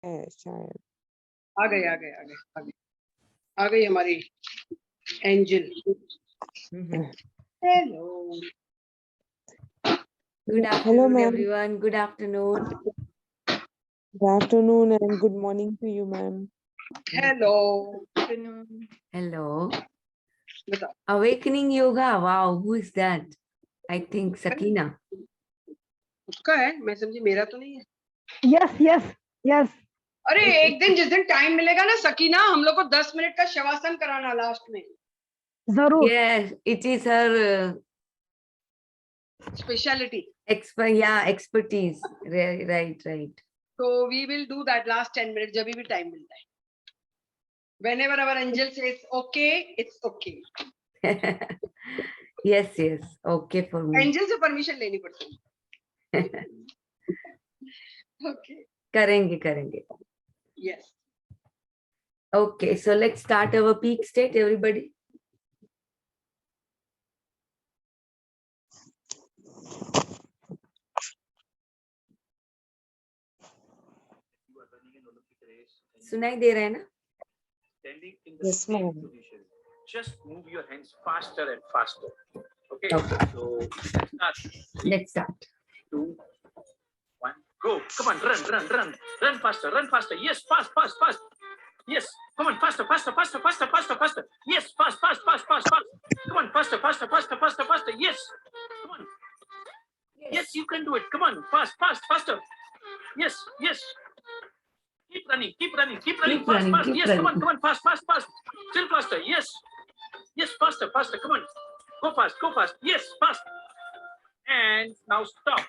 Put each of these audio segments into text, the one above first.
है शायद। आ गए आ गई हमारी angel. Hello, Good Hello, afternoon, ma'am. everyone. Good afternoon. Good afternoon and good morning to you, ma'am. Hello. Hello. बताओ। Awakening Yoga. Wow, who is that? I think Sakina. उसका है, मैं समझी मेरा तो नहीं है। Yes, yes, yes. अरे एक दिन जिस दिन टाइम मिलेगा ना सकीना, हम लोग को 10 मिनट का शवासन कराना लास्ट में। जरूर। Yes, it is her speciality. expertise. Right. So we will do that last 10 minutes जब भी टाइम मिलता है। Whenever our angel says okay, it's okay. Yes. Okay for me. Angel से परमिशन लेनी पड़ती है। Okay. करेंगे. Yes. Okay, so let's start our peak state, everybody. सुनाई दे रहा है ना? Standing in the Yes, same ma'am. position. Just move your hands faster and faster. Okay. Okay. So let's start. Let's start. 2, 1, go. Come on, run faster, Yes, fast. Yes, come on, faster. Yes, fast. Come on, faster. Yes, come on. Yes, you can do it. Come on, faster. Yes. Keep running. Fast. Yes, come on, fast. Still faster. Yes, faster. Come on, go fast. Yes, fast. And now stop.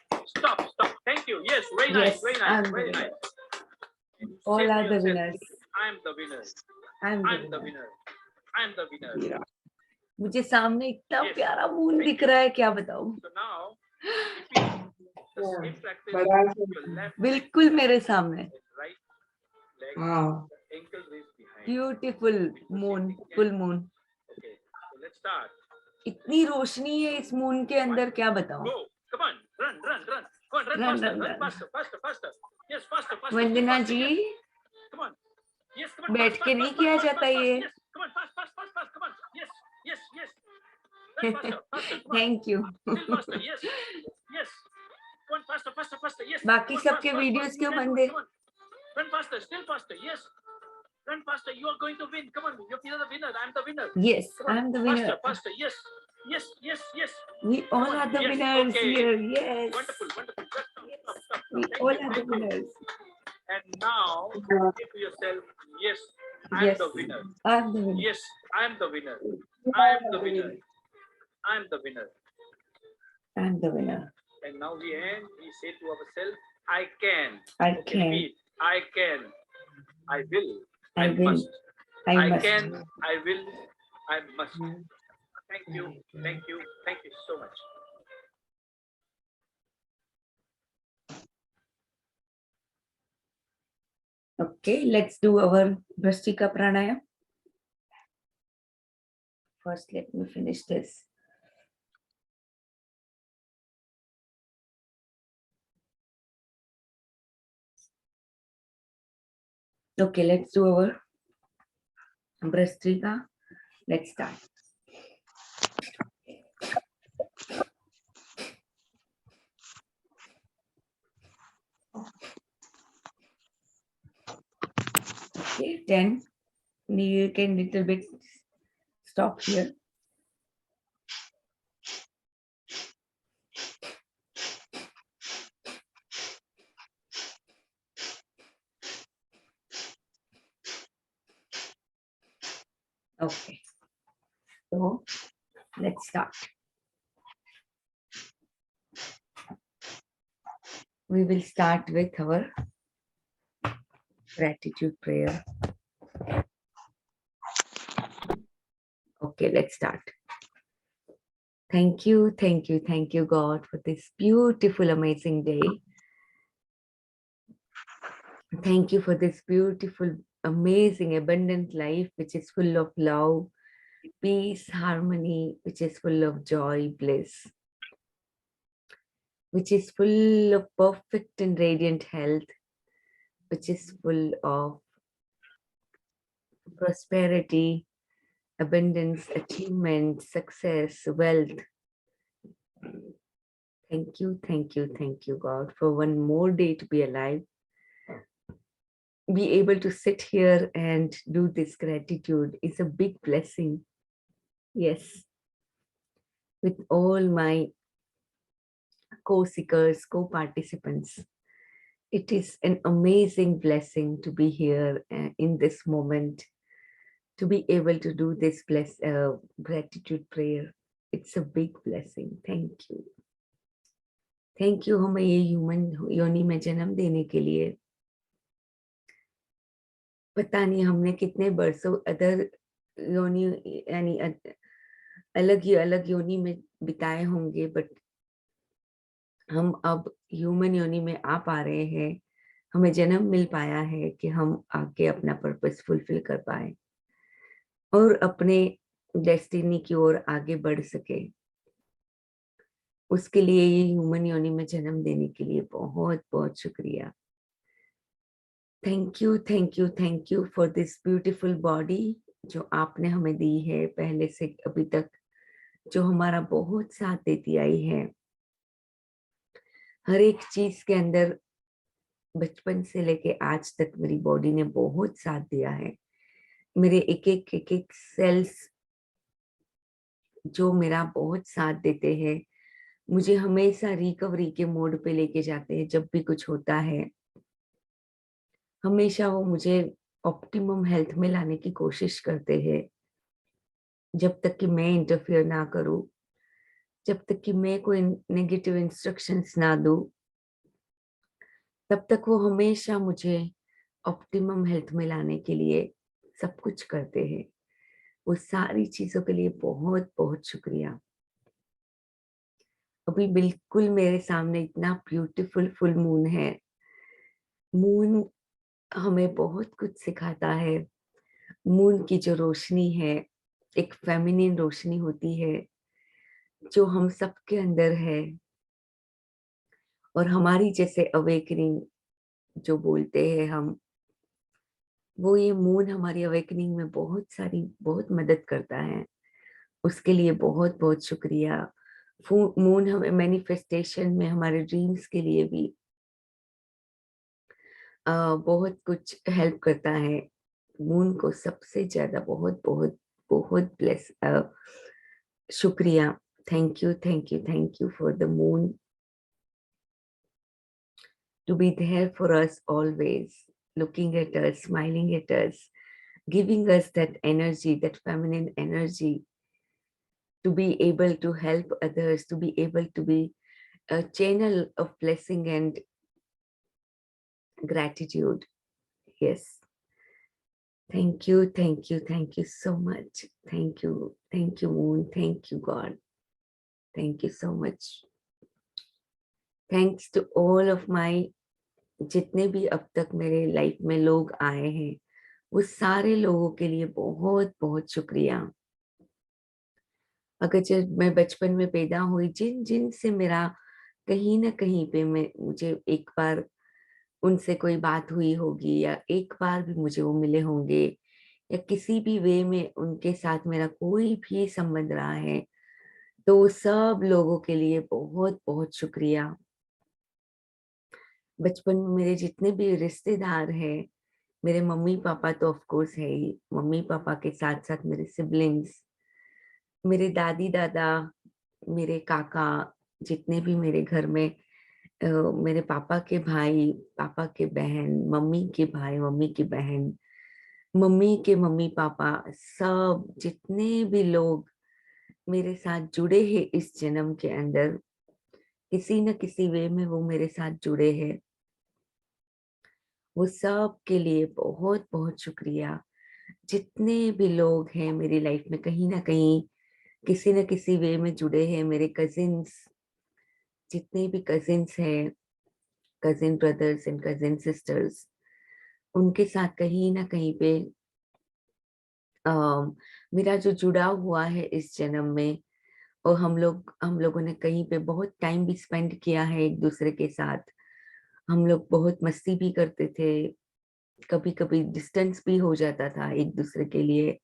Thank you. Yes, very nice. Very nice. All Say to are the yourself, winners. I am the winner. I'm the winner. Yeah. मुझे सामने इतना Yes. प्यारा moon Thank दिख you. रहा है, क्या बताऊं? So now, repeat the same practice with your left बिल्कुल मेरे सामने. and right leg, Wow. the ankle raised behind. Beautiful moon, full moon. Okay, so let's start. इतनी रोशनी है इस मून के अंदर, क्या बताऊं? Go. Come on, run. Go on, run faster. Yes, faster. Vandana ji, Come on. Yes, come on. बैठ के नहीं किया जाता ये. Yes, come on, fast. Come on. Yes. Run faster. Come on. Thank you. Still faster. Yes. Come on, faster. Yes. बाकी Come on, सबके fast. Videos क्यों Come on, बंद है? come on. Run faster. Still faster. Yes. Run faster. You are going to win. Come on. You're the winner. I'm the winner. Yes, Come on. I'm the winner. Faster. Yes. We all Come on. are the Yes, winners okay. here. Yes. Wonderful. Just stop. We Thank all you, are the thank you. winners. And now say to yourself, yes, I'm Yes, the winner. I'm the winner. Yes, I'm the winner. I'm the winner. I'm the winner. And now we say to ourselves, I can. I Okay, can. repeat. I can. I will. I will. must. I must. can. I will. I must. Thank you so much. Okay, let's do our Brastika Pranayam. First, let me finish this. Okay, let's do our Brastika. Let's start. Okay, 10. You can little bit stop here. Okay, so let's start. We will start with our gratitude prayer. Okay, let's start. Thank you, God, for this beautiful, amazing day. Thank you for this beautiful, amazing, abundant life, which is full of love, peace, harmony, which is full of joy, bliss, which is full of perfect and radiant health, which is full of prosperity, abundance, achievement, success, wealth. Thank you, thank you, thank you, God, for one more day to be alive. Be able to sit here and do this gratitude is a big blessing. Yes. With all my co-seekers, co-participants, it is an amazing blessing to be here in this moment, to be able to do this gratitude prayer. It's a big blessing. Thank you. Thank you हमें ये human योनि में जन्म देने के लिए। पता नहीं हमने कितने बरसों अदर योनि यानी अलग योनि में बिताए होंगे, बट हम अब ह्यूमन योनि में आ पा रहे हैं। हमें जन्म मिल पाया है कि हम आगे अपना पर्पस फुलफिल कर पाए और अपने डेस्टिनी की ओर आगे बढ़ सके। उसके लिए ये ह्यूमन योनि में जन्म देने के लिए बहुत बहुत शुक्रिया। Thank you, thank you, thank you for this beautiful body जो आपने हमें दी है पहले से अभी तक, जो हमारा बहुत साथ देती आई है। हर एक चीज के अंदर बचपन से लेके आज तक मेरी बॉडी ने बहुत साथ दिया है। मेरे एक एक सेल्स जो मेरा बहुत साथ देते हैं, मुझे हमेशा रिकवरी के मोड पे लेके जाते हैं। जब भी कुछ होता है हमेशा वो मुझे ऑप्टिमम हेल्थ में लाने की कोशिश करते हैं। जब तक कि मैं इंटरफियर ना करूं, जब तक कि मैं कोई नेगेटिव इंस्ट्रक्शंस ना दूं, तब तक वो हमेशा मुझे ऑप्टिमम हेल्थ में लाने के लिए सब कुछ करते हैं। वो सारी चीजों के लिए बहुत बहुत शुक्रिया। अभी बिल्कुल मेरे सामने इतना ब्यूटीफुल फुल मून है। मून हमें बहुत कुछ सिखाता है। मून की जो रोशनी है एक फेमिनिन रोशनी होती है जो हम सबके अंदर है, और हमारी जैसे अवेकनिंग जो बोलते हैं हम, वो ये मून हमारी अवेकनिंग में बहुत मदद करता है। उसके लिए बहुत बहुत शुक्रिया। मून हमें मैनिफेस्टेशन में हमारे ड्रीम्स के लिए भी बहुत कुछ हेल्प करता है। मून को सबसे ज्यादा बहुत बहुत बहुत ब्लेस शुक्रिया। Thank you, thank you, thank you for the moon to be there for us always, looking at us, smiling at us, giving us that energy, that feminine energy, to be able to help others, to be able to be a channel of blessing and gratitude. Yes. Thank you, thank you, thank you so much. Thank you, Moon. Thank you, God. Thank you so much. Thanks to all of my जितने भी अब तक मेरे life में लोग आए हैं, वो सारे लोगों के लिए बहुत बहुत शुक्रिया। अगर जब मैं बचपन में पैदा हुई, जिन से मेरा कहीं ना कहीं पे मुझे एक बार उनसे कोई बात हुई होगी, या एक बार भी मुझे वो मिले होंगे, या किसी भी वे में उनके साथ मेरा कोई भी संबंध रहा है, तो सब लोगों के लिए बहुत बहुत शुक्रिया। बचपन में मेरे जितने भी रिश्तेदार हैं, मेरे मम्मी पापा तो ऑफ कोर्स है ही, मम्मी पापा के साथ साथ मेरे सिबलिंग्स, मेरे दादी दादा, मेरे काका, जितने भी मेरे घर में मेरे पापा के भाई, पापा के बहन, मम्मी के भाई, मम्मी की बहन, मम्मी के मम्मी पापा, सब जितने भी लोग मेरे साथ जुड़े हैं इस जन्म के अंदर, किसी न किसी वे में वो मेरे साथ जुड़े हैं, वो सब के लिए बहुत बहुत शुक्रिया। जितने भी लोग हैं मेरी लाइफ में कहीं ना कहीं किसी न किसी वे में जुड़े हैं, मेरे कजिन्स, जितने भी कजिन्स हैं, cousin brothers and cousin sisters, उनके साथ कहीं ना कहीं पे मेरा जो जुड़ाव हुआ है इस जन्म में, और हम लोगों ने कहीं पे बहुत टाइम भी स्पेंड किया है एक दूसरे के साथ, हम लोग बहुत मस्ती भी करते थे, कभी कभी डिस्टेंस भी हो जाता था एक दूसरे के लिए।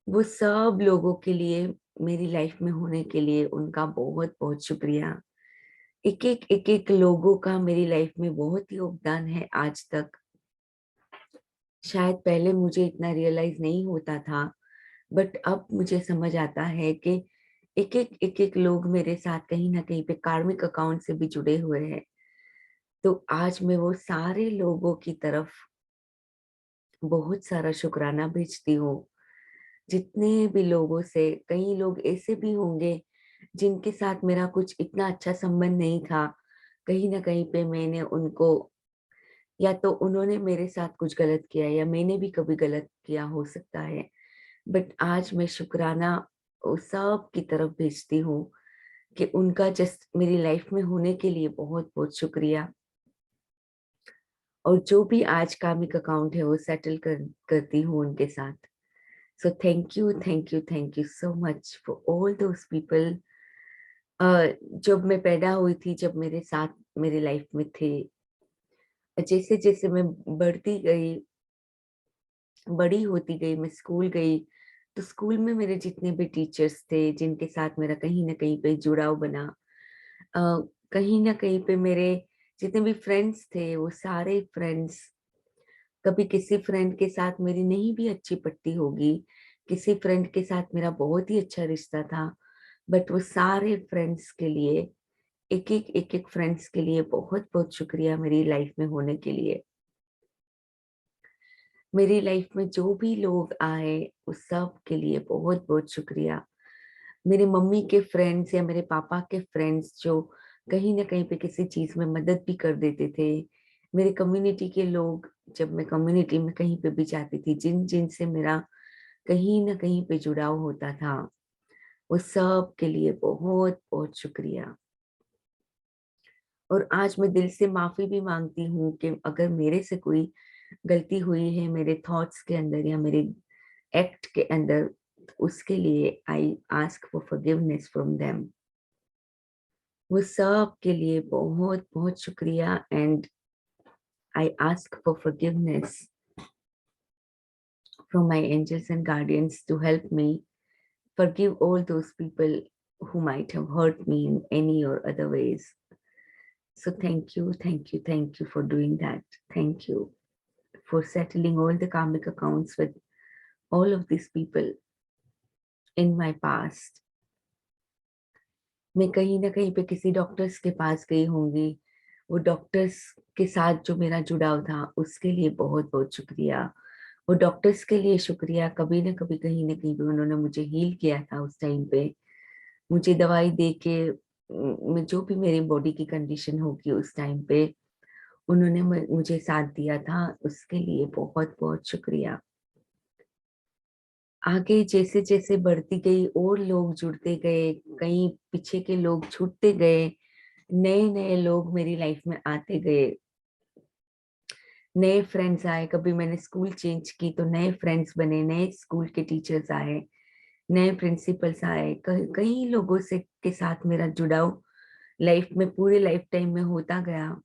वो सब लोगों के लिए, मेरी लाइफ में होने के लिए उनका बहुत बहुत शुक्रिया। एक एक लोगों का मेरी लाइफ में बहुत योगदान है आज तक। शायद पहले मुझे इतना रियलाइज नहीं होता था, बट अब मुझे समझ आता है कि एक एक लोग मेरे साथ कहीं ना कहीं पे कार्मिक अकाउंट से भी जुड़े हुए हैं। तो आज मैं वो सारे लोगों की तरफ बहुत सारा शुक्राना भेजती हूँ। जितने भी लोगों से, कई लोग ऐसे भी होंगे जिनके साथ मेरा कुछ इतना अच्छा संबंध नहीं था, कहीं ना कहीं पे मैंने उनको, या तो उन्होंने मेरे साथ कुछ गलत किया या मैंने भी कभी गलत किया हो सकता है, बट आज मैं शुक्राना उस सब की तरफ भेजती हूँ कि उनका जस्ट मेरी लाइफ में होने के लिए बहुत बहुत शुक्रिया। और जो भी आज कार्मिक अकाउंट है वो सेटल करती हूँ उनके साथ। सो thank you thank you thank you so much for all those people. जब मैं पैदा हुई थी, जब मेरे साथ मेरे लाइफ में थे, जैसे जैसे मैं बढ़ती गई, बड़ी होती गई, मैं स्कूल गई, तो स्कूल में मेरे जितने भी टीचर्स थे जिनके साथ मेरा कहीं ना कहीं पे जुड़ाव बना, अ, कहीं ना कहीं पे मेरे जितने भी फ्रेंड्स थे वो सारे फ्रेंड्स, कभी किसी फ्रेंड के साथ मेरी नहीं भी अच्छी पड़ती होगी, किसी फ्रेंड के साथ मेरा बहुत ही अच्छा रिश्ता था, बट वो सारे फ्रेंड्स के लिए, एक एक फ्रेंड्स के लिए बहुत बहुत शुक्रिया मेरी लाइफ में होने के लिए। मेरी लाइफ में जो भी लोग आए उस सब के लिए बहुत बहुत शुक्रिया। मेरे मम्मी के फ्रेंड्स या मेरे पापा के फ्रेंड्स जो कहीं ना कहीं पे किसी चीज में मदद भी कर देते थे, मेरे कम्युनिटी के लोग, जब मैं कम्युनिटी में कहीं पे भी जाती थी, जिन जिन से मेरा कहीं ना कहीं पे जुड़ाव होता था, वो सब के लिए बहुत बहुत शुक्रिया। और आज मैं दिल से माफी भी मांगती हूँ कि अगर मेरे से कोई गलती हुई है मेरे थॉट्स के अंदर या मेरे एक्ट के अंदर, तो उसके लिए I ask for forgiveness from them. वो सब के लिए बहुत बहुत शुक्रिया, and I ask for forgiveness from my angels and guardians to help me forgive all those people who might have hurt me in any or other ways. So thank you, thank you, thank you for doing that. Thank you for settling all the karmic accounts with all of these people in my past. मैं कहीं ना कहीं पे किसी doctors के पास गई होंगी, वो डॉक्टर्स के साथ जो मेरा जुड़ाव था उसके लिए बहुत बहुत शुक्रिया। वो डॉक्टर्स के लिए शुक्रिया, कभी ना कभी कहीं ना कहीं पे उन्होंने मुझे हील किया था उस टाइम पे, मुझे दवाई दे के, जो भी मेरी बॉडी की कंडीशन होगी उस टाइम पे उन्होंने मुझे साथ दिया था, उसके लिए बहुत बहुत शुक्रिया। आगे जैसे जैसे बढ़ती गई और लोग जुड़ते गए, कहीं पीछे के लोग छूटते गए, नए नए लोग मेरी लाइफ में आते गए, नए फ्रेंड्स आए। कभी मैंने स्कूल चेंज की तो नए फ्रेंड्स बने, नए स्कूल के टीचर्स आए, नए प्रिंसिपल्स आए, कई लोगों से के साथ मेरा जुड़ाव लाइफ में पूरे लाइफ टाइम में होता गया।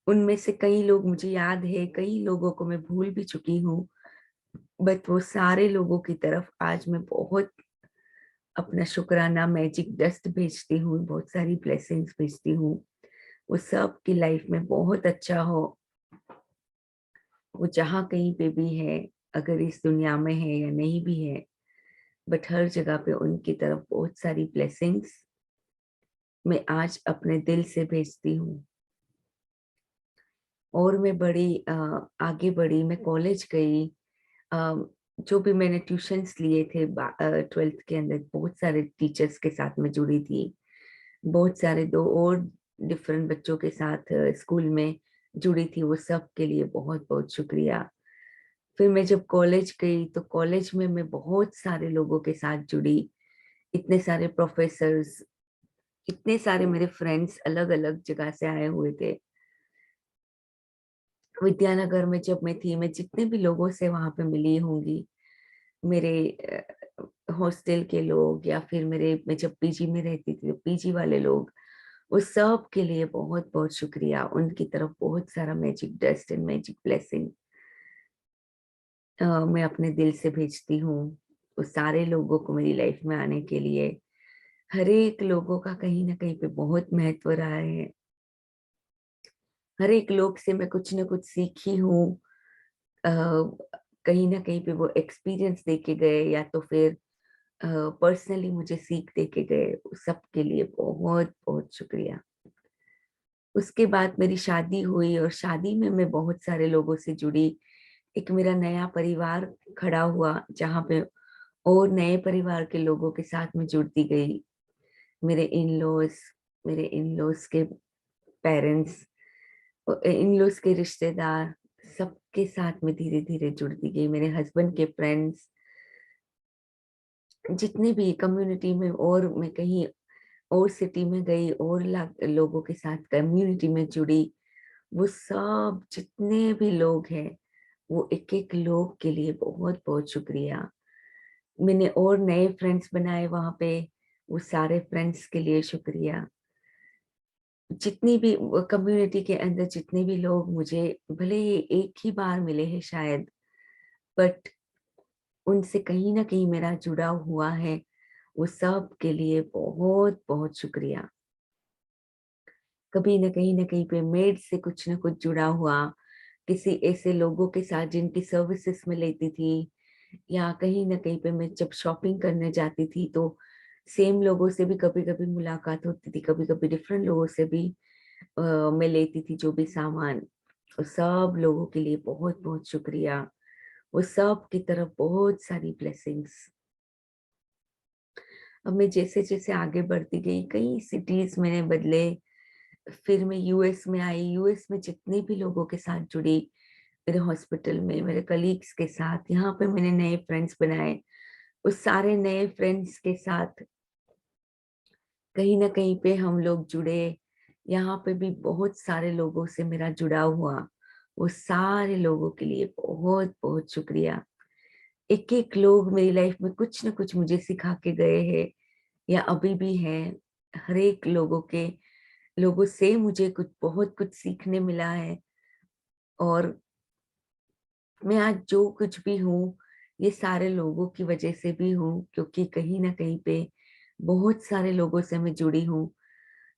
उनमें से कई लोग मुझे याद है, कई लोगों को मैं भूल भी चुकी हूँ, बट वो सारे लोगों की तरफ आज मैं बहुत अपना शुक्राना, मैजिक डस्ट भेजती हूँ, बहुत सारी ब्लेसिंग्स भेजती हूँ। वो सब की लाइफ में बहुत अच्छा हो, वो जहाँ कहीं पे भी है, अगर इस दुनिया में है या नहीं भी है, बट हर जगह पे उनकी तरफ बहुत सारी ब्लेसिंग्स मैं आज अपने दिल से भेजती हूँ। और मैं बड़ी आगे बढ़ी, मैं कॉलेज गई, जो भी मैंने ट्यूशंस लिए थे 12th के अंदर, बहुत सारे टीचर्स के साथ मैं जुड़ी थी, बहुत सारे दो और डिफरेंट बच्चों के साथ स्कूल में जुड़ी थी, वो सब के लिए बहुत बहुत शुक्रिया। फिर मैं जब कॉलेज गई तो कॉलेज में मैं बहुत सारे लोगों के साथ जुड़ी, इतने सारे प्रोफेसर्स, इतने सारे मेरे फ्रेंड्स अलग अलग जगह से आए हुए थे। विद्यानगर में जब मैं थी, मैं जितने भी लोगों से वहां पे मिली होंगी, मेरे हॉस्टल के लोग, या फिर मेरे, मैं जब पीजी में रहती थी तो पीजी वाले लोग, उस सब के लिए बहुत बहुत शुक्रिया। उनकी तरफ बहुत सारा magic dust and magic blessing मैं अपने दिल से भेजती हूँ उस सारे लोगों को मेरी लाइफ में आने के लिए। हर एक लोगों का कहीं ना कहीं पे बहुत महत्व रहा है। हर एक लोग से मैं कुछ ना कुछ सीखी हूँ। कहीं ना कहीं पे वो एक्सपीरियंस दे के गए या तो फिर पर्सनली मुझे सीख दे के गए। सबके लिए बहुत बहुत शुक्रिया। उसके बाद मेरी शादी हुई और शादी में मैं बहुत सारे लोगों से जुड़ी। एक मेरा नया परिवार खड़ा हुआ जहाँ पे और नए परिवार के लोगों के साथ में जुड़ती गई। मेरे इन लॉज के पेरेंट्स, इन लॉज के रिश्तेदार, सबके साथ में धीरे धीरे जुड़ती गई। मेरे हस्बैंड के फ्रेंड्स, जितने भी कम्युनिटी में, और मैं कहीं और सिटी में गई और लोगों के साथ कम्युनिटी में जुड़ी। वो सब जितने भी लोग हैं, वो एक एक लोग के लिए बहुत बहुत शुक्रिया। मैंने और नए फ्रेंड्स बनाए वहां पे, वो सारे फ्रेंड्स के लिए शुक्रिया। जितनी भी कम्युनिटी के अंदर जितने भी लोग मुझे भले ही एक ही बार मिले हैं शायद, बट उनसे कहीं ना कहीं मेरा जुड़ाव हुआ है, वो सब के लिए बहुत बहुत शुक्रिया। कभी न कहीं पे मेड से कुछ न कुछ जुड़ा हुआ, किसी ऐसे लोगों के साथ जिनकी सर्विसेज में लेती थी, या कहीं ना कहीं पे मैं जब शॉपिंग करने जाती थी तो सेम लोगों से भी कभी कभी मुलाकात होती थी, कभी कभी डिफरेंट लोगों से भी मैं लेती थी जो भी सामान। उस सब लोगों के लिए बहुत बहुत शुक्रिया। वो सब की तरफ बहुत सारी ब्लेसिंग्स। अब मैं जैसे जैसे आगे बढ़ती गई, कई सिटीज मैंने बदले, फिर मैं यूएस में आई। यूएस में जितने भी लोगों के साथ जुड़ी, मेरे हॉस्पिटल में मेरे कलीग्स के साथ, यहाँ पे मैंने नए फ्रेंड्स बनाए। उस सारे नए फ्रेंड्स के साथ कहीं ना कहीं पे हम लोग जुड़े। यहाँ पे भी बहुत सारे लोगों से मेरा जुड़ाव हुआ। वो सारे लोगों के लिए बहुत बहुत शुक्रिया। एक एक लोग मेरी लाइफ में कुछ ना कुछ मुझे सिखा के गए हैं या अभी भी है। हर एक लोगों से मुझे बहुत कुछ सीखने मिला है। और मैं आज जो कुछ भी हूँ, ये सारे लोगों की वजह से भी हूँ, क्योंकि कहीं ना कहीं पे बहुत सारे लोगों से मैं जुड़ी हूँ।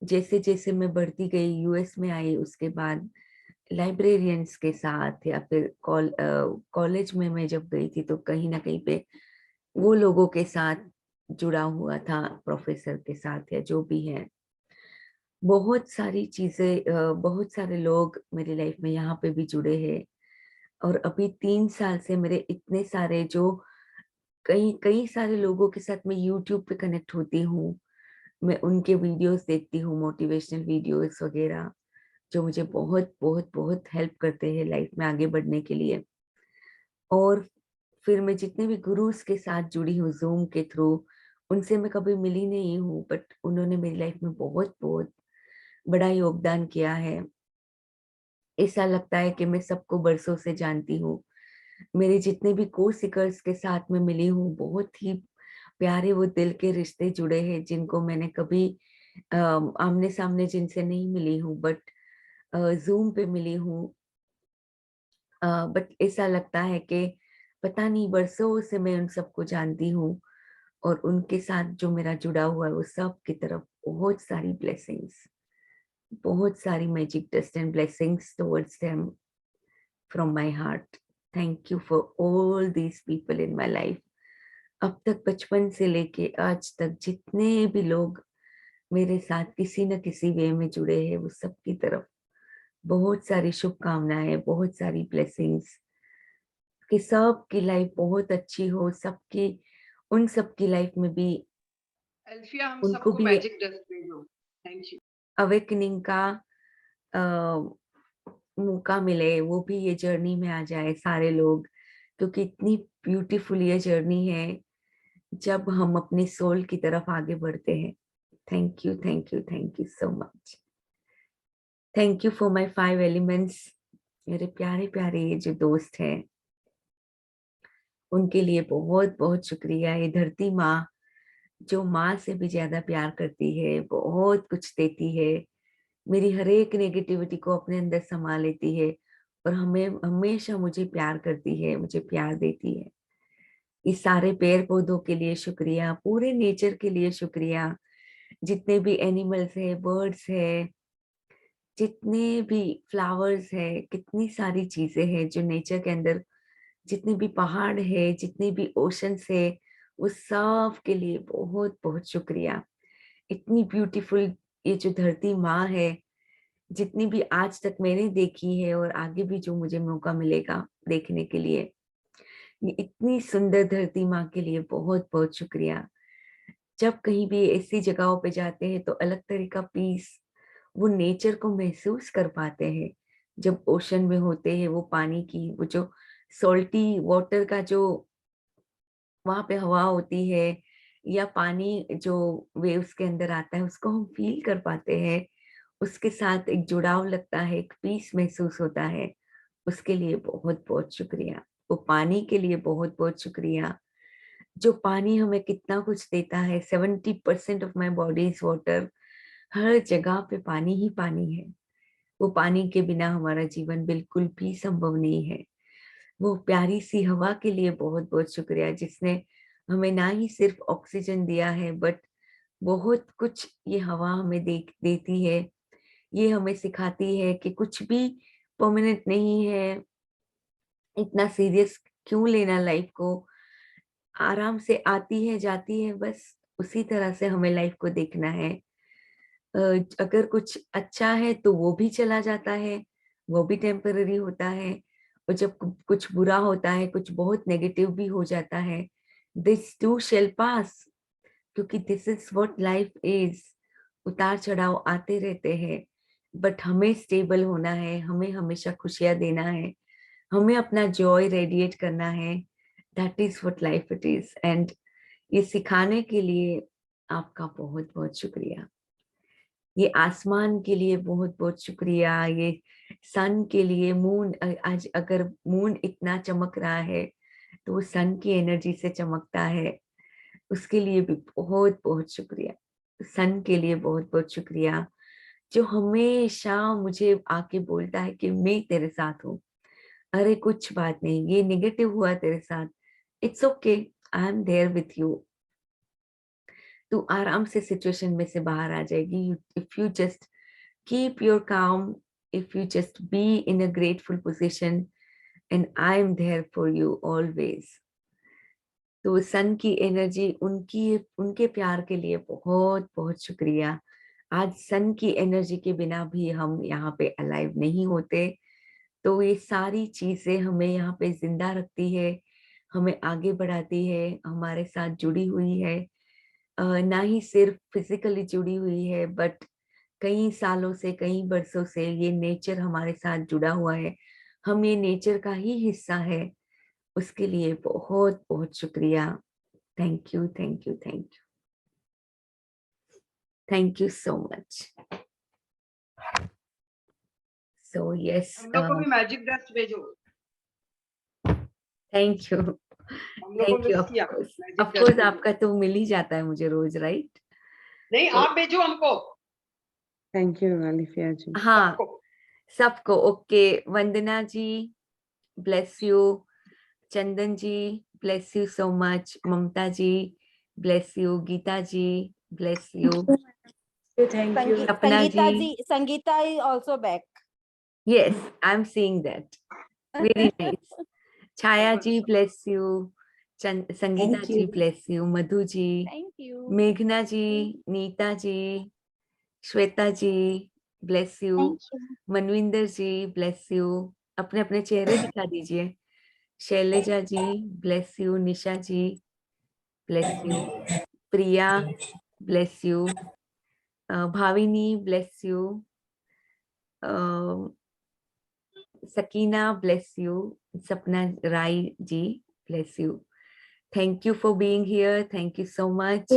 जैसे जैसे मैं बढ़ती गई, यूएस में आई, उसके बाद लाइब्रेरियंस के साथ, या फिर कॉलेज में मैं जब गई थी तो कहीं ना कहीं पे वो लोगों के साथ जुड़ा हुआ था, प्रोफेसर के साथ या जो भी है। बहुत सारी चीजें, बहुत सारे लोग मेरी लाइफ में यहाँ पे भी जुड़े हैं। और अभी 3 साल से मेरे इतने सारे जो कई कई सारे लोगों के साथ मैं यूट्यूब पे कनेक्ट होती हूँ। मैं उनके वीडियोस देखती हूँ, मोटिवेशनल वीडियोस वगैरह, जो मुझे बहुत बहुत बहुत हेल्प करते हैं लाइफ में आगे बढ़ने के लिए। और फिर मैं जितने भी गुरुज के साथ जुड़ी हूँ जूम के थ्रू, उनसे मैं कभी मिली नहीं हूँ, बट उन्होंने मेरी लाइफ में बहुत बहुत बड़ा योगदान किया है। ऐसा लगता है कि मैं सबको बरसों से जानती हूँ। मेरे जितने भी कोर्स सीकर्स के साथ में मिली हूँ, बहुत ही प्यारे वो दिल के रिश्ते जुड़े हैं, जिनको मैंने कभी आमने सामने जिनसे नहीं मिली हूँ, बट जूम पे मिली हूँ। बट ऐसा लगता है कि पता नहीं बरसों से मैं उन सबको जानती हूँ, और उनके साथ जो मेरा जुड़ा हुआ है, वो सब की तरफ बहुत सारी ब्लेसिंग्स, बहुत सारी magic dust and blessings towards them from my heart. Thank you for all these people in my life. अब तक बचपन से लेके आज तक जितने भी लोग मेरे साथ किसी न किसी वे में जुड़े हैं, वो सबकी तरफ बहुत सारी शुभकामनाएं, बहुत सारी ब्लेसिंग्स, कि सबकी लाइफ बहुत अच्छी हो, सबकी, उन सबकी लाइफ में भी अल्फिया, हम उनको सबको भी मैजिक डस्ट भेजो। Thank you. अवेकनिंग का मौका मिले, वो भी ये जर्नी में आ जाए सारे लोग, क्योंकि इतनी ब्यूटीफुल ये जर्नी है जब हम अपनी सोल की तरफ आगे बढ़ते हैं। Thank you, thank you, thank you so much. Thank you for my 5 elements. मेरे प्यारे प्यारे ये जो दोस्त हैं, उनके लिए बहुत बहुत शुक्रिया। ये धरती माँ जो माँ से भी ज्यादा प्यार करती है, बहुत कुछ देती है, मेरी हर एक नेगेटिविटी को अपने अंदर समा लेती है और हमें हमेशा मुझे प्यार करती है, मुझे प्यार देती है। इस सारे पेड़ पौधों के लिए शुक्रिया, पूरे नेचर के लिए शुक्रिया, जितने भी एनिमल्स है, बर्ड्स है, जितने भी फ्लावर्स है, कितनी सारी चीजें हैं जो नेचर के अंदर, जितने भी पहाड़ है, जितने भी ओशंस है, उस सब के लिए बहुत बहुत शुक्रिया। इतनी ब्यूटीफुल ये जो धरती माँ है, जितनी भी आज तक मैंने देखी है और आगे भी जो मुझे मौका मिलेगा देखने के लिए, ये इतनी सुंदर धरती माँ के लिए बहुत बहुत शुक्रिया। जब कहीं भी ऐसी जगहों पे जाते हैं तो अलग तरह का पीस, वो नेचर को महसूस कर पाते हैं। जब ओशन में होते हैं, वो पानी की वो जो सॉल्टी वाटर का जो वहां पे हवा होती है, या पानी जो वेव्स के अंदर आता है, उसको हम फील कर पाते हैं। उसके साथ एक जुड़ाव लगता है, एक पीस महसूस होता है। उसके लिए बहुत बहुत शुक्रिया। वो पानी के लिए बहुत बहुत शुक्रिया। जो पानी हमें कितना कुछ देता है। 70% of my body is water. हर जगह पे पानी ही पानी है। वो पानी के बिना हमारा जीवन बिल्कुल भी संभव नहीं है। वो प्यारी सी हवा के लिए बहुत बहुत शुक्रिया, जिसने हमें ना ही सिर्फ ऑक्सीजन दिया है, बट बहुत कुछ ये हवा हमें देती है। ये हमें सिखाती है कि कुछ भी परमानेंट नहीं है, इतना सीरियस क्यों लेना लाइफ को। आराम से आती है जाती है, बस उसी तरह से हमें लाइफ को देखना है। अगर कुछ अच्छा है तो वो भी चला जाता है, वो भी टेम्पररी होता है। और जब कुछ बुरा होता है, कुछ बहुत नेगेटिव भी हो जाता है, दिस टू शेल पास, क्योंकि this is what life is. उतार चढ़ाव आते रहते हैं, बट हमें स्टेबल होना है, हमें हमेशा खुशियां देना है, हमें अपना जॉय रेडिएट करना है। That is what life it is. And ये सिखाने के लिए आपका बहुत बहुत शुक्रिया। ये आसमान के लिए बहुत बहुत शुक्रिया। ये सन के लिए, मून, आज अगर मून इतना चमक रहा है तो वो सन की एनर्जी से चमकता है, उसके लिए भी बहुत बहुत शुक्रिया। सन के लिए बहुत बहुत शुक्रिया, जो हमेशा मुझे आके बोलता है कि मैं तेरे साथ हूँ। अरे कुछ बात नहीं, ये नेगेटिव हुआ तेरे साथ, it's okay, I am there with you. तू आराम से सिचुएशन में से बाहर आ जाएगी। If you just keep your calm, if you just be in a grateful position, and I am there for you always. तो सन की एनर्जी, उनके प्यार के लिए बहुत बहुत शुक्रिया। आज सन की एनर्जी के बिना भी हम यहाँ पे अलाइव नहीं होते। तो ये सारी चीजें हमें यहाँ पे जिंदा रखती है, हमें आगे बढ़ाती है, हमारे साथ जुड़ी हुई है। ना ही सिर्फ फिजिकली जुड़ी हुई है, बट कई सालों से, कई बरसों से ये नेचर हमारे साथ जुड़ा हुआ है। हम ये नेचर का ही हिस्सा है। उसके लिए बहुत बहुत शुक्रिया। Thank you, thank you, thank you, thank you so much. So yes, हम लोग को भी मैजिक डस्ट भेजो। थैंक यू, हम लोग को थैंक यू। मिस किया magic ऑफ dust कोर्स भेजो। आपका तो मिल ही जाता है मुझे रोज, राइट? नहीं, आप भेजो हमको, Thank you, Alifia ji. हाँ, सबको। सबको। Okay, Vandana ji bless you, Chandan ji bless you so much, Mamta ji bless you, Geeta ji bless you, Thank you. Sapna Sangeeta ji, ji, Sangeeta is also back. Yes I am seeing that, very nice. Chhaya ji bless you, Sangeeta Thank ji you. Bless you, Madhu ji, Thank you. मेघना ji, Neeta ji, Shweta ji bless you, Manvinder ji bless you. अपने अपने चेहरे दिखा दीजिए। Shailaja ji bless you, Nisha ji bless you, Priya bless you, Bhavini bless you, Sakina bless you, Sapna Rai ji bless you. Thank you for being here. Thank you so much.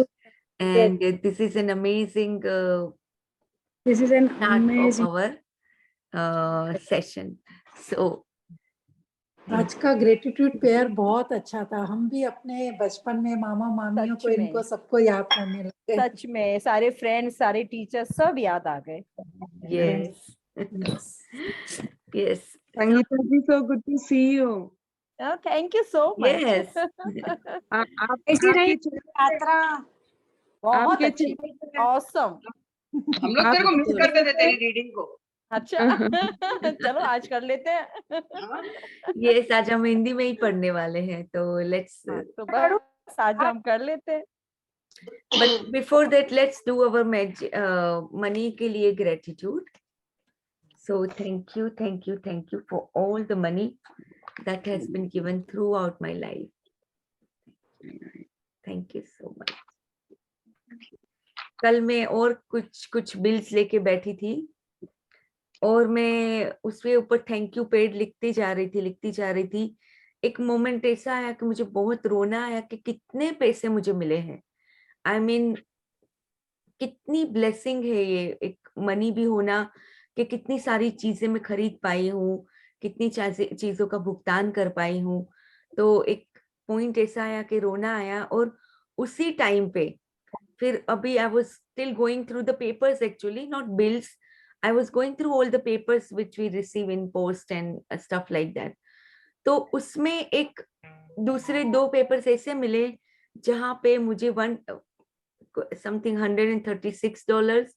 And this is an amazing This is an start amazing. of our session. So आज का gratitude pair बहुत अच्छा था। हम भी अपने बचपन में मामा मामियों सच को, में। इनको सबको याद करने लगे। सच में सारे फ्रेंड्स, सारे टीचर्स सब याद आ गए। Yes. Yes. Sangeeta ji, so good to see you. Thank you so much. Yes. आप कैसी रही आपके यात्रा? बहुत आपके अच्छी, चेहरे ऑसम। हम लोग तेरे को मिस करते थे तेरी रीडिंग को। अच्छा चलो आज कर लेते हैं। हाँ? Yes, आज हम हिंदी में ही पढ़ने वाले हैं, तो let's. हाँ, तो बस आज हम कर लेते हैं। But before that, let's do our money के लिए gratitude. So thank you, thank you, thank you for all the money that has been given throughout my life. Thank you so much. कल मैं और कुछ बिल्स लेके बैठी थी और मैं उसके ऊपर थैंक यू पेड लिखती जा रही थी। एक मोमेंट ऐसा आया कि मुझे बहुत रोना आया कि कितने पैसे मुझे मिले हैं। आई मीन कितनी ब्लेसिंग है ये एक मनी भी होना, कि कितनी सारी चीजें मैं खरीद पाई हूँ, कितनी चीजों का भुगतान कर पाई हूँ। तो एक पॉइंट ऐसा आया कि रोना आया। और उसी टाइम पे फिर अभी I was still going through the papers, actually not bills, I was going through all the papers which we receive in post and stuff like that. तो उसमें एक दूसरे 2 पेपर्स ऐसे मिले जहां पे मुझे समथिंग $136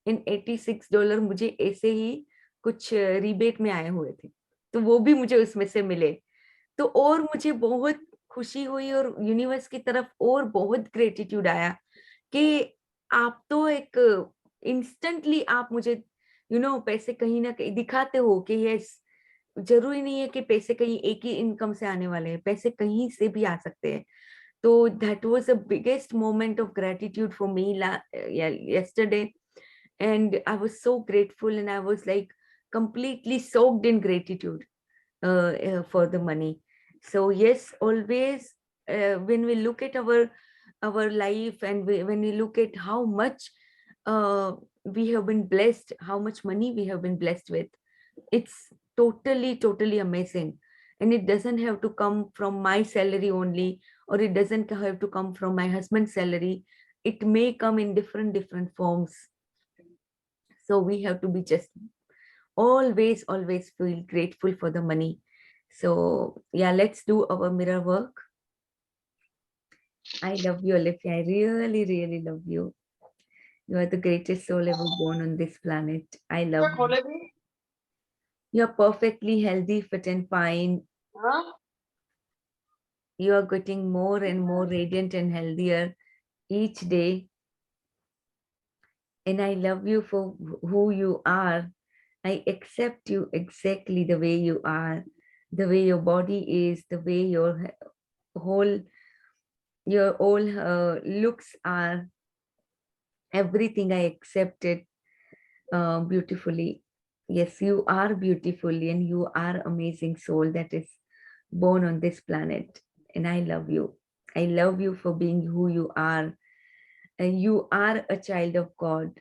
इन $86 मुझे ऐसे ही कुछ रिबेट में आए हुए थे, तो वो भी मुझे उसमें से मिले। तो और मुझे बहुत खुशी हुई और यूनिवर्स की तरफ और बहुत ग्रेटिट्यूड आया कि आप तो एक इंस्टेंटली आप मुझे पैसे कहीं ना कहीं दिखाते हो कि यस, जरूरी नहीं है कि पैसे कहीं एक ही इनकम से आने वाले हैं, पैसे कहीं से भी आ सकते हैं। So that was the biggest moment of gratitude for me yesterday. And I was so grateful and I was like completely soaked in gratitude for the money. So yes, always when we look at our life and when we look at how much we have been blessed, how much money we have been blessed with, it's totally amazing. And it doesn't have to come from my salary only, or it doesn't have to come from my husband's salary. It may come in different forms. So we have to be just always feel grateful for the money. So yeah, let's do our mirror work. I love you, Olivia. I really love you. You are the greatest soul ever born on this planet. I love you. You're perfectly healthy, fit and fine. हाँ? You are getting more and more radiant and healthier each day. And I love you for who you are. I accept you exactly the way you are, the way your body is, the way your all looks are. Everything I accept it beautifully. Yes, you are beautiful and you are amazing soul that is born on this planet. And I love you. I love you for being who you are. And you are a child of God.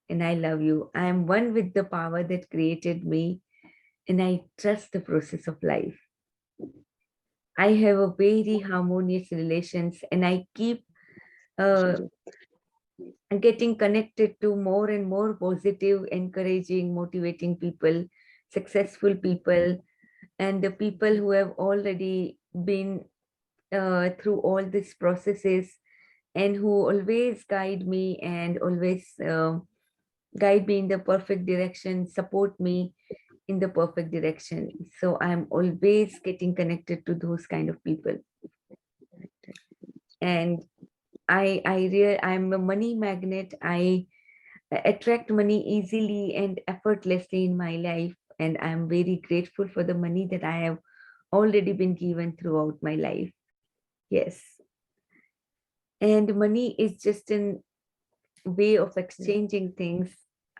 And I love you. I am one with the power that created me. And I trust the process of life. I have a very harmonious relations and I keep getting connected to more and more positive, encouraging, motivating people, successful people, and the people who have already been through all these processes and who always guide me and always guide me in the perfect direction, support me in the perfect direction. So I'm always getting connected to those kind of people. And I'm a money magnet. I attract money easily and effortlessly in my life. And I'm very grateful for the money that I have already been given throughout my life. Yes. And money is just a way of exchanging things.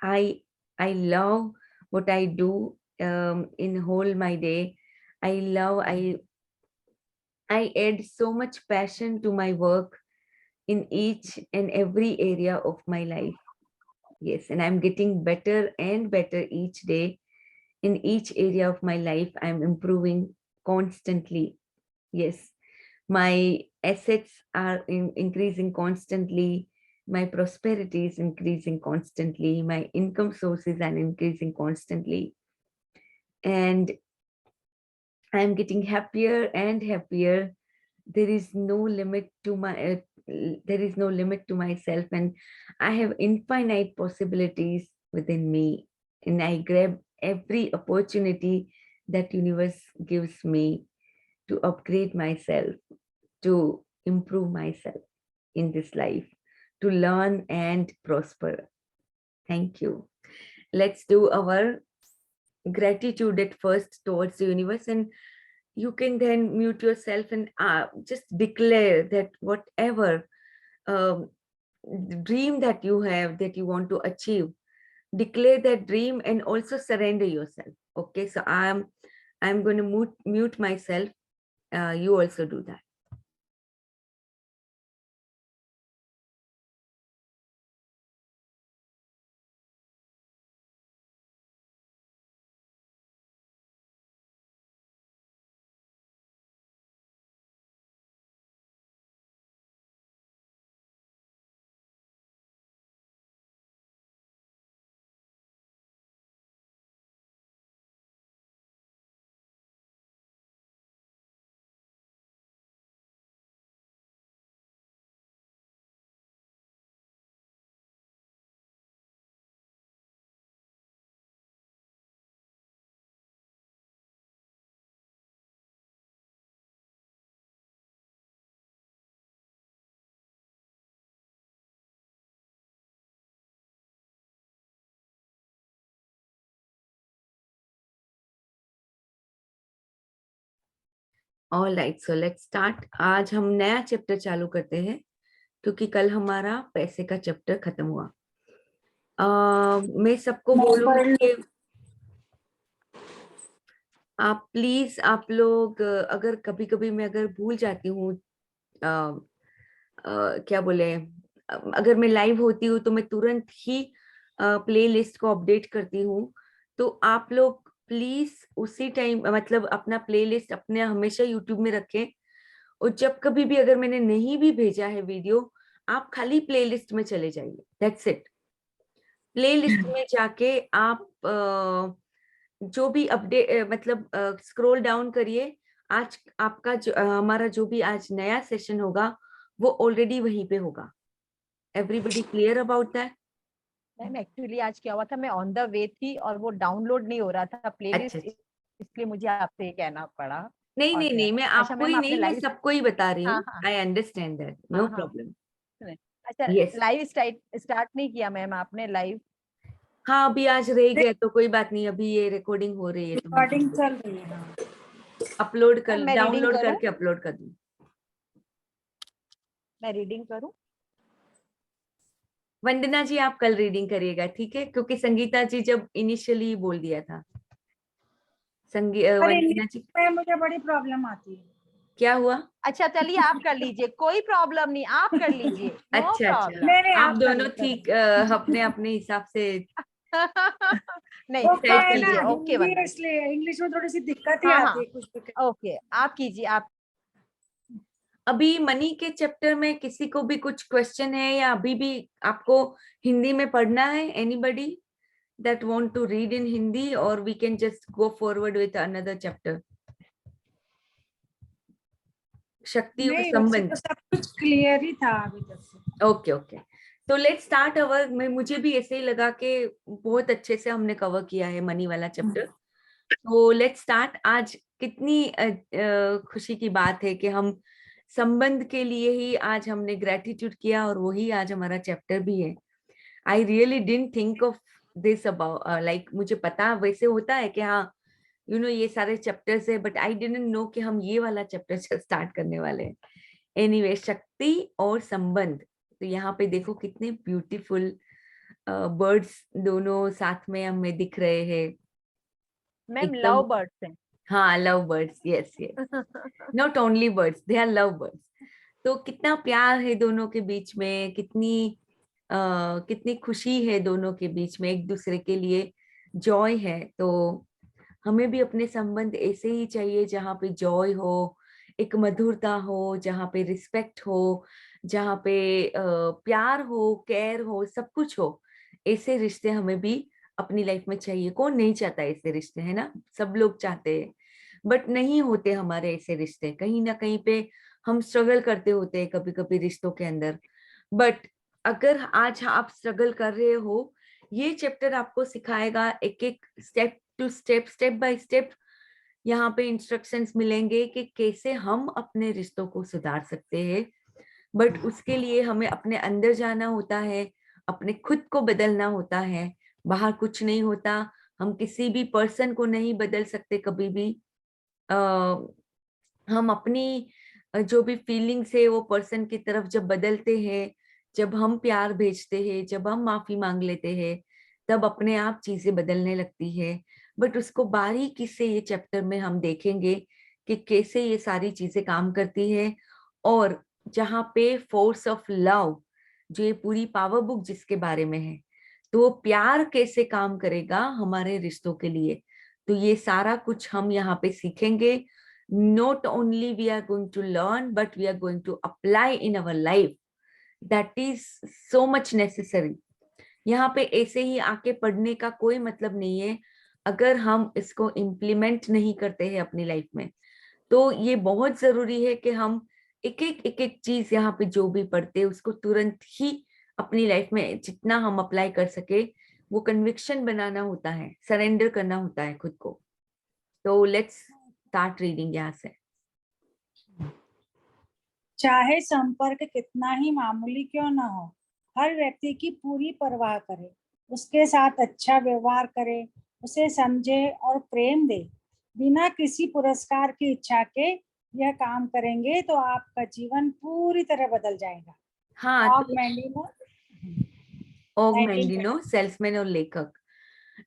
I love what I do in whole my day. I add so much passion to my work in each and every area of my life. Yes, and I'm getting better and better each day. In each area of my life, I'm improving constantly. Yes, my assets are increasing constantly. My prosperity is increasing constantly. My income sources are increasing constantly. And I'm getting happier and happier. There is no limit to myself, and I have infinite possibilities within me, and I grab every opportunity that universe gives me to upgrade myself, to improve myself in this life, to learn and prosper. Thank you. Let's do our gratitude at first towards the universe, and you can then mute yourself and just declare that whatever dream that you have, that you want to achieve, declare that dream and also surrender yourself. Okay, so I'm going to mute myself. You also do that. All right, so let's start. आज हम नया chapter चालू करते हैं क्योंकि कल हमारा पैसे का चैप्टर खत्म हुआ। मैं सबको बोलूंगी कि आप प्लीज, आप लोग अगर कभी कभी मैं अगर भूल जाती हूँ, क्या बोले, अगर मैं लाइव होती हूँ तो मैं तुरंत ही प्ले लिस्ट को अपडेट करती हूँ। तो आप लोग प्लीज उसी टाइम मतलब अपना प्लेलिस्ट अपने हमेशा यूट्यूब में रखें, और जब कभी भी अगर मैंने नहीं भी भेजा है वीडियो, आप खाली प्लेलिस्ट में चले जाइए, दैट्स इट। प्लेलिस्ट में जाके आप जो भी अपडेट मतलब स्क्रॉल डाउन करिए, आज आपका हमारा जो भी आज नया सेशन होगा वो ऑलरेडी वहीं पे होगा। Everybody clear about that? Ma'am actually आज क्या हुआ था, मैं ऑन द वे थी और वो डाउनलोड नहीं हो रहा था प्लेलिस्ट, अच्छा, इसलिए मुझे आपसे कहना पड़ा। नहीं और नहीं क्या? नहीं, मैं अच्छा आपको ही मैम, आपने नहीं, मैं लाइव, सबको ही बता रही हाँ हूँ। हाँ आई अंडरस्टैंड दैट, नो हाँ हाँ प्रॉब्लम। अच्छा, यस, लाइव स्टार्ट नहीं किया मैम आपने लाइव? हाँ अभी आज रह गया तो कोई बात नहीं, अभी ये रिकॉर्डिंग हो रही है तो रिकॉर्डिंग चल रही है। हाँ। अपलोड कर, मैं रीडिंग डाउनलोड करूं? करके अपलोड कर दूँ। मैं रीडिंग करूं? वंदना जी आप कल रीडिंग करिएगा, ठीक है, क्योंकि संगीता जी जब इनिशियली बोल दिया था। अरे वंदना जी में मुझे बड़ी प्रॉब्लम आती है। क्या हुआ? अच्छा चलिए आप कर लीजिए, कोई प्रॉब्लम नहीं, आप कर लीजिए, नो अच्छा अच्छा, प्रॉब्लम। नहीं, आप आप कर दोनों लो, कर ठीक अपने अपने हिसाब से नहीं वो decide क्या आप है कर ना, कीजिए, लीजिए। ओके हिंदी वंदना, इसलिए इंग्लिश में थोड़ी सी दिक्कत ही हाँ आती हाँ है कुछ कुछ। ओके, आप कीजिए आप। अभी मनी के चैप्टर में किसी को भी कुछ क्वेश्चन है, या अभी भी आपको हिंदी में पढ़ना है? Anybody that want to read in Hindi, और we can just go forward with another chapter. शक्ति और नहीं, वैसे संबंध। तो सब कुछ क्लियर ही था अभी तक से। ओके ओके, तो लेट्स स्टार्ट अवर। मुझे भी ऐसे ही लगा कि बहुत अच्छे से हमने कवर किया है मनी वाला चैप्टर, तो लेट्स स्टार्ट। आज कितनी खुशी की बात है कि हम संबंध के लिए ही आज हमने ग्रेटिट्यूड किया, और वही आज हमारा चैप्टर भी है। I really didn't think of this about, like मुझे पता वैसे होता है कि हाँ ये सारे चैप्टर्स है, बट आई डिडंट नो कि हम ये वाला चैप्टर स्टार्ट करने वाले हैं। एनीवे, शक्ति और संबंध। तो यहाँ पे देखो कितने ब्यूटीफुल बर्ड्स दोनों साथ में हमें दिख रहे हैं। मैम एकदम, लव बर्ड्स हैं। हाँ lovebirds, yes yes, not only birds, they are lovebirds. तो कितना प्यार है दोनों के बीच में, कितनी खुशी है दोनों के बीच में, एक दूसरे के लिए जॉय है। तो हमें भी अपने संबंध ऐसे ही चाहिए जहाँ पे जॉय हो, एक मधुरता हो, जहाँ पे रिस्पेक्ट हो, जहाँ पे प्यार हो, केयर हो, सब कुछ हो। ऐसे रिश्ते हमें भी अपनी लाइफ में चाहिए। कौन नहीं चाहता ऐसे रिश्ते, है ना? सब लोग चाहते हैं, बट नहीं होते हमारे ऐसे रिश्ते। कहीं ना कहीं पे हम स्ट्रगल करते होते हैं कभी कभी रिश्तों के अंदर। बट अगर आज आप स्ट्रगल कर रहे हो, ये चैप्टर आपको सिखाएगा एक एक step to step, step by step यहाँ पे इंस्ट्रक्शंस मिलेंगे कि कैसे हम अपने रिश्तों को सुधार सकते हैं। बट उसके लिए हमें अपने अंदर जाना होता है, अपने खुद को बदलना होता है। बाहर कुछ नहीं होता। हम किसी भी पर्सन को नहीं बदल सकते कभी भी। हम अपनी जो भी फीलिंग्स है वो पर्सन की तरफ जब बदलते हैं, जब हम प्यार भेजते हैं, जब हम माफी मांग लेते हैं, तब अपने आप चीजें बदलने लगती है। बट उसको बारीकी से ये चैप्टर में हम देखेंगे कि कैसे ये सारी चीजें काम करती है। और जहाँ पे फोर्स ऑफ लव, जो ये पूरी पावर बुक जिसके बारे में है, तो वो प्यार कैसे काम करेगा हमारे रिश्तों के लिए, तो ये सारा कुछ हम यहाँ पे सीखेंगे। Not only we are going to learn, but we are going to apply in our life. That is so much necessary. यहाँ पे ऐसे ही आके पढ़ने का कोई मतलब नहीं है अगर हम इसको इम्प्लीमेंट नहीं करते हैं अपनी लाइफ में। तो ये बहुत जरूरी है कि हम एक एक चीज यहाँ पे जो भी पढ़ते हैं उसको तुरंत ही अपनी लाइफ में जितना हम अप्लाई कर सके, वो कन्विक्शन बनाना होता है, सरेंडर करना होता है खुद को। तो लेट्स स्टार्ट रीडिंग यहाँ से। चाहे संपर्क कितना ही मामूली क्यों ना हो, हर व्यक्ति की पूरी परवाह करे, उसके साथ अच्छा व्यवहार करे, उसे समझे और प्रेम दे। बिना किसी पुरस्कार की इच्छा के यह काम करेंगे तो आपका जीवन पूरी तरह बदल जाएगा। हाँ, ऑग मैंडिनो, ओग 1920। मैंडिनो, सेल्समैन और लेखक।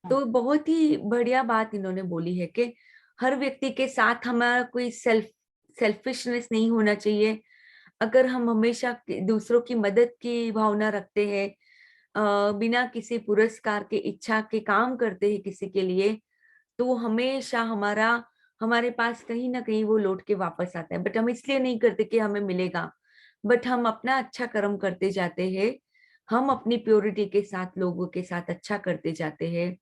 तो बहुत ही बढ़िया बात इन्होंने बोली है कि हर व्यक्ति के साथ हमारा कोई सेल्फिशनेस नहीं होना चाहिए। अगर हम हमेशा दूसरों की मदद की भावना रखते हैं, बिना किसी पुरस्कार के इच्छा के काम करते हैं किसी के लिए, तो हमेशा हमारे पास कहीं ना कहीं वो लौट के वापस आता है। बट हम इसलिए नहीं करते कि हमें मिलेगा, बट हम अपना अच्छा कर्म करते जाते हैं। हम अपनी प्योरिटी के साथ लोगों के साथ अच्छा करते जाते हैं।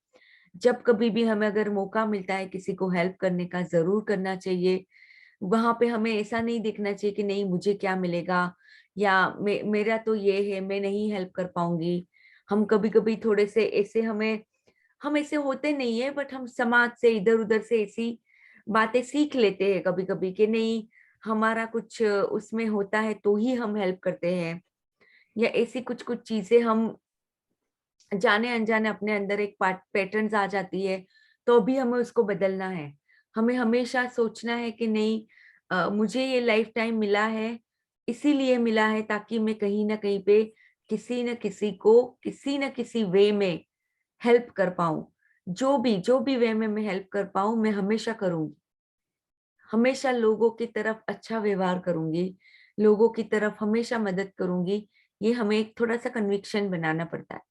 जब कभी भी हमें अगर मौका मिलता है किसी को हेल्प करने का, जरूर करना चाहिए। वहां पे हमें ऐसा नहीं देखना चाहिए कि नहीं मुझे क्या मिलेगा, या मेरा तो ये है, मैं नहीं हेल्प कर पाऊंगी। हम कभी कभी थोड़े से ऐसे हम ऐसे होते नहीं है, बट हम समाज से इधर उधर से ऐसी बातें सीख लेते हैं कभी कभी कि नहीं हमारा कुछ उसमें होता है तो ही हम हेल्प करते हैं, या ऐसी कुछ कुछ चीजें हम जाने अनजाने अपने अंदर एक पैटर्न्स आ जाती है, तो भी हमें उसको बदलना है। हमें हमेशा सोचना है कि नहीं, मुझे ये लाइफ टाइम मिला है, इसीलिए मिला है ताकि मैं कहीं ना कहीं पे किसी न किसी को किसी न किसी वे में हेल्प कर पाऊं। जो भी वे में मैं हेल्प कर पाऊं, मैं हमेशा करूंगी। हमेशा लोगों की तरफ अच्छा व्यवहार करूंगी, लोगों की तरफ हमेशा मदद करूंगी। ये हमें एक थोड़ा सा कन्विक्शन बनाना पड़ता है।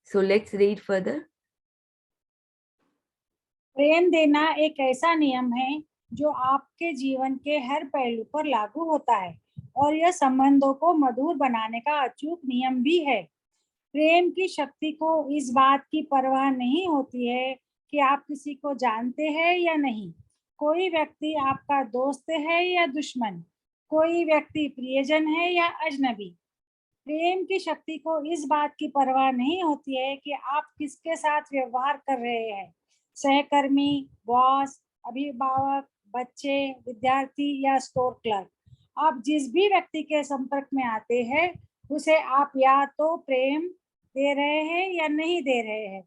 So let's read further. प्रेम देना एक ऐसा नियम है जो आपके जीवन के हर पहलू पर लागू होता है और यह संबंधों को मधुर बनाने का अचूक नियम भी है। प्रेम की शक्ति को इस बात की परवाह नहीं होती है कि आप किसी को जानते हैं या नहीं। कोई व्यक्ति आपका दोस्त है या दुश्मन, कोई व्यक्ति प्रियजन है या अजनबी। प्रेम की शक्ति को इस बात की परवाह नहीं होती है कि आप किसके साथ व्यवहार कर रहे हैं, सहकर्मी, बॉस, अभिभावक, बच्चे, विद्यार्थी या स्टोर क्लर्क। आप जिस भी व्यक्ति के संपर्क में आते हैं उसे आप या तो प्रेम दे रहे हैं या नहीं दे रहे हैं,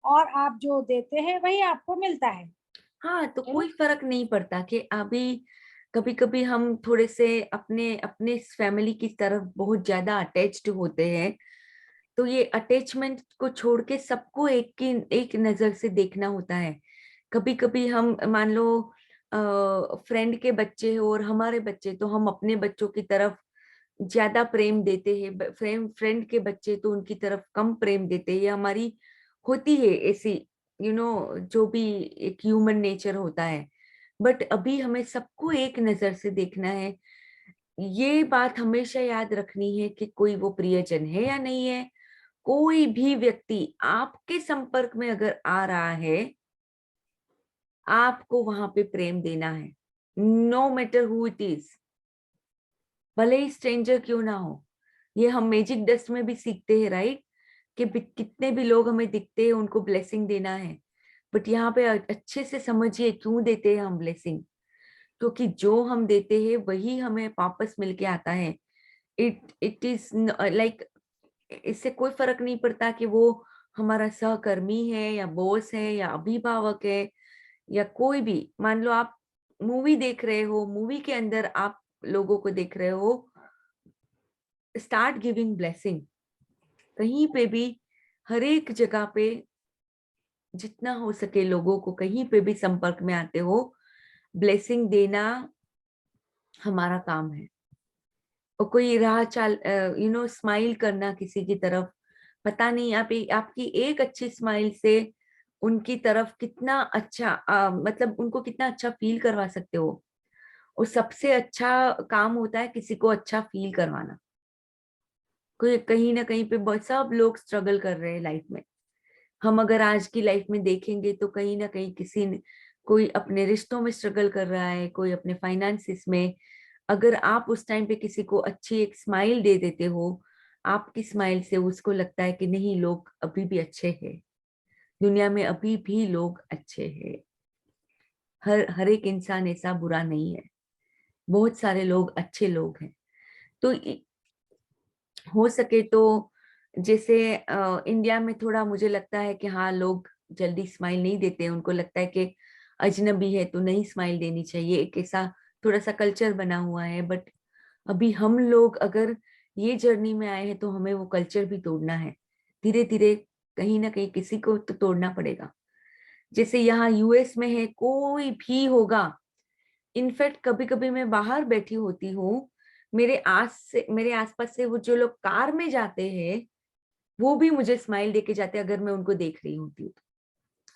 और आप जो देते हैं वही आपको मिलता है। हाँ, तो कोई फर्क नहीं पड़ता कि अभी कभी कभी हम थोड़े से अपने अपने फैमिली की तरफ बहुत ज्यादा अटैच्ड होते हैं, तो ये अटैचमेंट को छोड़ के सबको एक नजर से देखना होता है। कभी कभी हम मान लो फ्रेंड के बच्चे हो और हमारे बच्चे, तो हम अपने बच्चों की तरफ ज्यादा प्रेम देते हैं, फ्रेंड के बच्चे तो उनकी तरफ कम प्रेम देते हैं। ये हमारी होती है ऐसी जो भी एक ह्यूमन नेचर होता है, बट अभी हमें सबको एक नजर से देखना है। ये बात हमेशा याद रखनी है कि कोई वो प्रियजन है या नहीं है, कोई भी व्यक्ति आपके संपर्क में अगर आ रहा है, आपको वहां पे प्रेम देना है, no matter who it is, भले ही स्ट्रेंजर क्यों ना हो। ये हम मैजिक डस्ट में भी सीखते हैं, राइट, कि कितने भी लोग हमें दिखते हैं उनको ब्लेसिंग देना है, बट यहाँ पे अच्छे से समझिए क्यों देते हैं हम ब्लेसिंग, क्योंकि जो हम देते हैं वही हमें वापस मिलके आता है। इट इज लाइक, इससे कोई फर्क नहीं पड़ता कि वो हमारा सहकर्मी है या बॉस है या अभिभावक है या कोई भी। मान लो आप मूवी देख रहे हो, मूवी के अंदर आप लोगों को देख रहे हो, स्टार्ट गिविंग ब्लेसिंग। कहीं पे भी, हर एक जगह पे, जितना हो सके लोगों को कहीं पे भी संपर्क में आते हो, ब्लेसिंग देना हमारा काम है। और कोई राह चाल स्माइल करना किसी की तरफ, पता नहीं आपकी एक अच्छी स्माइल से उनकी तरफ कितना अच्छा मतलब उनको कितना अच्छा फील करवा सकते हो। और सबसे अच्छा काम होता है किसी को अच्छा फील करवाना। कोई कहीं ना कहीं पे सब लोग स्ट्रगल कर रहे हैं लाइफ में। हम अगर आज की लाइफ में देखेंगे तो कहीं ना कहीं कोई अपने रिश्तों में स्ट्रगल कर रहा है, कोई अपने फाइनेंसिस में। अगर आप उस टाइम पे किसी को अच्छी एक स्माइल दे देते हो, आपकी स्माइल से उसको लगता है कि नहीं, लोग अभी भी अच्छे हैं, दुनिया में अभी भी लोग अच्छे हैं, हर एक इंसान ऐसा बुरा नहीं है, बहुत सारे लोग अच्छे लोग हैं। तो हो सके तो जैसे इंडिया में थोड़ा मुझे लगता है कि हाँ, लोग जल्दी स्माइल नहीं देते, उनको लगता है कि अजनबी है तो नहीं स्माइल देनी चाहिए, एक ऐसा थोड़ा सा कल्चर बना हुआ है। बट अभी हम लोग अगर ये जर्नी में आए हैं तो हमें वो कल्चर भी तोड़ना है धीरे धीरे, कहीं ना कहीं किसी को तो तोड़ना पड़ेगा। जैसे यहाँ यूएस में है, कोई भी होगा, इनफैक्ट कभी कभी मैं बाहर बैठी होती हूँ, मेरे आसपास से वो जो लोग कार में जाते हैं वो भी मुझे स्माइल देके जाते हैं अगर मैं उनको देख रही होती हूँ।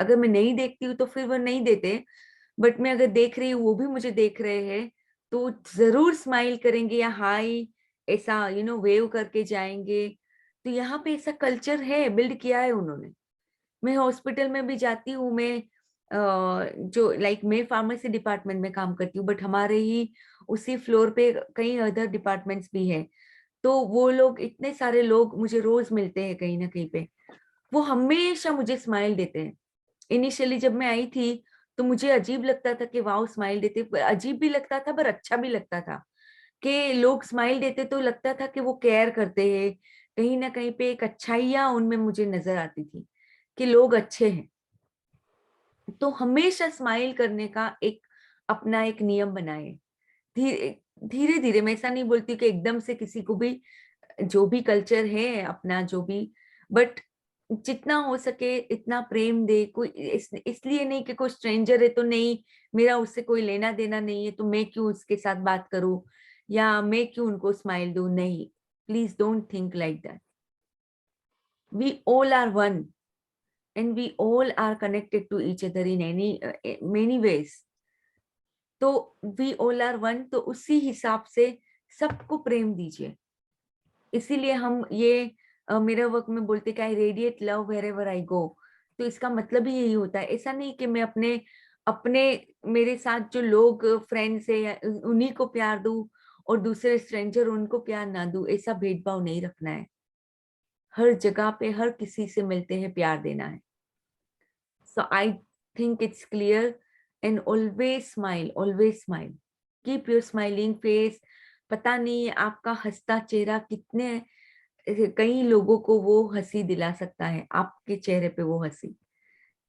अगर मैं नहीं देखती हूँ तो फिर वो नहीं देते, बट मैं अगर देख रही हूँ वो भी मुझे देख रहे हैं तो जरूर स्माइल करेंगे या हाय ऐसा वेव करके जाएंगे। तो यहाँ पे ऐसा कल्चर है, बिल्ड किया है उन्होंने। मैं हॉस्पिटल में भी जाती हूँ, मैं जो मैं फार्मेसी डिपार्टमेंट में काम करती हूँ, बट हमारे ही उसी फ्लोर पे कई अदर डिपार्टमेंट्स भी है। तो वो लोग, इतने सारे लोग मुझे रोज मिलते हैं कहीं ना कहीं पे, वो हमेशा मुझे स्माइल देते हैं। इनिशियली जब मैं आई थी तो मुझे अजीब लगता था कि वाओ स्माइल देते, अजीब भी लगता था पर अच्छा भी लगता था कि लोग स्माइल देते, तो लगता था कि वो केयर करते हैं। कहीं ना कहीं पे एक अच्छाइयाँ उनमें मुझे नजर आती थी कि लोग अच्छे हैं। तो हमेशा स्माइल करने का अपना एक नियम बनाए, धीरे धीरे धीरे। मैं ऐसा नहीं बोलती कि एकदम से किसी को भी, जो भी कल्चर है अपना, जो भी, बट जितना हो सके इतना प्रेम दे। कोई इसलिए नहीं कि कोई स्ट्रेंजर है तो नहीं, मेरा उससे कोई लेना देना नहीं है तो मैं क्यों उसके साथ बात करूं या मैं क्यों उनको स्माइल दूं, नहीं, please don't think like that. We all are one and we all are connected to each other in many ways. तो we all are one, तो उसी हिसाब से सबको प्रेम दीजिए। इसीलिए हम ये मेरा वर्क में बोलते कि आई radiate love wherever I go। तो इसका मतलब ही यही होता है। ऐसा नहीं कि मैं अपने अपने मेरे साथ जो लोग फ्रेंड्स है उन्हीं को प्यार दूं और दूसरे स्ट्रेंजर उनको प्यार ना दूं, ऐसा भेदभाव नहीं रखना है। हर जगह पे हर किसी से मिलते हैं, प्यार देना है। So I think it's clear, and always smile, always smile. Keep your smiling face. पता नहीं आपका हंसता चेहरा कितने कई लोगों को वो हंसी दिला सकता है, आपके चेहरे पे वो हंसी।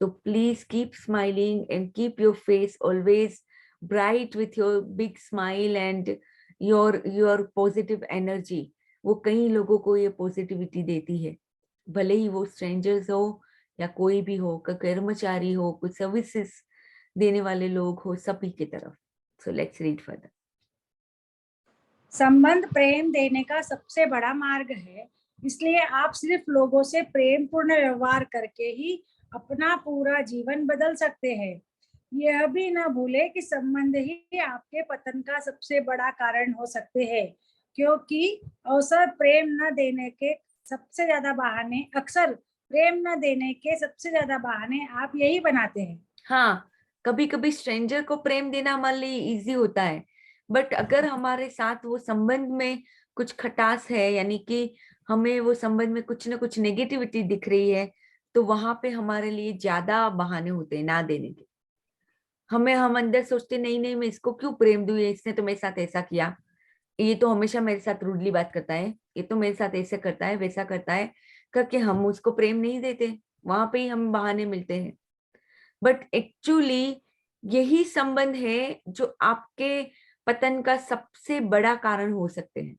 तो please keep smiling and keep your face always bright with your big smile and your positive energy. वो कई लोगों को ये पॉजिटिविटी देती है, भले ही वो स्ट्रेंजर्स हो या कोई भी हो, कर्मचारी हो, कुछ सर्विसेज देने वाले लोग हो, सभी की तरफ। So let's read further. संबंध प्रेम देने का सबसे बड़ा मार्ग है, इसलिए आप सिर्फ लोगों से प्रेम पूर्ण व्यवहार करके ही अपना पूरा जीवन बदल सकते हैं। यह भी न भूले कि संबंध ही आपके पतन का सबसे बड़ा कारण हो सकते हैं, क्योंकि अक्सर प्रेम न देने के सबसे ज्यादा बहाने आप यही बनाते हैं। हाँ, कभी कभी स्ट्रेंजर को प्रेम देना हमारे लिए इजी होता है, बट अगर हमारे साथ वो संबंध में कुछ खटास है, यानी कि हमें वो संबंध में कुछ ना कुछ नेगेटिविटी दिख रही है, तो वहां पे हमारे लिए ज्यादा बहाने होते हैं ना देने के। हम अंदर सोचते नहीं नहीं, मैं इसको क्यों प्रेम दूं, इसने तो मेरे साथ ऐसा किया, ये तो हमेशा मेरे साथ रूडली बात करता है, ये तो मेरे साथ ऐसे करता है वैसा करता है, करके हम उसको प्रेम नहीं देते, वहां पे ही हम बहाने मिलते हैं। बट एक्चुअली यही संबंध है जो आपके पतन का सबसे बड़ा कारण हो सकते हैं।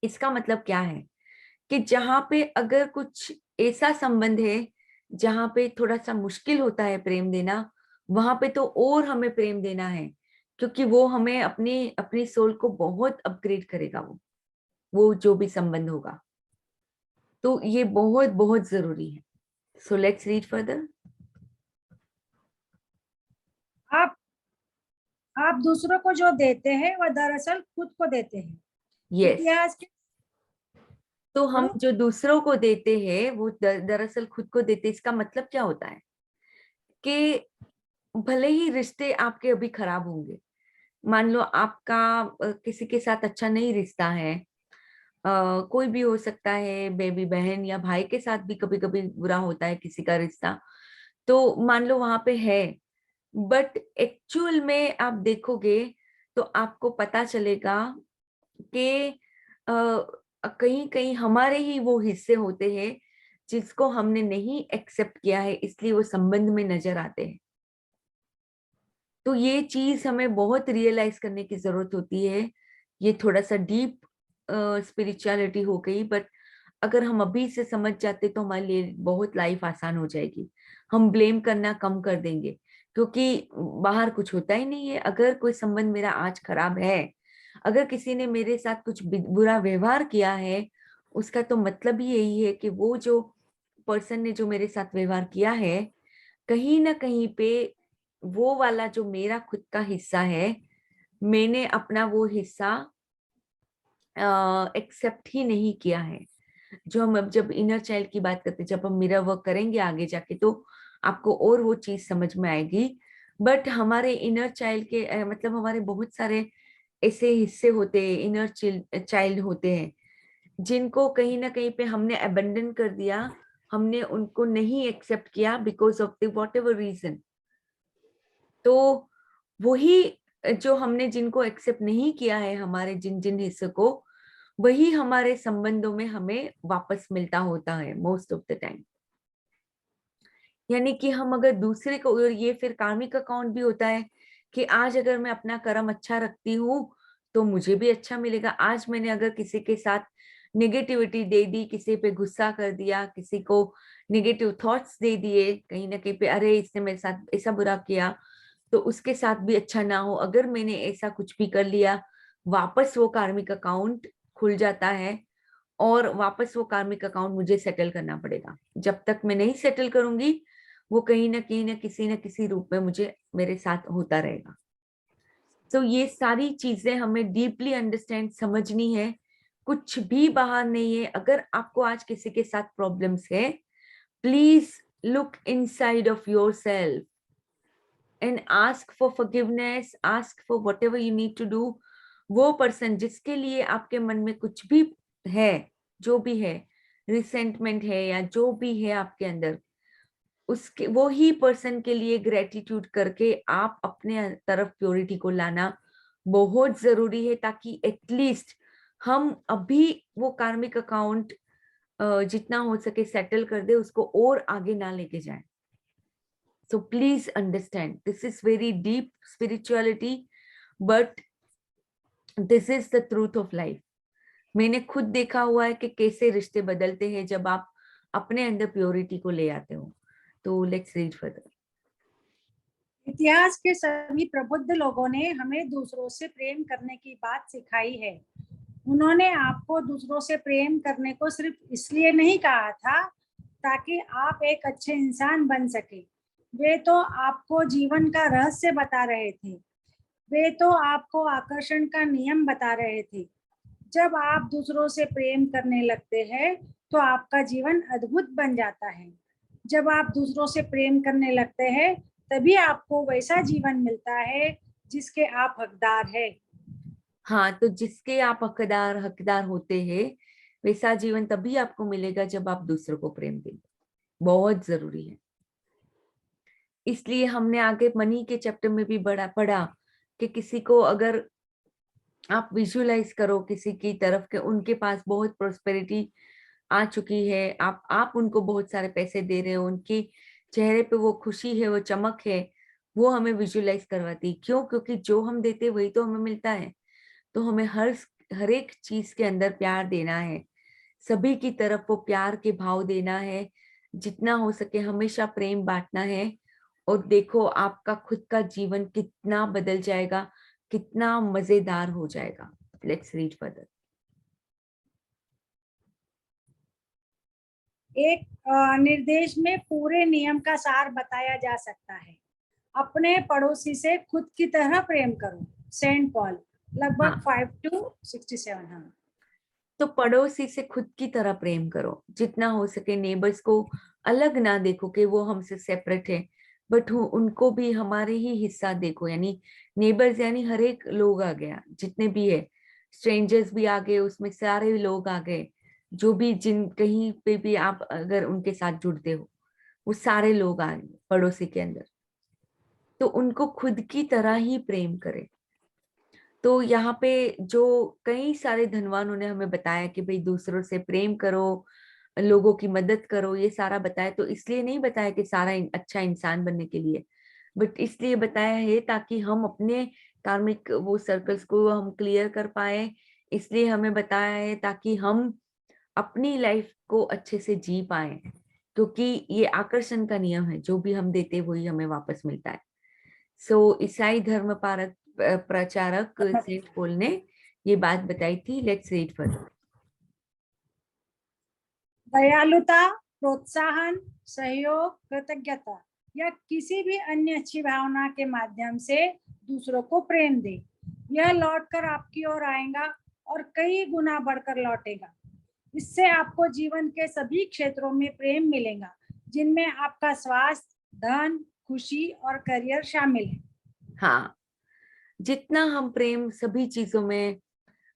इसका मतलब क्या है कि जहां पे अगर कुछ ऐसा संबंध है जहां पे थोड़ा सा मुश्किल होता है प्रेम देना, वहां पे तो और हमें प्रेम देना है, क्योंकि वो हमें अपनी अपनी सोल को बहुत अपग्रेड करेगा। वो जो भी संबंध होगा, तो ये बहुत बहुत जरूरी है। So let's read further. आप दूसरों को जो देते हैं वह दरअसल खुद को देते हैं। यस, इतिहास के तो हम जो दूसरों को देते हैं वो दरअसल खुद को देते। इसका मतलब क्या होता है कि भले ही रिश्ते आपके अभी खराब होंगे, मान लो आपका किसी के साथ अच्छा नहीं रिश्ता है, कोई भी हो सकता है, बेबी बहन या भाई के साथ भी कभी कभी बुरा होता है किसी का रिश्ता, तो मान लो वहां पे है, बट एक्चुअल में आप देखोगे तो आपको पता चलेगा कि कहीं कहीं हमारे ही वो हिस्से होते हैं जिसको हमने नहीं एक्सेप्ट किया है, इसलिए वो संबंध में नजर आते हैं। तो ये चीज हमें बहुत रियलाइज करने की जरूरत होती है। ये थोड़ा सा डीप स्पिरिचुअलिटी हो गई, बट अगर हम अभी से समझ जाते तो हमारे लिए बहुत लाइफ आसान हो जाएगी। हम ब्लेम करना कम कर देंगे, क्योंकि बाहर कुछ होता ही नहीं है। अगर कोई संबंध मेरा आज खराब है, अगर किसी ने मेरे साथ कुछ बुरा व्यवहार किया है, उसका तो मतलब ही यही है कि वो जो पर्सन ने जो मेरे साथ व्यवहार किया है, कहीं ना कहीं पे वो वाला जो मेरा खुद का हिस्सा है, मैंने अपना वो हिस्सा एक्सेप्ट ही नहीं किया है। जो हम अब जब इनर चाइल्ड की बात करते हैं, जब हम मिरर वर्क करेंगे आगे जाके, तो आपको और वो चीज समझ में आएगी। बट हमारे इनर चाइल्ड के मतलब हमारे बहुत सारे ऐसे हिस्से होते हैं, इनर चाइल्ड होते हैं, जिनको कहीं ना कहीं पे हमने अबेंडन कर दिया, हमने उनको नहीं एक्सेप्ट किया because of the whatever reason. तो वही जो हमने जिनको एक्सेप्ट नहीं किया है, हमारे जिन जिन हिस्सों को, वही हमारे संबंधों में हमें वापस मिलता होता है मोस्ट ऑफ द टाइम। यानी कि हम अगर दूसरे को, और ये फिर कार्मिक अकाउंट भी होता है कि आज अगर मैं अपना कर्म अच्छा रखती हूँ तो मुझे भी अच्छा मिलेगा। आज मैंने अगर किसी के साथ नेगेटिविटी दे दी, किसी पे गुस्सा कर दिया, किसी को नेगेटिव थॉट्स दे दिए, कहीं ना कहीं पे अरे इसने मेरे साथ ऐसा बुरा किया, तो उसके साथ भी अच्छा ना हो। अगर मैंने ऐसा कुछ भी कर लिया, वापस वो कार्मिक अकाउंट खुल जाता है और वापस वो कार्मिक अकाउंट मुझे सेटल करना पड़ेगा। जब तक मैं नहीं सेटल करूंगी, वो कहीं ना किसी रूप में मुझे मेरे साथ होता रहेगा। तो ये सारी चीजें हमें डीपली अंडरस्टैंड समझनी है। कुछ भी बाहर नहीं है। अगर आपको आज किसी के साथ प्रॉब्लम्स है, please look inside of yourself and ask for forgiveness, ask for whatever you need to do. वो पर्सन जिसके लिए आपके मन में कुछ भी है, जो भी है, रिसेंटमेंट है या जो भी है आपके अंदर, उसके वो ही पर्सन के लिए ग्रेटिट्यूड करके आप अपने तरफ प्योरिटी को लाना बहुत जरूरी है, ताकि एटलीस्ट हम अभी वो कार्मिक अकाउंट जितना हो सके सेटल कर दे, उसको और आगे ना लेके जाए। So please understand, this is very deep spirituality, but this is the truth of life. मैंने खुद देखा हुआ है कि कैसे रिश्ते बदलते हैं जब आप अपने अंदर प्योरिटी को ले आते हो। तो लेट्स रीड फर्दर। इतिहास के सभी प्रबुद्ध लोगों ने हमें दूसरों से प्रेम करने की बात सिखाई है। उन्होंने आपको दूसरों से प्रेम करने को सिर्फ इसलिए नहीं कहा था ताकि आप एक अच्छे इंसान बन सके। वे तो आपको जीवन का रहस्य बता रहे थे, वे तो आपको आकर्षण का नियम बता रहे थे। जब आप दूसरों से प्रेम करने लगते हैं तो आपका जीवन अद्भुत बन जाता है। जब आप दूसरों से प्रेम करने लगते हैं तभी आपको वैसा जीवन मिलता है जिसके आप हकदार हैं। हाँ, तो जिसके आप हकदार होते हैं वैसा जीवन तभी आपको मिलेगा जब आप दूसरों को प्रेम देंगे। बहुत जरूरी है। इसलिए हमने आगे मनी के चैप्टर में भी पढ़ा कि किसी को अगर आप विजुअलाइज करो किसी की तरफ के उनके पास बहुत प्रोस्पेरिटी आ चुकी है, आप उनको बहुत सारे पैसे दे रहे हो, उनके चेहरे पे वो खुशी है, वो चमक है, वो हमें विजुअलाइज करवाती। क्यों? क्योंकि जो हम देते वही तो हमें मिलता है। तो हमें हर एक चीज के अंदर प्यार देना है, सभी की तरफ वो प्यार के भाव देना है, जितना हो सके हमेशा प्रेम बांटना है। और देखो आपका खुद का जीवन कितना बदल जाएगा, कितना मजेदार हो जाएगा। Let's read further. एक निर्देश में पूरे नियम का सार बताया जा सकता है। अपने पड़ोसी से खुद की तरह प्रेम करो। सेंट पॉल, लगभग 5:67। हाँ, तो पड़ोसी से खुद की तरह प्रेम करो, जितना हो सके नेबर्स को अलग ना देखो कि वो हमसे सेपरेट है, बट उनको भी हमारे ही हिस्सा देखो। यानी नेबर्स यानी हर एक लोग आ गया, जितने भी है, स्ट्रेंजर्स भी आ गए, उसमें सारे लोग आ गए, जो भी जिन कहीं पे भी आप अगर उनके साथ जुड़ते हो वो सारे लोग आ गए पड़ोसी के अंदर। तो उनको खुद की तरह ही प्रेम करें। तो यहाँ पे जो कई सारे धनवानों ने हमें बताया कि भाई दूसरों से प्रेम करो, लोगों की मदद करो, ये सारा बताया। तो इसलिए नहीं बताया कि सारा अच्छा इंसान बनने के लिए, बट इसलिए बताया है ताकि हम अपने कार्मिक वो सर्कल्स को हम क्लियर कर पाए। इसलिए हमें बताया है ताकि हम अपनी लाइफ को अच्छे से जी पाए, क्योंकि ये आकर्षण का नियम है, जो भी हम देते वही हमें वापस मिलता है। सो ईसाई धर्म प्रचारक सेंट पॉल ने ये बात बताई थी। Let's read further. दयालुता, प्रोत्साहन, सहयोग, कृतज्ञता या किसी भी अन्य अच्छी भावना के माध्यम से दूसरों को प्रेम दे। यह लौटकर आपकी ओर आएगा और कई गुना बढ़कर लौटेगा। इससे आपको जीवन के सभी क्षेत्रों में प्रेम मिलेगा, जिनमें आपका स्वास्थ्य, धन, खुशी और करियर शामिल है। हाँ, जितना हम प्रेम सभी चीजों में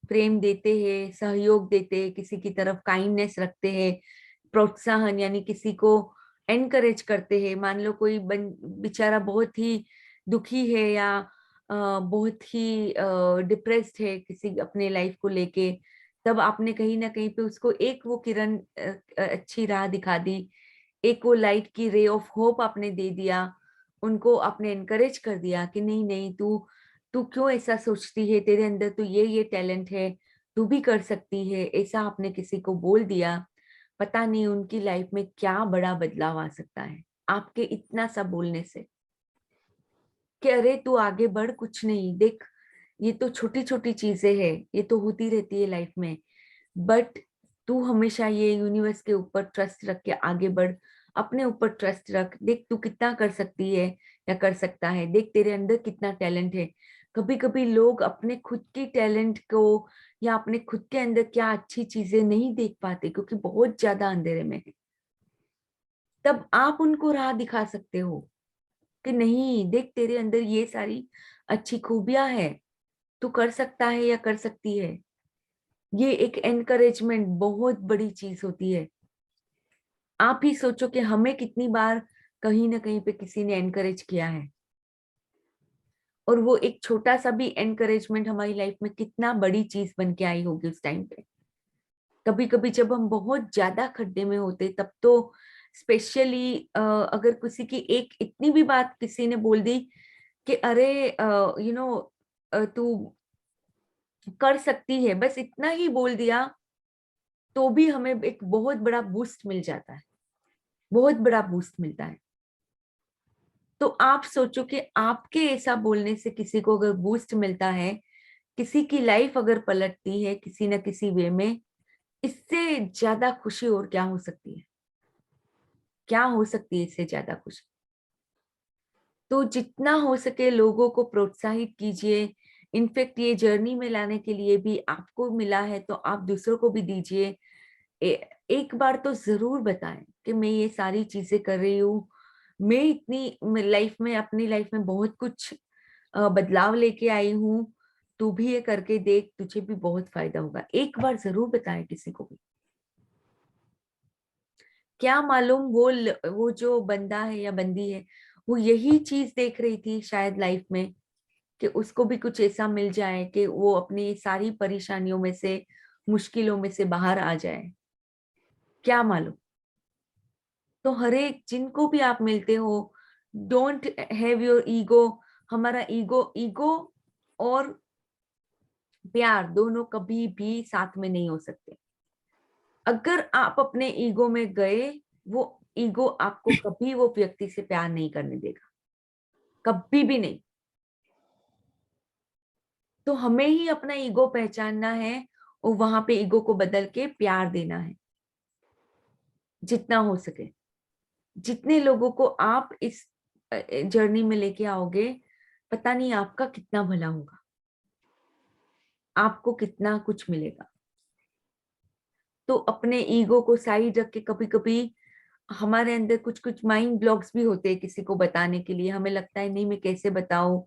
प्रेम देते हैं, सहयोग देते हैं, किसी की तरफ काइंडनेस रखते हैं, प्रोत्साहन यानी किसी को एनकरेज करते हैं। मान लो कोई बेचारा बहुत ही दुखी है या बहुत ही डिप्रेस्ड है किसी अपने लाइफ को लेके, तब आपने कहीं ना कहीं पे उसको एक वो किरण अच्छी राह दिखा दी, एक वो लाइट की रे ऑफ होप आपने दे दिया, उनको आपने एनकरेज कर दिया कि नहीं नहीं, तू तू क्यों ऐसा सोचती है, तेरे अंदर तो ये टैलेंट है, तू भी कर सकती है। ऐसा आपने किसी को बोल दिया, पता नहीं उनकी लाइफ में क्या बड़ा बदलाव आ सकता है आपके इतना सा बोलने से कि अरे तू आगे बढ़, कुछ नहीं, देख ये तो छोटी छोटी चीजें हैं, ये तो होती रहती है लाइफ में, बट तू हमेशा ये यूनिवर्स के ऊपर ट्रस्ट रख के आगे बढ़, अपने ऊपर ट्रस्ट रख, देख तू कितना कर सकती है या कर सकता है, देख तेरे अंदर कितना टैलेंट है। कभी कभी लोग अपने खुद की टैलेंट को या अपने खुद के अंदर क्या अच्छी चीजें नहीं देख पाते क्योंकि बहुत ज्यादा अंधेरे में है। तब आप उनको राह दिखा सकते हो कि नहीं देख तेरे अंदर ये सारी अच्छी खूबियां है, तू कर सकता है या कर सकती है। ये एक एनकरेजमेंट बहुत बड़ी चीज होती है। आप ही सोचो कि हमें कितनी बार कहीं ना कहीं पे किसी ने एनकरेज किया है, और वो एक छोटा सा भी एनकरेजमेंट हमारी लाइफ में कितना बड़ी चीज बन के आई होगी उस टाइम पे। कभी कभी जब हम बहुत ज्यादा खड्डे में होते तब तो स्पेशली अगर किसी की एक इतनी भी बात किसी ने बोल दी कि अरे यू नो तू कर सकती है, बस इतना ही बोल दिया, तो भी हमें एक बहुत बड़ा बूस्ट मिल जाता है, बहुत बड़ा बूस्ट मिलता है। तो आप सोचो कि आपके ऐसा बोलने से किसी को अगर बूस्ट मिलता है, किसी की लाइफ अगर पलटती है किसी न किसी वे में, इससे ज्यादा खुशी और क्या हो सकती है। क्या हो सकती है इससे ज्यादा खुशी? तो जितना हो सके लोगों को प्रोत्साहित कीजिए। इनफैक्ट ये जर्नी में लाने के लिए भी आपको मिला है तो आप दूसरों को भी दीजिए। एक बार तो जरूर बताएं कि मैं ये सारी चीजें कर रही हूँ, मैं इतनी लाइफ में, अपनी लाइफ में बहुत कुछ बदलाव लेके आई हूँ, तू भी ये करके देख, तुझे भी बहुत फायदा होगा। एक बार जरूर बताएं किसी को भी। क्या मालूम वो जो बंदा है या बंदी है वो यही चीज देख रही थी शायद लाइफ में, कि उसको भी कुछ ऐसा मिल जाए कि वो अपनी सारी परेशानियों में से, मुश्किलों में से बाहर आ जाए। क्या मालूम। तो हर एक जिनको भी आप मिलते हो, डोंट हैव योर ईगो। हमारा ईगो और प्यार दोनों कभी भी साथ में नहीं हो सकते। अगर आप अपने ईगो में गए, वो ईगो आपको कभी वो व्यक्ति से प्यार नहीं करने देगा, कभी भी नहीं। तो हमें ही अपना ईगो पहचानना है और वहां पे ईगो को बदल के प्यार देना है जितना हो सके। जितने लोगों को आप इस जर्नी में लेके आओगे, पता नहीं आपका कितना भला होगा, आपको कितना कुछ मिलेगा। तो अपने ईगो को साइड रख के, कभी कभी हमारे अंदर कुछ कुछ माइंड ब्लॉक्स भी होते हैं किसी को बताने के लिए। हमें लगता है नहीं मैं कैसे बताऊं,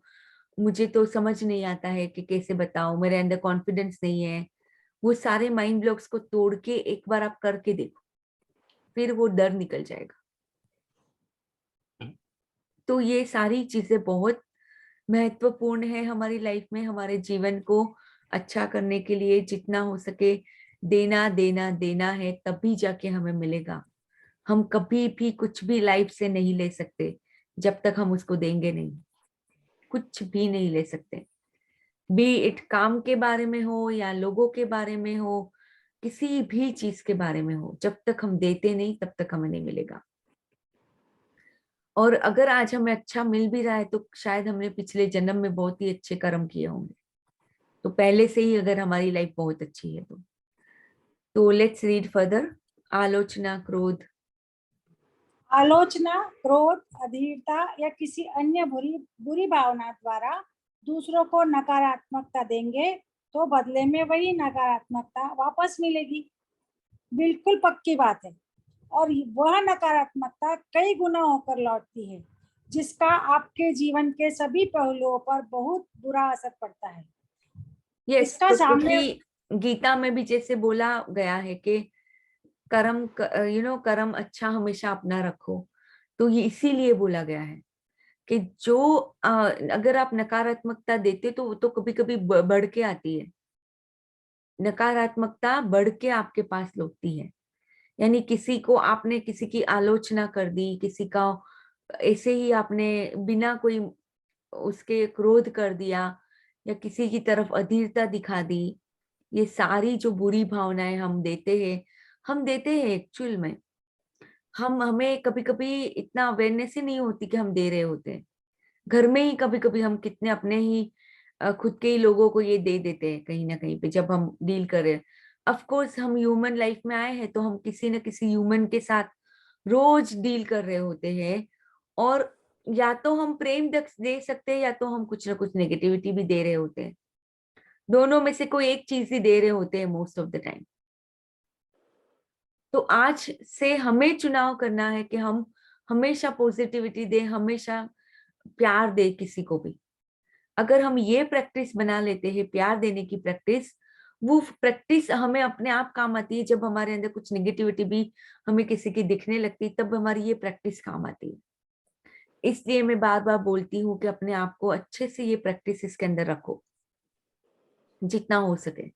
मुझे तो समझ नहीं आता है कि कैसे बताऊं, मेरे अंदर कॉन्फिडेंस नहीं है। वो सारे माइंड ब्लॉक्स को तोड़ के एक बार आप करके देखो, फिर वो डर निकल जाएगा। तो ये सारी चीजें बहुत महत्वपूर्ण है हमारी लाइफ में। हमारे जीवन को अच्छा करने के लिए जितना हो सके देना देना देना है, तभी जाके हमें मिलेगा। हम कभी भी कुछ भी लाइफ से नहीं ले सकते जब तक हम उसको देंगे नहीं। कुछ भी नहीं ले सकते, बी इट काम के बारे में हो या लोगों के बारे में हो, किसी भी चीज के बारे में हो, जब तक हम देते नहीं तब तक हमें नहीं मिलेगा। और अगर आज हमें अच्छा मिल भी रहा है तो शायद हमने पिछले जन्म में बहुत ही अच्छे कर्म किए होंगे, तो पहले से ही अगर हमारी लाइफ बहुत अच्छी है तो लेट्स रीड फर्दर। आलोचना, क्रोध। आलोचना, क्रोध, अधीरता या किसी अन्य बुरी भावना द्वारा दूसरों को नकारात्मकता देंगे तो बदले में वही नकारात्मकता वापस मिलेगी। बिल्कुल पक्की बात है। और वह नकारात्मकता कई गुना होकर लौटती है, जिसका आपके जीवन के सभी पहलुओं पर बहुत बुरा असर पड़ता है। यस, इसका सामने गीता में भी जैसे बोला गया है कि कर्म कर्म अच्छा हमेशा अपना रखो। तो ये इसीलिए बोला गया है कि जो अगर आप नकारात्मकता देते तो वो तो कभी कभी बढ़ के आती है। नकारात्मकता बढ़ के आपके पास लौटती है। यानी आपने किसी की आलोचना कर दी, किसी का ऐसे ही आपने बिना कोई उसके क्रोध कर दिया या किसी की तरफ अधीरता दिखा दी, ये सारी जो बुरी भावनाएं हम देते हैं एक्चुअल में। हमें कभी कभी इतना अवेयरनेस ही नहीं होती कि हम दे रहे होते हैं। घर में ही कभी कभी हम कितने अपने ही खुद के ही लोगों को ये दे देते हैं कहीं ना कहीं पे जब हम डील कर रहे हैं। ऑफ कोर्स हम ह्यूमन लाइफ में आए हैं तो हम किसी न किसी ह्यूमन के साथ रोज डील कर रहे होते हैं, और या तो हम प्रेम दे सकते हैं या तो हम कुछ ना कुछ नेगेटिविटी भी दे रहे होते हैं। दोनों में से कोई एक चीज ही दे रहे होते हैं मोस्ट ऑफ द टाइम। तो आज से हमें चुनाव करना है कि हम हमेशा पॉजिटिविटी दें, हमेशा प्यार दे किसी को भी। अगर हम ये प्रैक्टिस बना लेते हैं, प्यार देने की प्रैक्टिस, वो प्रैक्टिस हमें अपने आप काम आती है। जब हमारे अंदर कुछ नेगेटिविटी भी हमें किसी की दिखने लगती है तब हमारी ये प्रैक्टिस काम आती है। इसलिए मैं बार बार बोलती हूँ कि अपने आप को अच्छे से ये प्रैक्टिस इसके अंदर रखो जितना हो सके,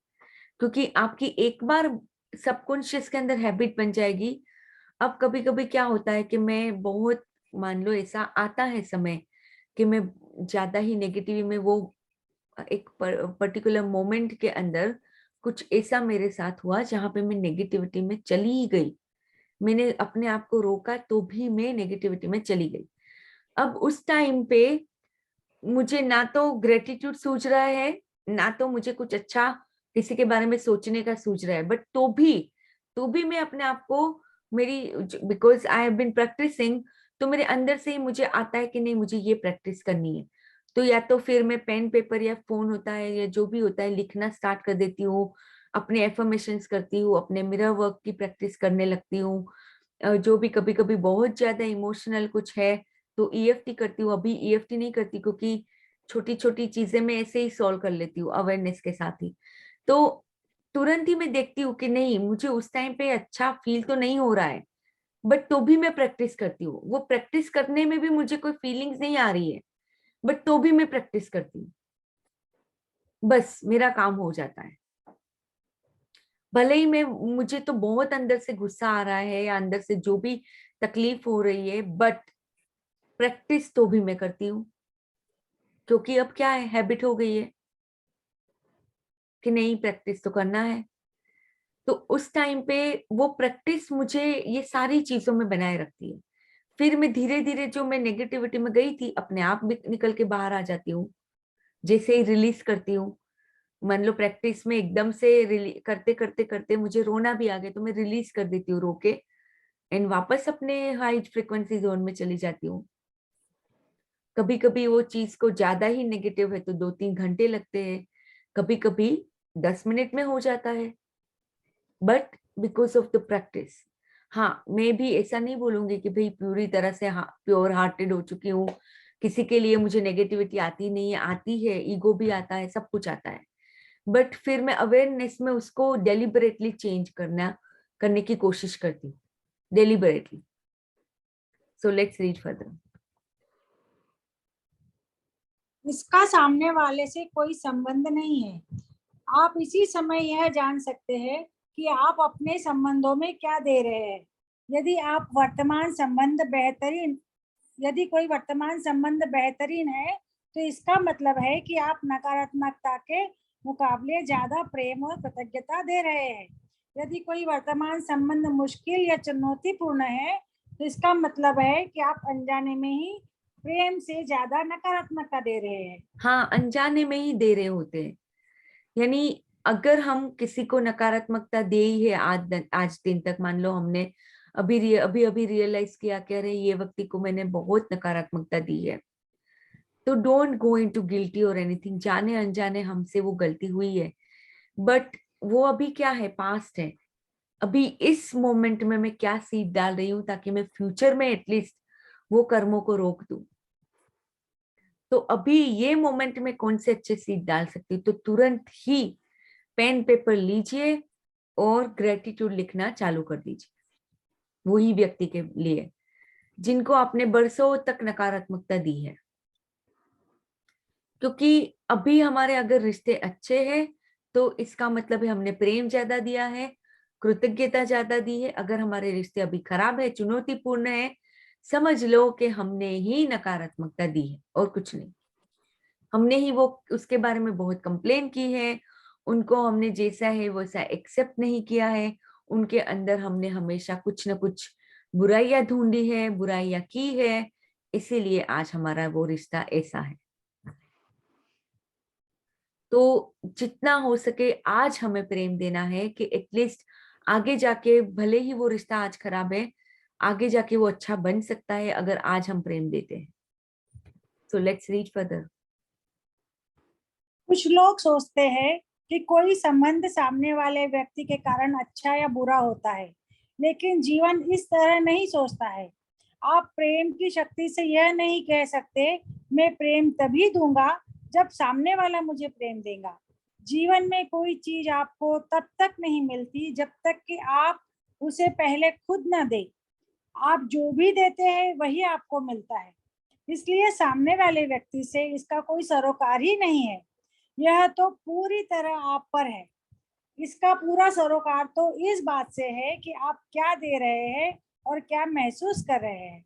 क्योंकि आपकी एक बार सबकॉन्शियस के अंदर हैबिट बन जाएगी। अब कभी कभी क्या होता है कि मैं बहुत, मान लो ऐसा आता है समय कि मैं ज्यादा ही नेगेटिव में, वो एक पर्टिकुलर मोमेंट के अंदर कुछ ऐसा मेरे साथ हुआ जहां पे मैं नेगेटिविटी में चली ही गई। मैंने अपने आप को रोका तो भी मैं नेगेटिविटी में चली गई। अब उस टाइम पे मुझे ना तो ग्रेटिट्यूड सूझ रहा है, ना तो मुझे कुछ अच्छा किसी के बारे में सोचने का सूझ रहा है, बट तो भी मैं अपने आप को मेरी, because I have been practising, तो मेरे अंदर से ही मुझे आता है कि नहीं मुझे ये प्रैक्टिस करनी है। तो या तो फिर मैं पेन पेपर या फोन होता है या जो भी होता है लिखना स्टार्ट कर देती हूँ, अपने एफर्मेशंस करती हूँ, अपने मिरर वर्क की प्रैक्टिस करने लगती हूँ। जो भी कभी कभी बहुत ज्यादा इमोशनल कुछ है तो ईएफटी करती हूँ। अभी ईएफटी नहीं करती क्योंकि छोटी छोटी चीजें मैं ऐसे ही सॉल्व कर लेती हूँ अवेयरनेस के साथ ही। तो तुरंत ही मैं देखती हूँ कि नहीं मुझे उस टाइम पे अच्छा फील तो नहीं हो रहा है, बट तो भी मैं प्रैक्टिस करती हूँ। वो प्रैक्टिस करने में भी मुझे कोई फीलिंग्स नहीं आ रही है, बट तो भी मैं प्रैक्टिस करती हूँ, बस मेरा काम हो जाता है। भले ही मैं, मुझे तो बहुत अंदर से गुस्सा आ रहा है या अंदर से जो भी तकलीफ हो रही है, बट प्रैक्टिस तो भी मैं करती हूँ, क्योंकि अब क्या है, हैबिट हो गई है कि नहीं प्रैक्टिस तो करना है। तो उस टाइम पे वो प्रैक्टिस मुझे ये सारी चीजों में बनाए रखती है। फिर मैं धीरे धीरे जो मैं नेगेटिविटी में गई थी अपने आप भी निकल के बाहर आ जाती हूँ, जैसे ही रिलीज करती हूँ। मान लो प्रैक्टिस में एकदम से करते करते करते मुझे रोना भी आ गया तो मैं रिलीज कर देती हूँ रोके, एंड वापस अपने हाई फ्रिक्वेंसी जोन में चली जाती हूँ। कभी कभी वो चीज को ज्यादा ही नेगेटिव है तो 2-3 घंटे लगते हैं, कभी कभी 10 मिनट में हो जाता है, but because of the practice. हाँ, मैं भी ऐसा नहीं बोलूंगी कि भाई पूरी तरह से प्योर हार्टेड हो चुकी हूँ, किसी के लिए मुझे नेगेटिविटी आती नहीं है, आती है, ईगो भी आता है, सब कुछ आता है, बट फिर मैं अवेयरनेस में उसको डेलिबरेटली चेंज करने की कोशिश करती हूँ, deliberately. So let's read further. इसका सामने वाले से कोई संबंध नहीं है। आप इसी समय यह जान सकते हैं कि आप अपने संबंधों में क्या दे रहे हैं। यदि आप वर्तमान संबंध बेहतरीन यदि कोई वर्तमान संबंध बेहतरीन है तो इसका मतलब है कि आप नकारात्मकता के मुकाबले ज्यादा प्रेम और कृतज्ञता दे रहे हैं। यदि कोई वर्तमान संबंध मुश्किल या चुनौतीपूर्ण है तो इसका मतलब है कि आप अनजाने में ही प्रेम से ज्यादा नकारात्मकता दे रहे हैं। हाँ, अनजाने में ही दे रहे होते हैं। यानी अगर हम किसी को नकारात्मकता दे ही है आज दिन तक, मान लो हमने अभी अभी रियलाइज किया कह रहे ये व्यक्ति को मैंने बहुत नकारात्मकता दी है, तो डोंट गो इनटू गिल्टी और एनीथिंग। जाने अनजाने हमसे वो गलती हुई है, बट वो अभी क्या है, पास्ट है। अभी इस मोमेंट में मैं क्या सीड डाल रही हूँ ताकि मैं फ्यूचर में एटलीस्ट वो कर्मों को रोक दूं। तो अभी ये मोमेंट में कौन से अच्छे सीड डाल सकती हूँ, तो तुरंत ही पेन पेपर लीजिए और ग्रेटिट्यूड लिखना चालू कर दीजिए वही व्यक्ति के लिए जिनको आपने बरसों तक नकारात्मकता दी है। क्योंकि अभी हमारे अगर रिश्ते अच्छे हैं तो इसका मतलब है हमने प्रेम ज्यादा दिया है, कृतज्ञता ज्यादा दी है। अगर हमारे रिश्ते अभी खराब है, चुनौतीपूर्ण है, समझ लो कि हमने ही नकारात्मकता दी है और कुछ नहीं। हमने ही वो उसके बारे में बहुत कंप्लेन की है, उनको हमने जैसा है वैसा एक्सेप्ट नहीं किया है, उनके अंदर हमने हमेशा कुछ न कुछ बुराइयां ढूंढी है, बुराइयां की है, इसीलिए आज हमारा वो रिश्ता ऐसा है। तो जितना हो सके आज हमें प्रेम देना है कि एटलीस्ट आगे जाके भले ही वो रिश्ता आज खराब है, आगे जाके वो अच्छा बन सकता है अगर आज हम प्रेम देते हैं। So let's read further. कुछ लोग सोचते हैं कि कोई संबंध सामने वाले व्यक्ति के कारण अच्छा या बुरा होता है, लेकिन जीवन इस तरह नहीं सोचता है। आप प्रेम की शक्ति से यह नहीं कह सकते मैं प्रेम तभी दूंगा जब सामने वाला मुझे प्रेम देगा। जीवन में कोई चीज आपको तब तक नहीं मिलती जब तक कि आप उसे पहले खुद न दे। आप जो भी देते हैं वही आपको मिलता है, इसलिए सामने वाले व्यक्ति से इसका कोई सरोकार ही नहीं है। यह तो पूरी तरह आप पर है। इसका पूरा सरोकार तो इस बात से है कि आप क्या दे रहे हैं और क्या महसूस कर रहे हैं।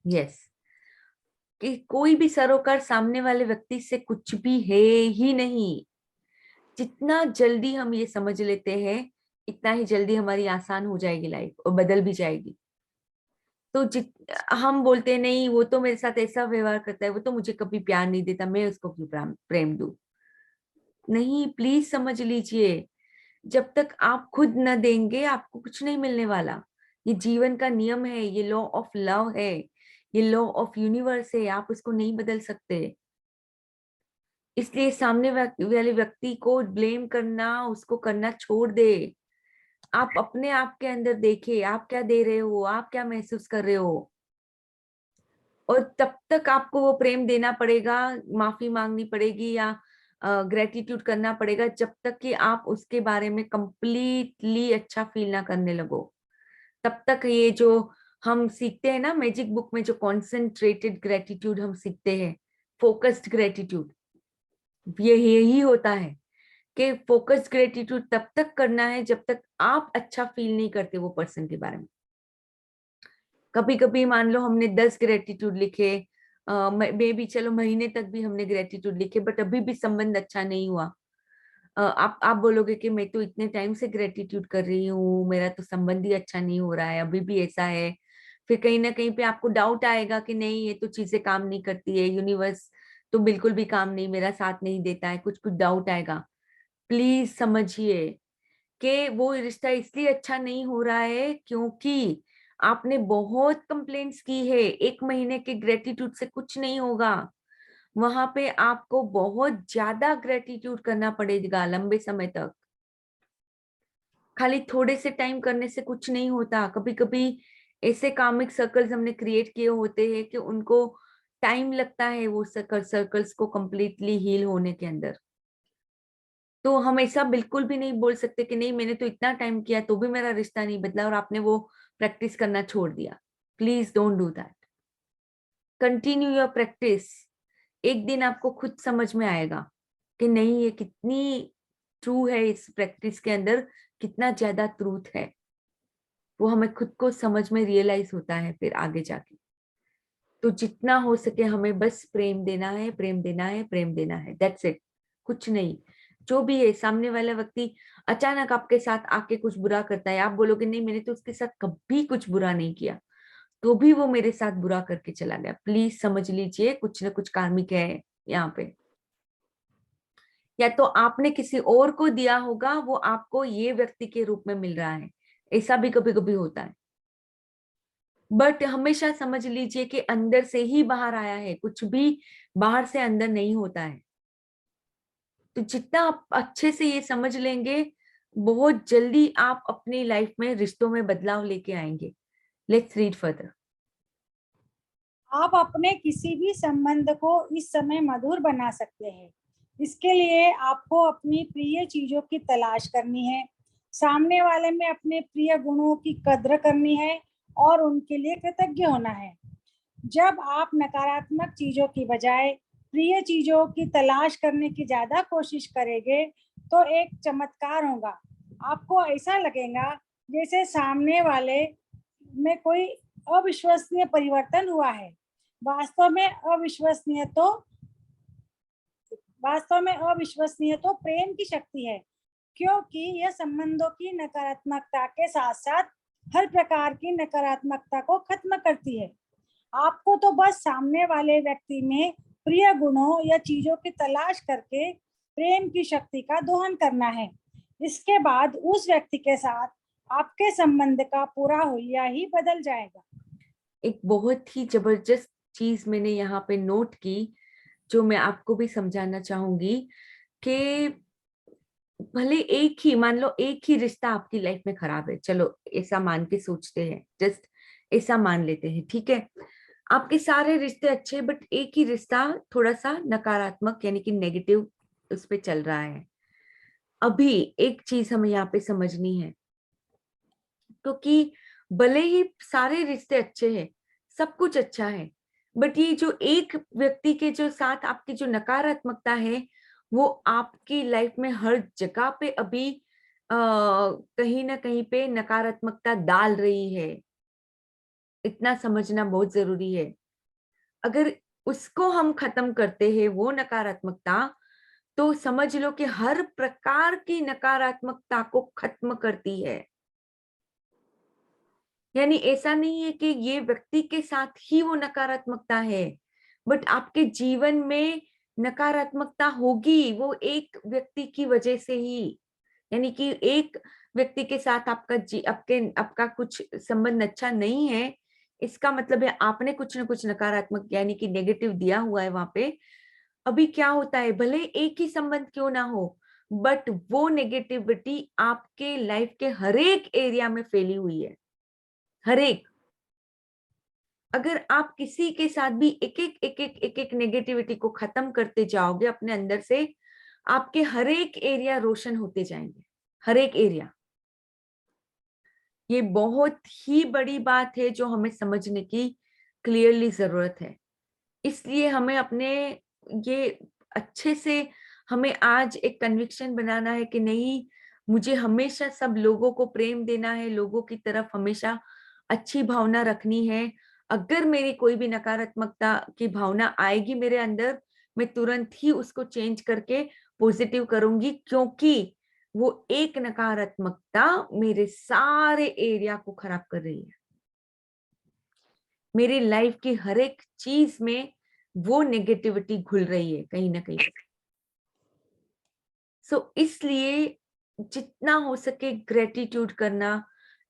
यस, कि कोई भी सरोकार सामने वाले व्यक्ति से कुछ भी है ही नहीं। जितना जल्दी हम ये समझ लेते हैं इतना ही जल्दी हमारी आसान हो जाएगी लाइफ और बदल भी जाएगी। तो हम बोलते हैं नहीं वो तो मेरे साथ ऐसा व्यवहार करता है, वो तो मुझे कभी प्यार नहीं देता, मैं उसको क्यों प्रेम दूं। नहीं, प्लीज समझ लीजिए, जब तक आप खुद न देंगे आपको कुछ नहीं मिलने वाला। ये जीवन का नियम है, ये लॉ ऑफ लव है, ये लॉ ऑफ यूनिवर्स है, आप उसको नहीं बदल सकते। इसलिए सामने वाले व्यक्ति को ब्लेम करना, उसको करना छोड़ दे। आप अपने आप के अंदर देखिए, आप क्या दे रहे हो, आप क्या महसूस कर रहे हो, और तब तक आपको वो प्रेम देना पड़ेगा, माफी मांगनी पड़ेगी या ग्रेटिट्यूड करना पड़ेगा, जब तक कि आप उसके बारे में कंप्लीटली अच्छा फील ना करने लगो। तब तक ये जो हम सीखते हैं ना मैजिक बुक में, जो कॉन्सेंट्रेटेड ग्रेटिट्यूड हम सीखते हैं, फोकस्ड ग्रेटिट्यूड, ये यही होता है कि फोकस्ड ग्रेटिट्यूड तब तक करना है जब तक आप अच्छा फील नहीं करते वो पर्सन के बारे में। कभी कभी मान लो हमने 10 ग्रेटिट्यूड लिखे, मे भी चलो महीने तक भी हमने ग्रेटिट्यूड लिखे, बट अभी भी संबंध अच्छा नहीं हुआ। आप बोलोगे कि मैं तो इतने टाइम से ग्रेटिट्यूड कर रही हूँ, मेरा तो संबंध ही अच्छा नहीं हो रहा है, अभी भी ऐसा है। फिर कहीं ना कहीं पे आपको डाउट आएगा कि नहीं, ये तो चीजें काम नहीं करती है, यूनिवर्स तो बिल्कुल भी काम नहीं, मेरा साथ नहीं देता है, कुछ कुछ डाउट आएगा। प्लीज समझिए कि वो रिश्ता इसलिए अच्छा नहीं हो रहा है क्योंकि आपने बहुत कंप्लेंट्स की है। 1 महीने के ग्रेटिट्यूड से कुछ नहीं होगा, वहां पे आपको बहुत ज्यादा ग्रेटिट्यूड करना पड़ेगा लंबे समय तक। खाली थोड़े से टाइम करने से कुछ नहीं होता। कभी कभी ऐसे कार्मिक सर्कल्स हमने क्रिएट किए होते हैं कि उनको टाइम लगता है वो सर्कल्स को कंप्लीटली हील होने के अंदर। तो हम ऐसा बिल्कुल भी नहीं बोल सकते कि नहीं, मैंने तो इतना टाइम किया तो भी मेरा रिश्ता नहीं बदला और आपने वो प्रैक्टिस करना छोड़ दिया। Please don't do that, continue your practice. एक दिन आपको खुद समझ में आएगा कि नहीं, ये कितनी ट्रू है, इस प्रैक्टिस के अंदर कितना ज्यादा ट्रूथ है। वो हमें खुद को समझ में रियलाइज होता है फिर आगे जाके। तो जितना हो सके हमें बस प्रेम देना है, प्रेम देना है, प्रेम देना है, दैट्स इट, कुछ नहीं। जो भी है, सामने वाला व्यक्ति अचानक आपके साथ आके कुछ बुरा करता है, आप बोलोगे नहीं मैंने तो उसके साथ कभी कुछ बुरा नहीं किया, तो भी वो मेरे साथ बुरा करके चला गया, प्लीज समझ लीजिए कुछ ना कुछ कार्मिक है यहाँ पे। या तो आपने किसी और को दिया होगा, वो आपको ये व्यक्ति के रूप में मिल रहा है, ऐसा भी कभी कभी होता है। बट हमेशा समझ लीजिए कि अंदर से ही बाहर आया है, कुछ भी बाहर से अंदर नहीं होता है। तो जितना आप अच्छे से ये समझ लेंगे, बहुत जल्दी आप अपनी लाइफ में रिश्तों में बदलाव लेके आएंगे। Let's read further. आप अपने किसी भी संबंध को इस समय मधुर बना सकते हैं। इसके लिए आपको अपनी प्रिय चीजों की तलाश करनी है, सामने वाले में अपने प्रिय गुणों की कद्र करनी है और उनके लिए कृतज्ञ होना है। जब आप नकारात्मक चीजों की बजाय प्रिय चीजों की तलाश करने की ज्यादा कोशिश करेंगे तो एक चमत्कार होगा। आपको ऐसा लगेगा जैसे सामने वाले में कोई अविश्वसनीय परिवर्तन हुआ है। वास्तव में अविश्वसनीय तो प्रेम की शक्ति है, क्योंकि यह संबंधों की नकारात्मकता के साथ साथ हर प्रकार की नकारात्मकता को खत्म करती है। आपको तो बस सामने वाले व्यक्ति में प्रिय गुणों या चीजों की तलाश करके प्रेम की शक्ति का दोहन करना है। इसके बाद उस व्यक्ति के साथ आपके संबंध का पूरा हुलिया ही बदल जाएगा। एक बहुत ही जबरदस्त चीज मैंने यहाँ पे नोट की, जो मैं आपको भी समझाना चाहूंगी कि भले एक ही, मान लो एक ही रिश्ता आपकी लाइफ में खराब है, चलो ऐसा मान के सोचते हैं, जस्ट ऐसा मान लेते हैं, ठीक है। आपके सारे रिश्ते अच्छे, बट एक ही रिश्ता थोड़ा सा नकारात्मक यानी कि नेगेटिव उस पे चल रहा है। अभी एक चीज हमें यहाँ पे समझनी है, क्योंकि भले ही सारे रिश्ते अच्छे हैं, सब कुछ अच्छा है, बट ये जो एक व्यक्ति के जो साथ आपकी जो नकारात्मकता है, वो आपकी लाइफ में हर जगह पे अभी कहीं ना कहीं पे नकारात्मकता डाल रही है। इतना समझना बहुत जरूरी है। अगर उसको हम खत्म करते हैं, वो नकारात्मकता, तो समझ लो कि हर प्रकार की नकारात्मकता को खत्म करती है। यानी ऐसा नहीं है कि ये व्यक्ति के साथ ही वो नकारात्मकता है, बट आपके जीवन में नकारात्मकता होगी वो एक व्यक्ति की वजह से ही। यानी कि एक व्यक्ति के साथ आपका कुछ संबंध अच्छा नहीं है, इसका मतलब है आपने कुछ ना कुछ नकारात्मक यानी कि नेगेटिव दिया हुआ है वहां पे। अभी क्या होता है, भले एक ही संबंध क्यों ना हो, बट वो नेगेटिविटी आपके लाइफ के हर एक एरिया में फैली हुई है, हर एक। अगर आप किसी के साथ भी एक एक नेगेटिविटी को खत्म करते जाओगे अपने अंदर से, आपके हर एक एरिया रोशन होते जाएंगे, हर एक एरिया। ये बहुत ही बड़ी बात है जो हमें समझने की क्लियरली जरूरत है। इसलिए हमें अपने ये अच्छे से हमें आज एक कन्विक्शन बनाना है कि नहीं, मुझे हमेशा सब लोगों को प्रेम देना है, लोगों की तरफ हमेशा अच्छी भावना रखनी है। अगर मेरी कोई भी नकारात्मकता की भावना आएगी मेरे अंदर, मैं तुरंत ही उसको चेंज करके पॉजिटिव करूंगी, क्योंकि वो एक नकारात्मकता मेरे सारे एरिया को खराब कर रही है। मेरी लाइफ की हर एक चीज में वो नेगेटिविटी घुल रही है कहीं ना कहीं। सो इसलिए जितना हो सके ग्रेटिट्यूड करना,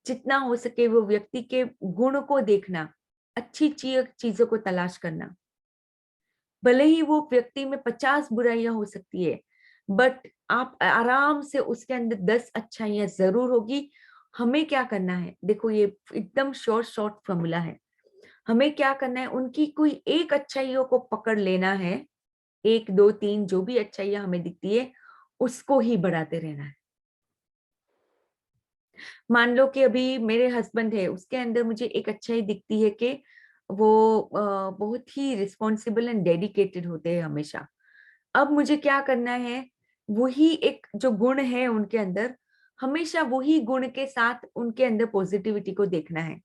जितना हो सके वो व्यक्ति के गुण को देखना, अच्छी चीजों को तलाश करना। भले ही वो व्यक्ति में 50 बुराइयां हो सकती है, बट आप आराम से उसके अंदर 10 अच्छाइयां जरूर होगी। हमें क्या करना है, देखो ये एकदम शॉर्ट फॉर्मूला है। हमें क्या करना है, उनकी कोई एक अच्छाइयों को पकड़ लेना है, 1 2 3 जो भी अच्छाइयां हमें दिखती है उसको ही बढ़ाते रहना है। मान लो कि अभी मेरे हस्बैंड है, उसके अंदर मुझे एक अच्छाई दिखती है कि वो बहुत ही रिस्पॉन्सिबल एंड डेडिकेटेड होते हैं हमेशा। अब मुझे क्या करना है, वही एक जो गुण है उनके अंदर, हमेशा वही गुण के साथ उनके अंदर पॉजिटिविटी को देखना है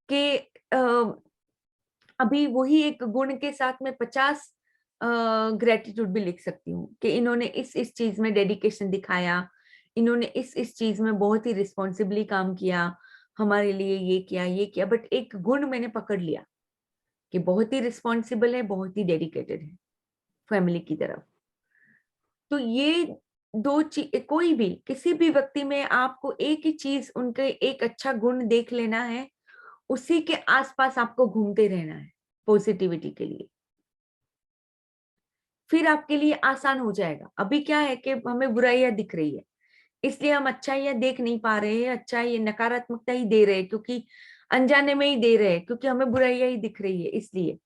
कि अभी वही एक गुण के साथ में 50 ग्रेटिट्यूड भी लिख सकती हूँ कि इन्होंने इस चीज में डेडिकेशन दिखाया, इन्होंने इस चीज में बहुत ही रिस्पॉन्सिबली काम किया, हमारे लिए ये किया। बट एक गुण मैंने पकड़ लिया कि बहुत ही रिस्पॉन्सिबल है, बहुत ही डेडिकेटेड है फैमिली की तरफ। तो ये दो चीज, कोई भी किसी भी व्यक्ति में आपको एक ही चीज, उनके एक अच्छा गुण देख लेना है, उसी के आसपास आपको घूमते रहना है पॉजिटिविटी के लिए। फिर आपके लिए आसान हो जाएगा। अभी क्या है कि हमें बुराइयां दिख रही है, इसलिए हम अच्छाइयां देख नहीं पा रहे हैं, अच्छाई नकारात्मकता ही दे रहे हैं, क्योंकि अनजाने में ही दे रहे हैं, क्योंकि हमें बुराइयां ही दिख रही है इसलिए।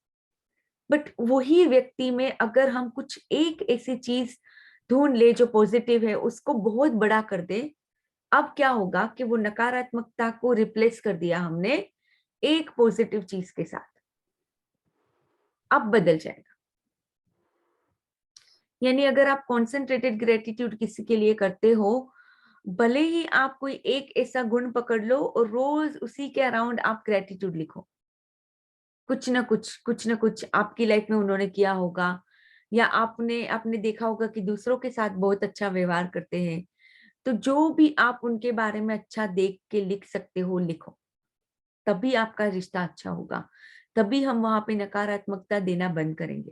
बट वही व्यक्ति में अगर हम कुछ एक ऐसी चीज ढूंढ ले जो पॉजिटिव है, उसको बहुत बड़ा कर दे, अब क्या होगा कि वो नकारात्मकता को रिप्लेस कर दिया हमने एक पॉजिटिव चीज के साथ, अब बदल जाएगा। यानी अगर आप कॉन्सेंट्रेटेड ग्रेटिट्यूड किसी के लिए करते हो, भले ही आप कोई एक ऐसा गुण पकड़ लो और रोज उसी के अराउंड आप ग्रेटिट्यूड लिखो। कुछ ना कुछ आपकी लाइफ में उन्होंने किया होगा, या आपने देखा होगा कि दूसरों के साथ बहुत अच्छा व्यवहार करते हैं, तो जो भी आप उनके बारे में अच्छा देख के लिख सकते हो लिखो, तभी आपका रिश्ता अच्छा होगा। तभी हम वहां पे नकारात्मकता देना बंद करेंगे।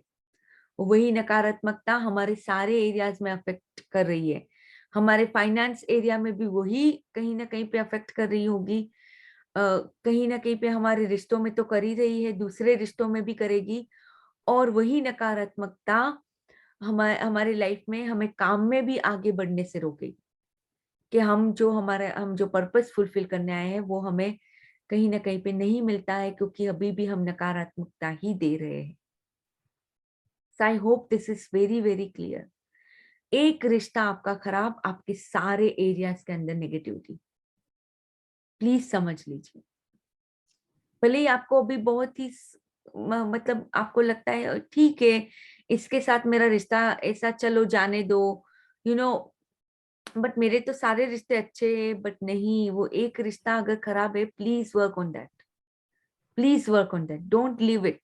वही नकारात्मकता हमारे सारे एरियाज में अफेक्ट कर रही है, हमारे फाइनेंस एरिया में भी वही कहीं ना कहीं पे अफेक्ट कर रही होगी, कहीं ना कहीं पे हमारे रिश्तों में तो कर ही रही है, दूसरे रिश्तों में भी करेगी। और वही नकारात्मकता हमारे लाइफ में हमें काम में भी आगे बढ़ने से रोकेगी कि हम जो पर्पस फुलफिल करने आए हैं वो हमें कहीं ना कहीं पे नहीं मिलता है, क्योंकि अभी भी हम नकारात्मकता ही दे रहे हैं। So I hope this is very very clear. एक रिश्ता आपका खराब, आपके सारे एरियाज के अंदर नेगेटिविटी, प्लीज समझ लीजिए। भले ही आपको अभी बहुत ही मतलब आपको लगता है ठीक है इसके साथ मेरा रिश्ता ऐसा, चलो जाने दो, बट मेरे तो सारे रिश्ते अच्छे हैं, बट नहीं, वो एक रिश्ता अगर खराब है, please work on that, please work on that, don't leave it.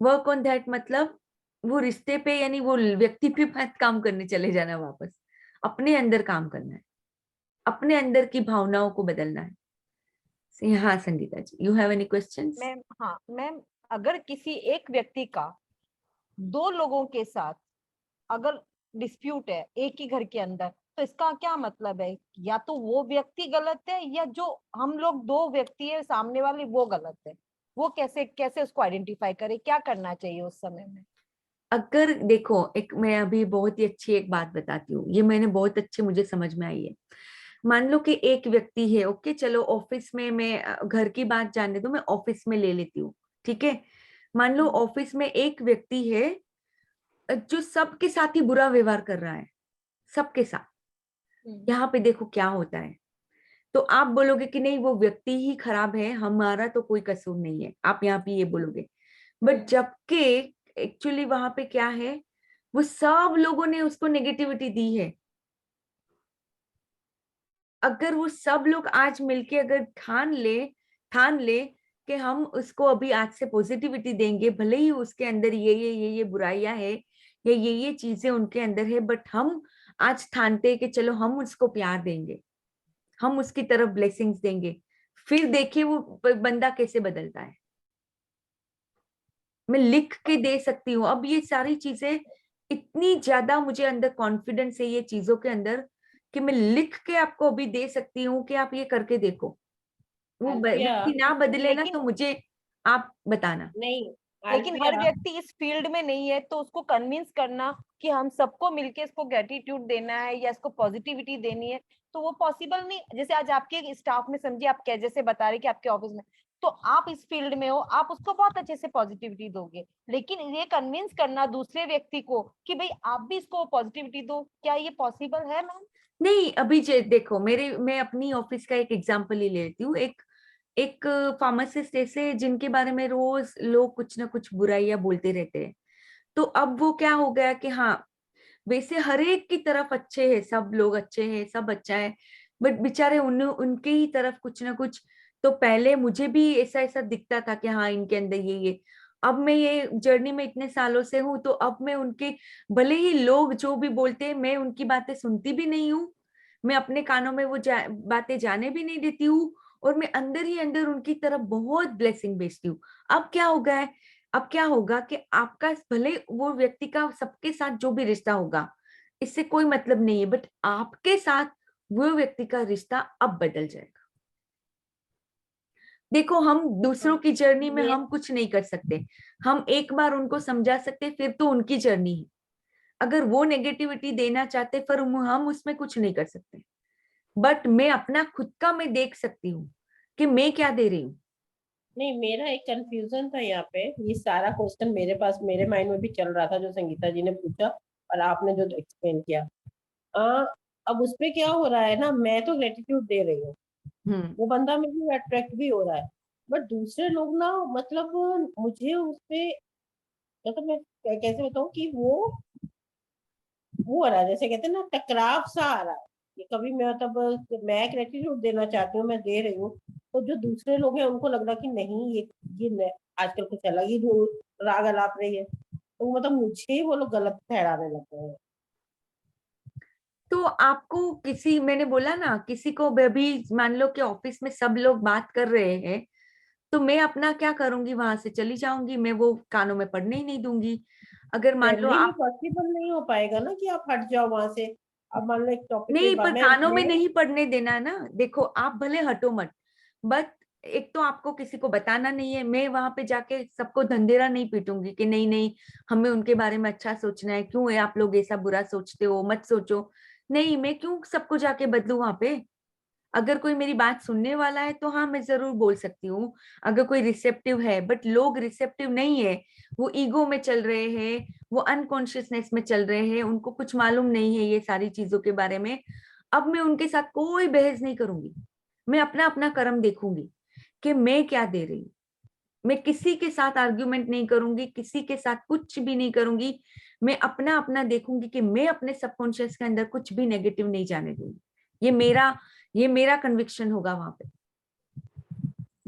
Work on that मतलब वो रिश्ते पे यानी वो व्यक्ति पे मत काम करने चले जाना, वापस अपने अंदर काम करना है, अपने अंदर की भावनाओं को बदलना है। हाँ Sangeeta ji, you have any questions? Ma'am हाँ मैम, अगर किसी एक व्यक्ति का 2 लोगों के साथ अगर डिस्प्यूट है एक ही घर के अंदर, तो इसका क्या मतलब है? या तो वो व्यक्ति गलत है या जो हम लोग दो व्यक्ति है सामने वाले वो गलत है। वो कैसे कैसे उसको आइडेंटिफाई करे, क्या करना चाहिए उस समय में? अगर देखो, एक मैं अभी बहुत ही अच्छी एक बात बताती हूँ, ये मैंने बहुत अच्छे मुझे समझ में आई है। मान लो कि एक व्यक्ति है, ओके चलो ऑफिस में, मैं घर की बात जानने दो, मैं ऑफिस में ले लेती हूँ, ठीक है। मान लो ऑफिस में एक व्यक्ति है जो सबके साथ ही बुरा व्यवहार कर रहा है, सबके साथ। यहाँ पे देखो क्या होता है, तो आप बोलोगे कि नहीं वो व्यक्ति ही खराब है, हमारा तो कोई कसूर नहीं है, आप यहाँ पे ये बोलोगे। बट जबकि एक्चुअली वहां पे क्या है, वो सब लोगों ने उसको नेगेटिविटी दी है। अगर वो सब लोग आज मिलके अगर ठान ले कि हम उसको अभी आज से पॉजिटिविटी देंगे, भले ही उसके अंदर ये बुराइयां है या ये चीजें उनके अंदर है, बट हम आज ठानते हैं कि चलो हम उसको प्यार देंगे, हम उसकी तरफ ब्लेसिंग्स देंगे, फिर देखिए वो बंदा कैसे बदलता है। मैं लिख के दे सकती हूँ। अब ये सारी चीजें इतनी ज्यादा मुझे अंदर कॉन्फिडेंस है ये चीजों के अंदर कि मैं लिख के आपको अभी दे सकती हूँ कि आप ये करके देखो। वो व्यक्ति ना बदले ना तो मुझे आप बताना। नहीं, लेकिन हर व्यक्ति इस फील्ड में नहीं है, तो उसको कन्विंस करना कि हम सबको मिलके इसको ग्रेटिट्यूड देना है या इसको पॉजिटिविटी देनी है, तो वो पॉसिबल नहीं। जैसे आज आपके स्टाफ में समझिए, आप जैसे बता रहे कि आपके ऑफिस में, तो आप इस फील्ड में हो, आप उसको बहुत अच्छे से पॉजिटिविटी दोगे, लेकिन ये कन्विंस करना दूसरे व्यक्ति को कि भाई आप भी इसको पॉजिटिविटी दो, क्या ये पॉसिबल है मैम? नहीं, अभी देखो मैं अपनी ऑफिस का एक एग्जांपल ही लेती हूँ। एक फार्मासिस्ट ऐसे जिनके बारे में रोज लोग कुछ ना कुछ बुराइयां बोलते रहते हैं। तो अब वो क्या हो गया कि हाँ, वैसे हर एक की तरफ अच्छे हैं, सब लोग अच्छे हैं, सब अच्छा है, बट बेचारे उनके ही तरफ कुछ ना कुछ। तो पहले मुझे भी ऐसा ऐसा दिखता था कि हाँ इनके अंदर ये। अब मैं ये जर्नी में इतने सालों से हूँ, तो अब मैं उनके, भले ही लोग जो भी बोलते हैं मैं उनकी बातें सुनती भी नहीं हूँ, मैं अपने कानों में वो बातें जाने भी नहीं देती हूँ, और मैं अंदर ही अंदर उनकी तरफ बहुत ब्लेसिंग भेजती हूँ। अब क्या हो गया है, अब क्या होगा कि आपका भले वो व्यक्ति का सबके साथ जो भी रिश्ता होगा इससे कोई मतलब नहीं है, बट आपके साथ वो व्यक्ति का रिश्ता अब बदल जाएगा। देखो हम दूसरों की जर्नी में हम कुछ नहीं कर सकते, हम एक बार उनको समझा सकते, फिर तो उनकी जर्नी है। अगर वो नेगेटिविटी देना चाहते फिर हम उसमें कुछ नहीं कर सकते, बट मैं अपना खुद का मैं देख सकती हूँ कि मैं क्या दे रही हूँ। नहीं, मेरा एक कंफ्यूजन था यहाँ पे, ये सारा क्वेश्चन मेरे पास मेरे माइंड में भी चल रहा था जो संगीता जी ने पूछा और आपने जो एक्सप्लेन किया। अब उसपे क्या हो रहा है ना, मैं तो ग्रेटिट्यूड दे रही हूँ, वो बंदा मेरे अट्रैक्ट भी हो रहा है, बट दूसरे लोग ना, मतलब मुझे उसपे, मतलब मैं कैसे बताऊँ कि वो हो रहा है, जैसे कहते हैं ना टकराव सा आ रहा है कि कभी मैं, मतलब मैं ग्रेटिट्यूड देना चाहती हूँ, मैं दे रही हूँ, तो जो दूसरे लोग हैं उनको लग रहा कि नहीं ये आजकल कुछ अलग ही राग अलाप रही है, तो मतलब मुझे वो लोग गलत ठहराने लगते हैं। तो आपको किसी, मैंने बोला ना, किसी को भी मान लो कि ऑफिस में सब लोग बात कर रहे हैं, तो मैं अपना क्या करूंगी, वहां से चली जाऊंगी, मैं वो कानों में पढ़ने ही नहीं दूंगी। अगर मान लो आप, पॉसिबल नहीं हो पाएगा ना कि आप हट जाओ वहां से। अब मान लो एक टॉपिक नहीं, पर कानों में मैं नहीं पढ़ने देना है ना। देखो आप भले हटो मत, बट एक तो आपको किसी को बताना नहीं है। मैं वहां पे जाके सबको धंधेरा नहीं पीटूंगी कि नहीं नहीं हमें उनके बारे में अच्छा सोचना है, क्यों है आप लोग ऐसा बुरा सोचते हो, मत सोचो। नहीं, मैं क्यों सबको जाके बदलू वहां पे। अगर कोई मेरी बात सुनने वाला है तो हाँ मैं जरूर बोल सकती हूँ, अगर कोई रिसेप्टिव है। बट लोग रिसेप्टिव नहीं है, वो ईगो में चल रहे हैं, वो अनकॉन्शियसनेस में चल रहे हैं, उनको कुछ मालूम नहीं है ये सारी चीजों के बारे में। अब मैं उनके साथ कोई बहस नहीं करूंगी, मैं अपना अपना कर्म देखूंगी कि मैं क्या दे रही हूँ। मैं किसी के साथ आर्ग्यूमेंट नहीं करूंगी, किसी के साथ कुछ भी नहीं करूंगी। मैं अपना अपना देखूंगी कि मैं अपने सबकॉन्शियस के अंदर कुछ भी नेगेटिव नहीं जाने दूंगी। ये मेरा कन्विक्शन होगा वहां पे।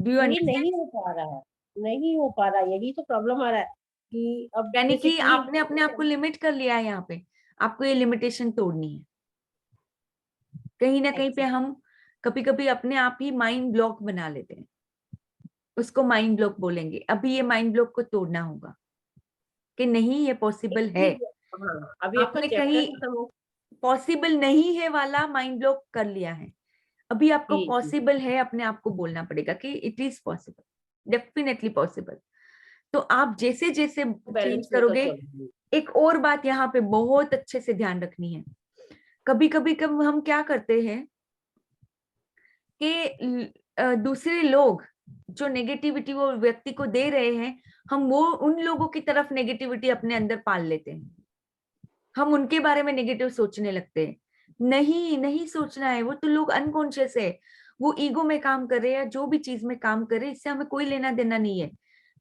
डू यू ये नहीं हो पा रहा है, नहीं हो पा रहा, यही तो प्रॉब्लम आ रहा है कि अब यानी कि बेसिकली आपने अपने आप को लिमिट कर लिया है। यहाँ पे आपको ये लिमिटेशन तोड़नी है। कहीं ना कहीं पे हम कभी कभी अपने आप ही माइंड ब्लॉक बना लेते हैं, उसको माइंड ब्लॉक बोलेंगे। अभी ये माइंड ब्लॉक को तोड़ना होगा कि नहीं ये पॉसिबल है, हाँ, अभी आपका आपने चैप्टर कहीं खत्म हो। पॉसिबल नहीं है वाला माइंड ब्लॉक कर लिया है, अभी आपको जी जी पॉसिबल है, अपने आप को बोलना पड़ेगा कि it is possible, definitely possible. तो आप जैसे जैसे चेंज बैलेंस लेकर करोगे, चलूंगी। एक और बात यहाँ पे बहुत अच्छे से ध्यान रखनी है। कभी कभी कब हम क्या करते हैं कि दूसरे लोग जो नेगेटिविटी वो व्यक्ति को दे रहे हैं, हम वो उन लोगों की तरफ नेगेटिविटी अपने अंदर पाल लेते हैं, हम उनके बारे में नेगेटिव सोचने लगते हैं। नहीं, नहीं सोचना है, वो तो लोग अनकॉन्शियस है, वो ईगो में काम कर रहे हैं या जो भी चीज में काम कर रहे हैं, इससे हमें कोई लेना देना नहीं है।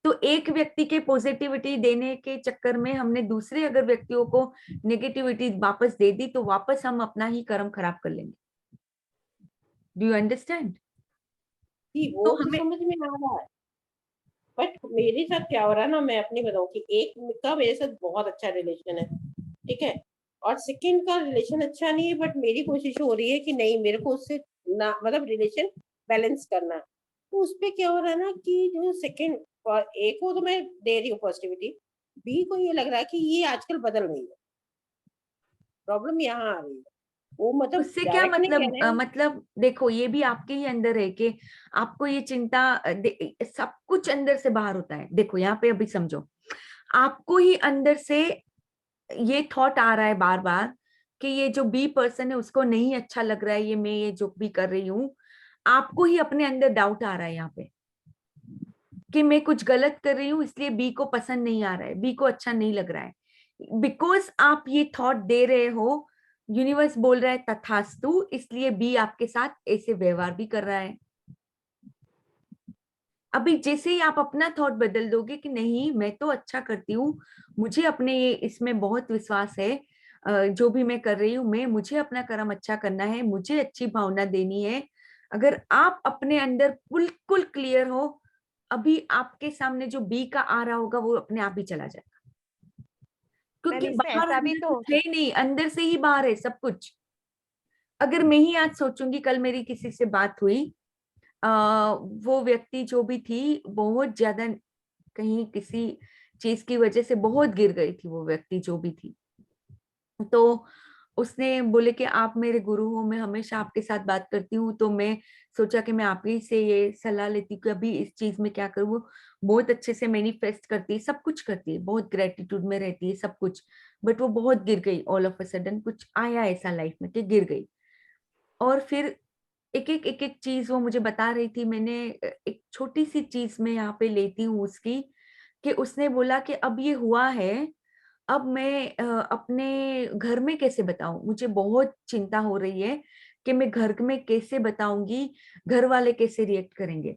तो एक व्यक्ति के पॉजिटिविटी देने के चक्कर में हमने दूसरे अगर व्यक्तियों को नेगेटिविटी वापस दे दी, तो वापस हम अपना ही कर्म खराब कर लेंगे। Do you understand? जी, वो तो तो हमें समझ में आ रहा है, बट मेरे साथ क्या हो रहा है ना, मैं अपनी बताऊं कि एक का मेरे साथ बहुत अच्छा रिलेशन है, ठीक है, और सेकंड का रिलेशन अच्छा नहीं है, बट मेरी कोशिश हो रही है कि नहीं, मेरे को उससे ना मतलब रिलेशन बैलेंस करना है। तो उस पे क्या हो रहा है ना कि जो सेकंड, ए को तो मैं दे रही हूँ पॉजिटिविटी, बी को ये लग रहा है कि ये आजकल बदल रही है, प्रॉब्लम यहाँ आ रही है। वो मतलब उससे क्या डायरेक्ट नहीं कह मतलब? रहे हैं। मतलब देखो, ये भी आपके ही अंदर है कि आपको ये चिंता, सब कुछ अंदर से बाहर होता है। देखो यहाँ पे अभी समझो, आपको ही अंदर से ये थॉट आ रहा है बार बार कि ये जो बी पर्सन है उसको नहीं अच्छा लग रहा है ये मैं ये जो भी कर रही हूँ। आपको ही अपने अंदर डाउट आ रहा है यहाँ पे कि मैं कुछ गलत कर रही हूँ, इसलिए बी को पसंद नहीं आ रहा है, बी को अच्छा नहीं लग रहा है। बिकॉज आप ये थॉट दे रहे हो, यूनिवर्स बोल रहा है तथास्तु, इसलिए बी आपके साथ ऐसे व्यवहार भी कर रहा है। अभी जैसे ही आप अपना थॉट बदल दोगे कि नहीं मैं तो अच्छा करती हूँ, मुझे अपने ये इसमें बहुत विश्वास है, जो भी मैं कर रही हूँ, मैं मुझे अपना कर्म अच्छा करना है, मुझे अच्छी भावना देनी है। अगर आप अपने अंदर बिल्कुल क्लियर हो, अभी आपके सामने जो बी का आ रहा होगा वो अपने आप ही चला जाएगा, मैम क्योंकि इसमें बाहर ऐसा भी अंदर तो कुछ है ही नहीं, अंदर से ही बाहर है सब कुछ। अगर मैं ही आज सोचूंगी, कल मेरी किसी से बात हुई, वो व्यक्ति जो भी थी बहुत ज्यादा कहीं किसी चीज की वजह से बहुत गिर गई थी, वो व्यक्ति जो भी थी, तो उसने बोले कि आप मेरे गुरु हो, मैं हमेशा आपके साथ बात करती हूँ, तो मैं सोचा कि मैं आप ही से ये सलाह लेती हूँ कि अभी इस चीज में क्या करूँ। वो बहुत अच्छे से मैनिफेस्ट करती है, सब कुछ करती है, बहुत ग्रेटिट्यूड में रहती है, सब कुछ, बट वो बहुत गिर गई। ऑल ऑफ अ सडन कुछ आया ऐसा लाइफ में कि गिर गई। और फिर एक एक चीज वो मुझे बता रही थी। मैंने एक छोटी सी चीज में यहाँ पे लेती हूँ उसकी, कि उसने बोला कि अब ये हुआ है, अब मैं अपने घर में कैसे बताऊं, मुझे बहुत चिंता हो रही है कि मैं घर में कैसे बताऊंगी, घर वाले कैसे रिएक्ट करेंगे।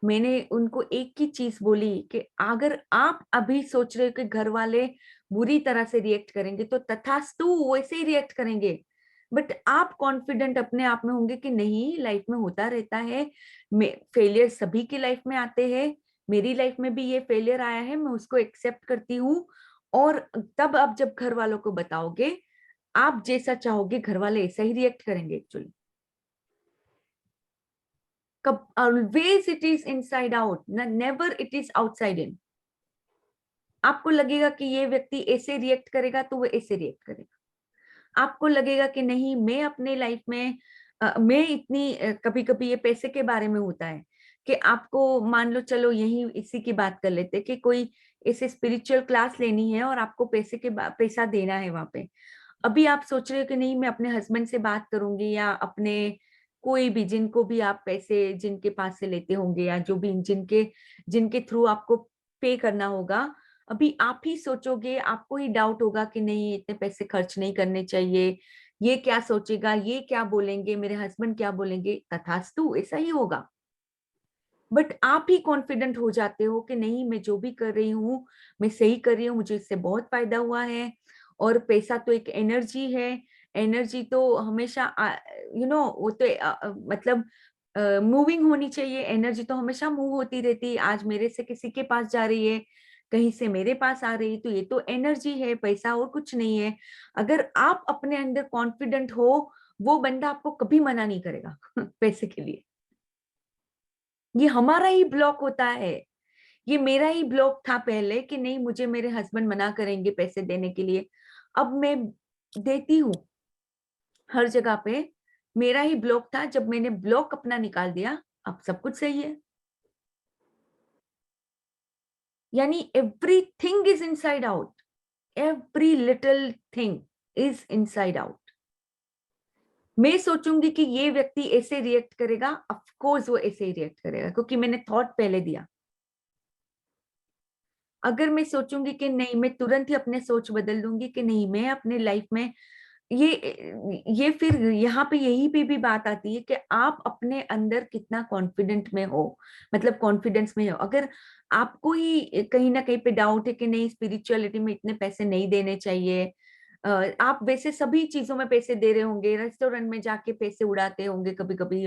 मैंने उनको एक ही चीज बोली कि अगर आप अभी सोच रहे हो कि घर वाले बुरी तरह से रिएक्ट करेंगे, तो तथास्तु वैसे ही रिएक्ट करेंगे, बट आप कॉन्फिडेंट अपने आप में होंगे कि नहीं, लाइफ में होता रहता है, फेलियर सभी की लाइफ में आते हैं, मेरी लाइफ में भी ये फेलियर आया है, मैं उसको एक्सेप्ट करती हूँ। और तब आप जब घर वालों को बताओगे, आप जैसा चाहोगे घर वाले ऐसा ही रिएक्ट करेंगे actually. Always it is inside out, never it is outside in. आपको लगेगा कि ये व्यक्ति ऐसे रिएक्ट करेगा तो वो ऐसे रिएक्ट करेगा। आपको लगेगा कि नहीं, मैं अपने लाइफ में मैं इतनी कभी कभी ये पैसे के बारे में होता है कि आपको मान लो, चलो यही इसी की बात कर लेते कि कोई ऐसे स्पिरिचुअल क्लास लेनी है और आपको पैसा देना है वहां पे। अभी आप सोच रहे हो कि नहीं, मैं अपने हस्बैंड से बात करूंगी, या अपने कोई भी जिनको भी आप पैसे जिनके पास से लेते होंगे, या जो भी जिनके जिनके थ्रू आपको पे करना होगा, अभी आप ही सोचोगे, आपको ही डाउट होगा कि नहीं इतने पैसे खर्च नहीं करने चाहिए, ये क्या सोचेगा, ये क्या बोलेंगे, मेरे हस्बैंड क्या बोलेंगे, तथास्तु ऐसा ही होगा। बट आप ही कॉन्फिडेंट हो जाते हो कि नहीं, मैं जो भी कर रही हूँ मैं सही कर रही हूँ, मुझे इससे बहुत फायदा हुआ है। और पैसा तो एक एनर्जी है, एनर्जी तो हमेशा वो तो मतलब मूविंग होनी चाहिए, एनर्जी तो हमेशा मूव होती रहती है, आज मेरे से किसी के पास जा रही है, कहीं से मेरे पास आ रही है, तो ये तो एनर्जी है, पैसा और कुछ नहीं है। अगर आप अपने अंदर कॉन्फिडेंट हो, वो बंदा आपको कभी मना नहीं करेगा पैसे के लिए। ये हमारा ही ब्लॉक होता है ये मेरा ही ब्लॉक था पहले कि नहीं, मुझे मेरे हस्बैंड मना करेंगे पैसे देने के लिए। अब मैं देती हूँ हर जगह पे। मेरा ही ब्लॉक था, जब मैंने ब्लॉक अपना निकाल दिया अब सब कुछ सही है। यानी everything is inside out, every little thing is inside out. मैं सोचूंगी कि ये व्यक्ति ऐसे रिएक्ट करेगा, ऑफ कोर्स वो ऐसे ही रिएक्ट करेगा, क्योंकि मैंने थॉट पहले दिया। अगर मैं सोचूंगी कि नहीं, मैं तुरंत ही अपने सोच बदल दूंगी कि नहीं, मैं अपने लाइफ में ये फिर यहाँ पे यही पे भी बात आती है कि आप अपने अंदर कितना कॉन्फिडेंट में हो, मतलब कॉन्फिडेंस में हो। अगर आपको ही कहीं ना कहीं पे डाउट है कि नहीं, स्पिरिचुअलिटी में इतने पैसे नहीं देने चाहिए, आप वैसे सभी चीजों में पैसे दे रहे होंगे, रेस्टोरेंट में जाके पैसे उड़ाते होंगे कभी कभी,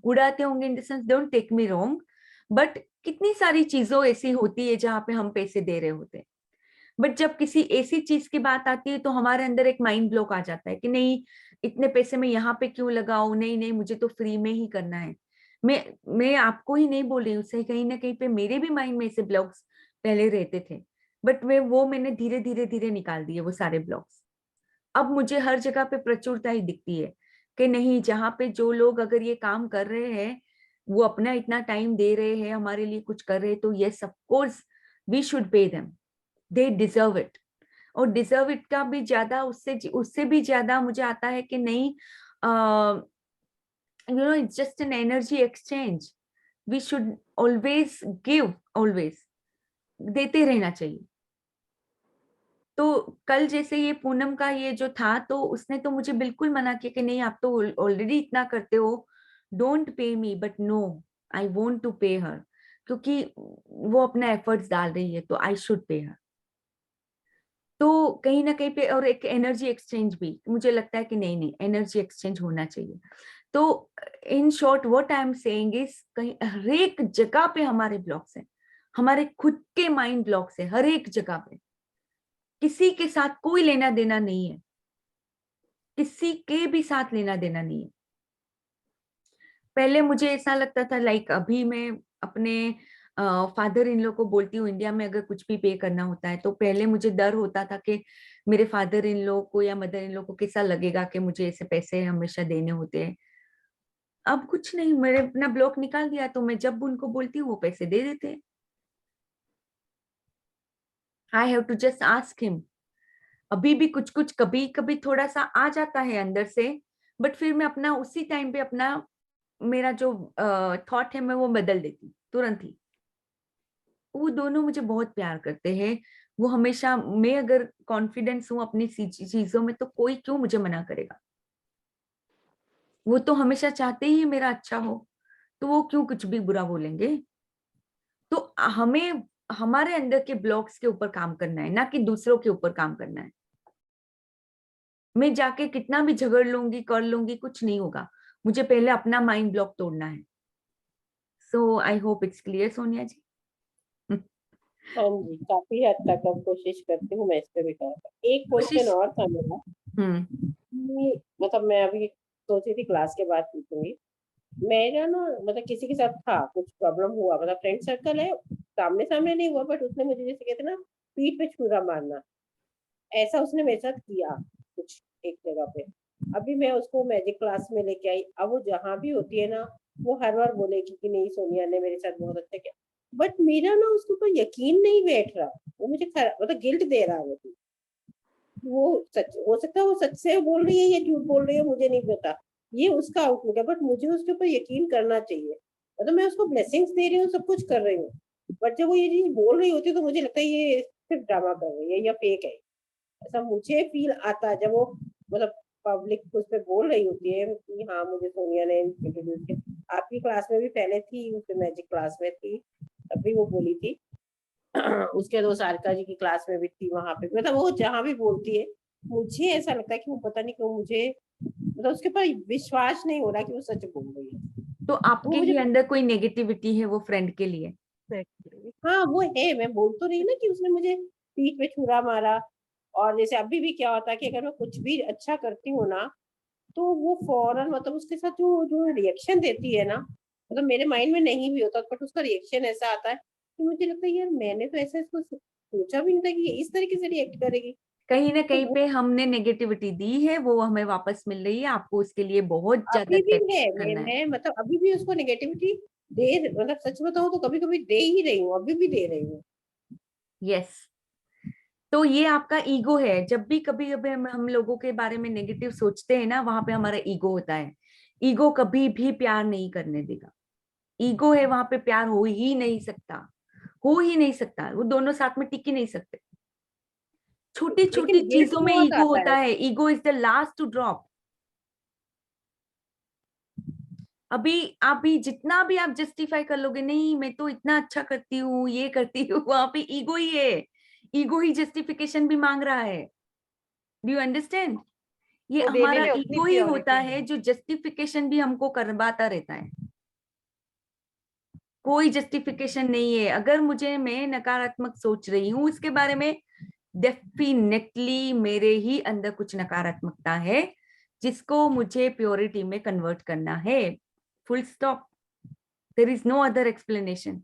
उड़ाते होंगे in the sense, don't take me wrong, but कितनी सारी चीजों ऐसी होती है जहाँ पे हम पैसे दे रहे होते हैं। बट जब किसी ऐसी चीज की बात आती है तो हमारे अंदर एक माइंड ब्लॉक आ जाता है कि नहीं, इतने पैसे मैं यहाँ पे क्यों लगाऊं, नहीं नहीं, मुझे तो फ्री में ही करना है। मैं आपको ही नहीं बोल रही हूँ, सही कहीं ना कहीं पे मेरे भी माइंड में ऐसे ब्लॉक्स पहले रहते थे, बट मैंने धीरे धीरे धीरे निकाल दिए वो सारे ब्लॉक्स। अब मुझे हर जगह पे प्रचुरता ही दिखती है कि नहीं, जहाँ पे जो लोग अगर ये काम कर रहे हैं, वो अपना इतना टाइम दे रहे हैं, हमारे लिए कुछ कर रहे हैं, तो yes of course we should pay them, they deserve it. और डिजर्व इट का भी ज्यादा, उससे भी ज्यादा मुझे आता है कि नहीं, it's just an energy exchange, we should always give, always देते रहना चाहिए। तो कल जैसे ये पूनम का ये जो था, तो उसने तो मुझे बिल्कुल मना किया कि नहीं, आप तो ऑलरेडी इतना करते हो, don't pay me, but no, I want to pay her, क्योंकि वो अपना एफर्ट्स डाल रही है तो आई शुड पे हर। तो कहीं ना कहीं पे, और एक एनर्जी एक्सचेंज भी मुझे लगता है कि नहीं नहीं, एनर्जी एक्सचेंज होना चाहिए। तो in short what I am saying is, कहीं हर एक जगह पे हमारे ब्लॉक्स हैं, हमारे खुद के माइंड ब्लॉक्स है हर एक जगह पे। किसी के साथ कोई लेना देना नहीं है, किसी के भी साथ लेना देना नहीं है। पहले मुझे ऐसा लगता था, लाइक अभी मैं अपने फादर इन लो को बोलती हूँ, इंडिया में अगर कुछ भी पे करना होता है तो पहले मुझे डर होता था कि मेरे फादर इन लो को या मदर इन लो को कैसा लगेगा कि मुझे ऐसे पैसे हमेशा देने होते हैं। अब कुछ नहीं, मैंने अपना ब्लॉक निकाल दिया, तो मैं जब उनको बोलती हूँ वो पैसे दे देते हैं। I have to just ask him. अभी भी कुछ कुछ कभी कभी थोड़ा सा आ जाता है अंदर से, बट फिर मैं अपना उसी टाइम पे अपना, मेरा जो थॉट है मैं वो बदल देती हूँ तुरंत ही। वो दोनों मुझे बहुत प्यार करते हैं। वो हमेशा, मैं अगर कॉन्फिडेंस हूँ अपनी चीजों में तो कोई क्यों मुझे मना करेगा। वो तो हमेशा चाहते ही मेरा अच्छा हो, तो वो क्यों कुछ भी बुरा बोलेंगे। तो हमें हमारे अंदर के ब्लॉक्स के ऊपर काम करना है, ना कि दूसरों के ऊपर काम करना है। मैं जाके कितना भी झगड़ लूंगी, कर लूंगी, कुछ नहीं होगा। मुझे पहले अपना माइंड ब्लॉक तोड़ना है। So I hope it's clear Sonia ji. हाँ जी, काफी हद तक अब कोशिश करती हूँ मैं इस पे भी करना। एक क्वेश्चन और था मेरा, मतलब मैं अभी सोच रही थी क्लास के बाद पूछूंगी। मेरा ना मतलब किसी के साथ था कुछ प्रॉब्लम हुआ, मतलब फ्रेंड सर्कल है, सामने सामने नहीं हुआ, बट उसने मुझे जैसे कहते ना पीठ पे छुरा मारना, ऐसा उसने मेरे साथ किया कुछ एक जगह पे। अभी मैं उसको मैजिक क्लास में लेके आई, अब वो जहाँ भी होती है ना, वो हर बार बोलेगी कि नहीं सोनिया ने मेरे साथ बहुत अच्छा किया, बट मेरा ना उसके ऊपर यकीन नहीं बैठ रहा। वो मुझे मतलब गिल्ट दे रहा है। वो सच हो सकता है, वो सच से बोल रही है या झूठ बोल रही है मुझे नहीं पता, ये उसका आउटलुक है, बट मुझे उसके ऊपर यकीन करना चाहिए। मतलब मैं उसको ब्लेसिंग्स दे रही हूँ, सब कुछ कर रही हूँ, बट जब वो ये चीज बोल रही होती है तो मुझे लगता है ये सिर्फ ड्रामा कर रही है या फेक है, ऐसा मुझे फील आता है जब वो मतलब पब्लिक उस पर बोल रही होती है कि हाँ मुझे सोनिया ने इंट्रोड्यूस किया। आपकी क्लास में भी पहले थी, उस मैजिक क्लास में थी, तभी वो बोली थी। उसके बाद वो सारिका जी की क्लास में भी थी, वहां पे मतलब वो जहाँ भी बोलती है मुझे ऐसा लगता है कि वो पता नहीं क्यों मुझे मतलब उसके ऊपर विश्वास नहीं हो रहा कि वो सच बोल रही है। तो आपके ही अंदर कोई नेगेटिविटी है वो फ्रेंड के लिए? हाँ वो है, मैं बोल तो रही ना कि उसने मुझे पीठ पे छुरा मारा। और जैसे अभी भी क्या होता है कि अगर मैं कुछ भी अच्छा करती हूँ ना, तो वो फौरन मतलब उसके साथ जो जो रिएक्शन देती है ना, मतलब मेरे माइंड में नहीं भी होता, बट उसका रिएक्शन ऐसा आता है कि मुझे लगता है यार मैंने तो ऐसा इसको सोचा भी नहीं था कि ये इस तरीके से रिएक्ट करेगी। कहीं ना तो कहीं वो पे हमने नेगेटिविटी दी है, वो हमें वापस मिल रही है। आपको उसके लिए बहुत ज्यादा अभी भी टेस्ट है, करना है। मैं मतलब अभी भी उसको नेगेटिविटी मतलब सच बताऊं तो कभी कभी दे ही रही हूँ, अभी भी दे रही हूँ। यस, तो ये आपका ईगो है। जब भी कभी कभी हम लोगों के बारे में नेगेटिव सोचते हैं ना, वहां पे हमारा ईगो होता है। ईगो कभी भी प्यार नहीं करने देगा। ईगो है, वहां पे प्यार हो ही नहीं सकता, हो ही नहीं सकता। वो दोनों साथ में टिक ही नहीं सकते। छोटी छोटी लेकिन गिल्ट चीजों में बहुत ईगो आता होता है। है। Ego is the last to drop. अभी जितना भी आप जस्टिफाई कर लोगे, नहीं मैं तो इतना अच्छा करती हूँ, ये करती हूँ, वहां पे ईगो ही है। ईगो ही जस्टिफिकेशन भी मांग रहा है। Do you understand? ये वो देने हमारा में उतनी ईगो ही होता प्योरिटी है है। जो जस्टिफिकेशन भी हमको करवाता रहता है। कोई जस्टिफिकेशन नहीं है। अगर मैं नकारात्मक सोच रही हूँ इसके बारे में, डेफिनेटली मेरे ही अंदर कुछ नकारात्मकता है जिसको मुझे प्योरिटी में कन्वर्ट करना है। Full stop. There is no other explanation.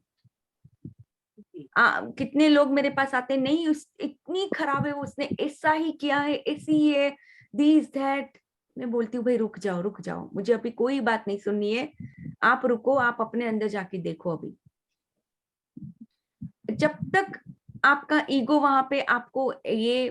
कितने लोग मेरे पास आते हैं, नहीं उस इतनी खराब है वो, उसने ऐसा ही किया है, ऐसी ही है, दिस दैट। मैं बोलती हूँ भाई रुक जाओ, रुक जाओ, मुझे अभी कोई बात नहीं सुननी है। आप रुको, आप अपने अंदर जाके देखो। अभी जब तक आपका ईगो वहां पे आपको ये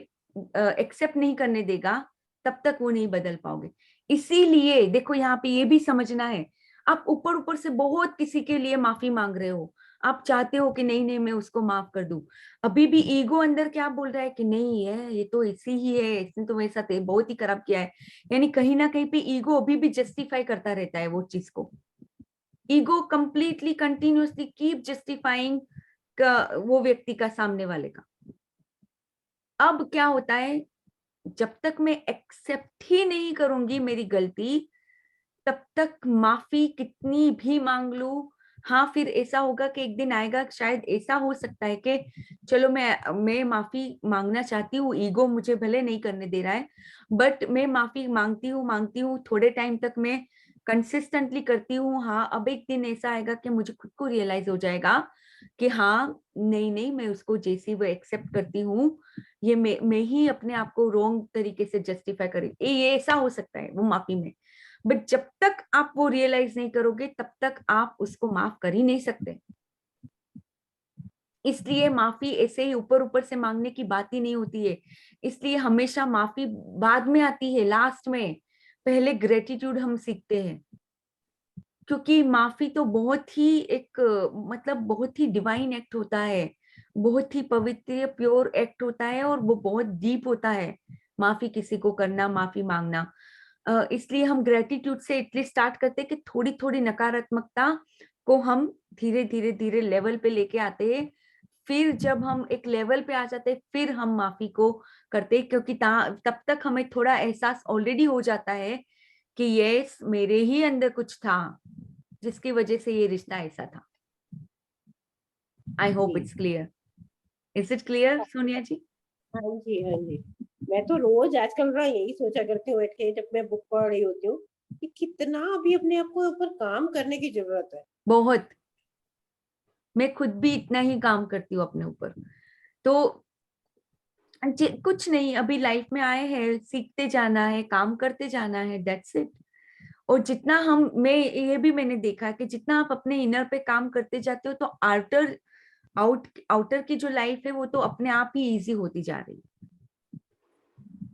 एक्सेप्ट नहीं करने देगा, तब तक वो नहीं बदल पाओगे। इसीलिए देखो, यहाँ पे ये भी समझना है। आप ऊपर ऊपर से बहुत किसी के लिए माफी मांग रहे हो। आप चाहते हो कि नहीं नहीं मैं उसको माफ कर दूं। अभी भी ईगो अंदर क्या बोल रहा है कि नहीं है, ये तो इसी ही है, इसने तो मेरे साथ बहुत ही खराब किया है। यानी कहीं ना कहीं पे ईगो अभी भी जस्टिफाई करता रहता है वो चीज को। Ego completely continuously keep justifying वो व्यक्ति का, सामने वाले का। अब क्या होता है, जब तक मैं एक्सेप्ट ही नहीं करूंगी मेरी गलती, तब तक माफी कितनी भी मांग लूं, हाँ फिर ऐसा होगा कि एक दिन आएगा, शायद ऐसा हो सकता है कि चलो मैं माफी मांगना चाहती हूँ, ईगो मुझे भले नहीं करने दे रहा है, बट मैं माफी मांगती हूँ, थोड़े टाइम तक मैं कंसिस्टेंटली करती हूँ। हाँ अब एक दिन ऐसा आएगा कि मुझे खुद को रियलाइज हो जाएगा कि हाँ नहीं नहीं, मैं उसको जैसी वो एक्सेप्ट करती हूँ, ये मैं ही अपने आप को रॉन्ग तरीके से जस्टिफाई करी, ये ऐसा हो सकता है वो माफी में। बट जब तक आप वो रियलाइज नहीं करोगे, तब तक आप उसको माफ कर ही नहीं सकते। इसलिए माफी ऐसे ही ऊपर ऊपर से मांगने की बात ही नहीं होती है। इसलिए हमेशा माफी बाद में आती है, लास्ट में। पहले ग्रेटिट्यूड हम सीखते हैं, क्योंकि माफी तो बहुत ही एक मतलब बहुत ही डिवाइन एक्ट होता है, बहुत ही पवित्र प्योर एक्ट होता है, और वो बहुत डीप होता है। माफी किसी को करना, माफी मांगना, इसलिए हम ग्रेटिट्यूड से एटलीस्ट स्टार्ट करते हैं कि थोड़ी थोड़ी नकारात्मकता को हम धीरे धीरे धीरे लेवल पे लेके आते हैं। फिर जब हम एक लेवल पे आ जाते हैं, फिर हम माफी को करते हैं, क्योंकि तब तक हमें थोड़ा एहसास ऑलरेडी हो जाता है कि यस मेरे ही अंदर कुछ था जिसकी वजह से ये रिश्ता ऐसा था। I hope it's clear. Is it clear Sonia ji? हाँ जी, हाँ जी। मैं तो रोज आजकल ना यही सोचा करती हूँ बैठ के, जब मैं बुक पढ़ रही होती हूँ, कि कितना अभी अपने आप को ऊपर काम करने की जरूरत है। बहुत। मैं खुद भी इतना ही काम करती हूँ अपने ऊपर। तो कुछ नहीं, अभी लाइफ में आए हैं, सीखते जाना है, काम करते जाना है, दैट्स इट। और जितना ये भी मैंने देखा है कि जितना आप अपने इनर पे काम करते जाते हो, तो आउटर की जो लाइफ है वो तो अपने आप ही इजी होती जा रही है।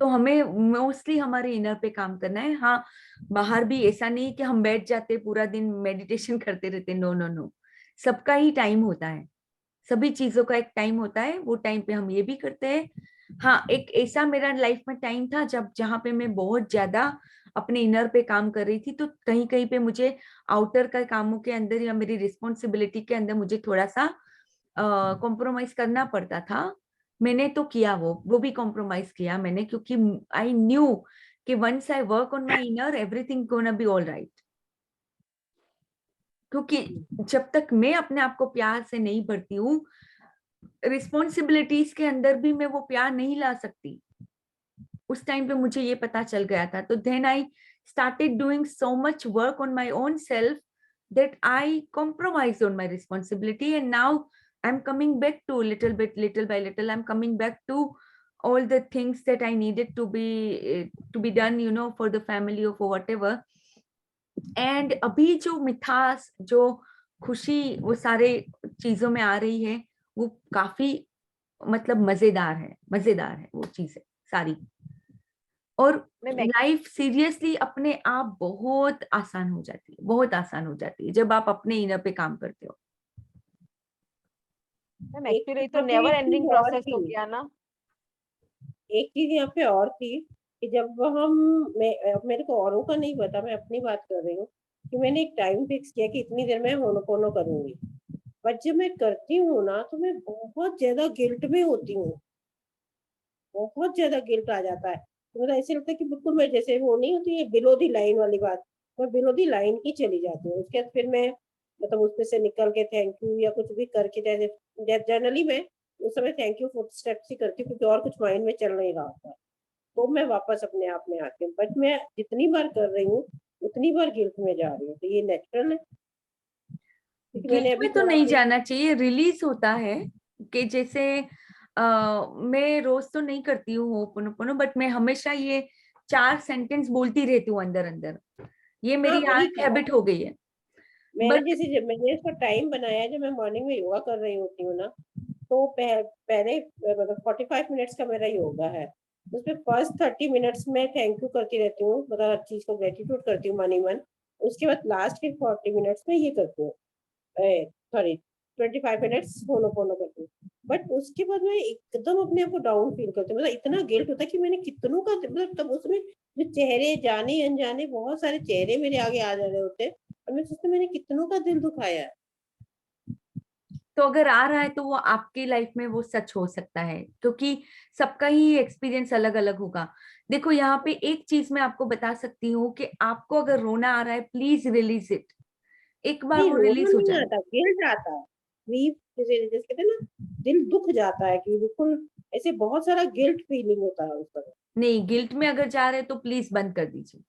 तो हमें मोस्टली हमारे इनर पे काम करना है। हाँ बाहर भी ऐसा नहीं कि हम बैठ जाते पूरा दिन मेडिटेशन करते रहते, नो नो नो। सबका ही टाइम होता है, सभी चीजों का एक टाइम होता है, वो टाइम पे हम ये भी करते हैं। हाँ एक ऐसा मेरा लाइफ में टाइम था जहाँ पे मैं बहुत ज्यादा अपने इनर पे काम कर रही थी, तो कहीं कहीं पे मुझे आउटर का कामों के अंदर या मेरी रिस्पॉन्सिबिलिटी के अंदर मुझे थोड़ा सा कॉम्प्रोमाइज करना पड़ता था। मैंने तो किया, वो भी कॉम्प्रोमाइज किया मैंने, क्योंकि आई न्यू कि once I work on my inner everything gonna be all right. क्योंकि जब तक मैं अपने आप को प्यार से नहीं भरती हूँ, रिस्पॉन्सिबिलिटीज के अंदर भी मैं वो प्यार नहीं ला सकती। उस टाइम पे मुझे ये पता चल गया था। तो then I started doing so much work on my own self that I compromised on my responsibility, and now I'm coming back to little by little, I'm coming back to all the things that I needed to be done, you know, for the family or for whatever. And अभी जो मिठास, जो खुशी वो सारे चीजों में आ रही है, वो काफी मतलब मजेदार है वो चीजें सारी। और लाइफ सीरियसली अपने आप बहुत आसान हो जाती है जब आप अपने इनर पे काम करते हो। एक्चुअली तो नेवर एंडिंग प्रोसेस हो गया ना। एक चीज यहाँ पे और थी कि जब मेरे को औरों का नहीं पता, मैं अपनी बात कर रही हूँ कि मैंने एक टाइम फिक्स किया कि इतनी देर में होनोपोनो करूंगी, बट जब मैं करती हूँ ना तो मैं बहुत ज्यादा गिल्ट में होती हूँ, बहुत ज्यादा गिल्ट आ जाता है। तो मुझे ऐसे लगता है कि बिल्कुल मैं जैसे वो नहीं होती है बिलो दी लाइन वाली बात, मैं बिलो दी लाइन की चली जाती हूँ। उसके बाद फिर मैं मतलब उसमें से निकल के थैंक यू या कुछ भी करके, जैसे जनरली मैं उस समय थैंक यू फुट स्टेप्स ही करती हूँ क्योंकि और कुछ माइंड में चल नहीं रहा होता है, तो मैं वापस अपने आप में आती हूँ। बट मैं जितनी बार कर रही हूँ उतनी बार गिल्ट में जा रही हूँ, तो ये नेचुरल है। गिल्ट में तो नहीं जाना चाहिए, रिलीज होता है कि जैसे मैं रोज तो नहीं करती हूँ होपोनोपोनो, बट मैं हमेशा ये 4 सेंटेंस बोलती रहती हूँ अंदर अंदर, ये मेरी आज हैबिट हो गई है। मैंने जैसे जब मैंने इसका टाइम बनाया, जब मैं मॉर्निंग में योगा कर रही होती हूँ ना, तो पहले मतलब 45 मिनट्स का मेरा योगा है, उसमें फर्स्ट 30 मिनट्स में थैंक यू करती रहती हूँ, मतलब हर चीज को ग्रेटिट्यूड करती हूँ मन ही मन। उसके बाद लास्ट के 40 मिनट्स में ये करती हूँ, सॉरी 25 मिनट्स होनोपोनो करती हूँ। बट उसके बाद मैं एकदम अपने आप को डाउन फील करती हूँ, मतलब इतना गिल्ट होता है कि मैंने कितनों का, मतलब तब उसमें जो चेहरे जाने अनजाने बहुत सारे चेहरे मेरे आगे आ जा रहे होते हैं और मैं सोचती मैंने कितनों का दिल दुखाया है। तो अगर आ रहा है तो वो आपकी लाइफ में वो सच हो सकता है, क्योंकि सबका ही एक्सपीरियंस अलग अलग होगा। देखो यहाँ पे एक चीज मैं आपको बता सकती हूँ कि आपको अगर रोना आ रहा है, प्लीज रिलीज इट, एक बार वो रिलीज हो जाए। गिल्ट आता है, जैसे कहते हैं ना, दिल दुख जाता है कि बिल्कुल ऐसे बहुत सारा गिल्ट फीलिंग होता है उस पर। नहीं, गिल्ट में अगर जा रहे हैं तो प्लीज बंद कर दीजिए,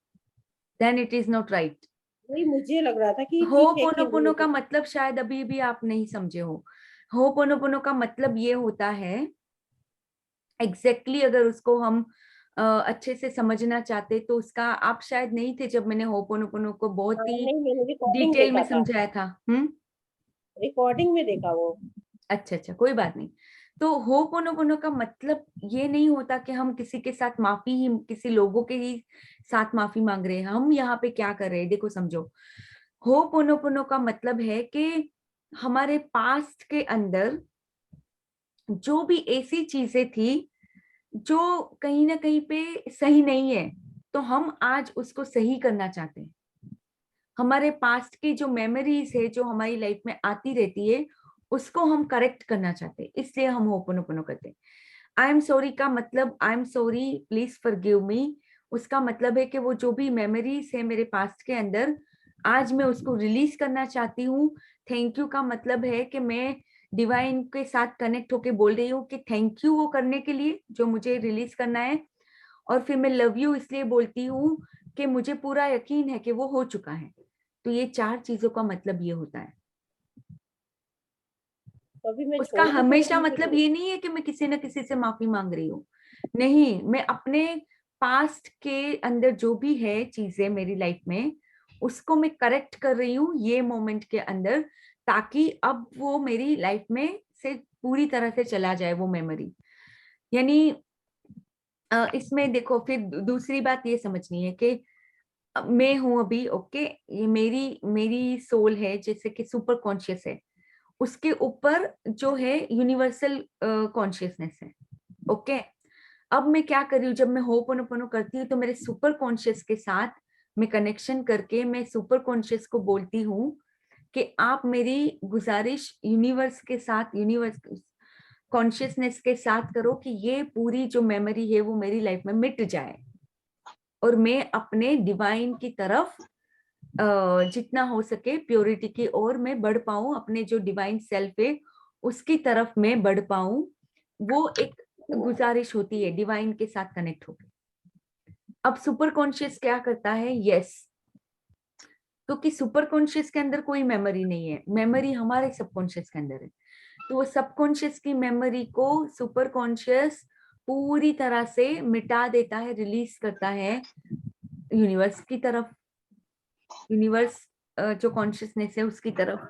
then it is not right. वही मुझे लग रहा था कि होपोनोपोनो का मतलब शायद अभी भी आप नहीं समझे हो। होपोनोपोनो का मतलब ये होता है एग्जैक्टली अगर उसको हम अच्छे से समझना चाहते तो उसका, आप शायद नहीं थे जब मैंने होपोनोपोनो को बहुत ही डिटेल में समझाया था। रिकॉर्डिंग में देखा वो। अच्छा, कोई बात नहीं। तो होपोनोपोनो का मतलब ये नहीं होता कि हम किसी के साथ माफी ही, किसी लोगों के ही साथ माफी मांग रहे हैं। हम यहाँ पे क्या कर रहे हैं, देखो समझो, होपोनोपोनो का मतलब है कि हमारे पास्ट के अंदर जो भी ऐसी चीजें थी जो कहीं ना कहीं पे सही नहीं है, तो हम आज उसको सही करना चाहते हैं। हमारे पास्ट की जो मेमोरीज है जो हमारी लाइफ में आती रहती है, उसको हम करेक्ट करना चाहते हैं, इसलिए हम होपोनोपोनो करते हैं। आई एम सॉरी का मतलब I am sorry, please forgive me, उसका मतलब है कि वो जो भी मेमोरीज है मेरे पास्ट के अंदर, आज मैं उसको रिलीज करना चाहती हूँ। थैंक यू का मतलब है कि मैं डिवाइन के साथ कनेक्ट होके बोल रही हूँ कि थैंक यू वो करने के लिए जो मुझे रिलीज करना है। और फिर मैं लव यू इसलिए बोलती हूँ कि मुझे पूरा यकीन है कि वो हो चुका है। तो ये 4 चीजों का मतलब ये होता है। उसका हमेशा मतलब ये नहीं है कि मैं किसी न किसी से माफी मांग रही हूँ, नहीं, मैं अपने पास्ट के अंदर जो भी है चीजें मेरी लाइफ में, उसको मैं करेक्ट कर रही हूँ ये मोमेंट के अंदर, ताकि अब वो मेरी लाइफ में से पूरी तरह से चला जाए वो मेमोरी। यानी इसमें देखो फिर दूसरी बात ये समझनी है कि मैं हूं अभी, ओके, ये मेरी सोल है, जैसे कि सुपर कॉन्शियस है, उसके ऊपर जो है यूनिवर्सल कॉन्शियसनेस है, ओके। अब मैं क्या कर रही हूँ, जब मैं होपोनोपोनो करती हूँ तो मेरे सुपर कॉन्शियस के साथ मैं कनेक्शन करके मैं सुपर कॉन्शियस को बोलती हूँ कि आप मेरी गुजारिश यूनिवर्स के साथ, यूनिवर्स कॉन्शियसनेस के साथ करो कि ये पूरी जो मेमोरी है वो मेरी लाइफ में मिट जाए और मैं अपने डिवाइन की तरफ जितना हो सके प्योरिटी की ओर मैं बढ़ पाऊं, अपने जो डिवाइन सेल्फ है उसकी तरफ मैं बढ़ पाऊं। वो एक गुजारिश होती है डिवाइन के साथ कनेक्ट होकर। अब सुपर कॉन्शियस क्या करता है, यस, क्योंकि सुपर कॉन्शियस के अंदर कोई मेमोरी नहीं है, मेमोरी हमारे सबकॉन्शियस के अंदर है। तो वो सबकॉन्शियस की मेमोरी को सुपर कॉन्शियस पूरी तरह से मिटा देता है, रिलीज करता है यूनिवर्स की तरफ, यूनिवर्स जो कॉन्शियसनेस है उसकी तरफ।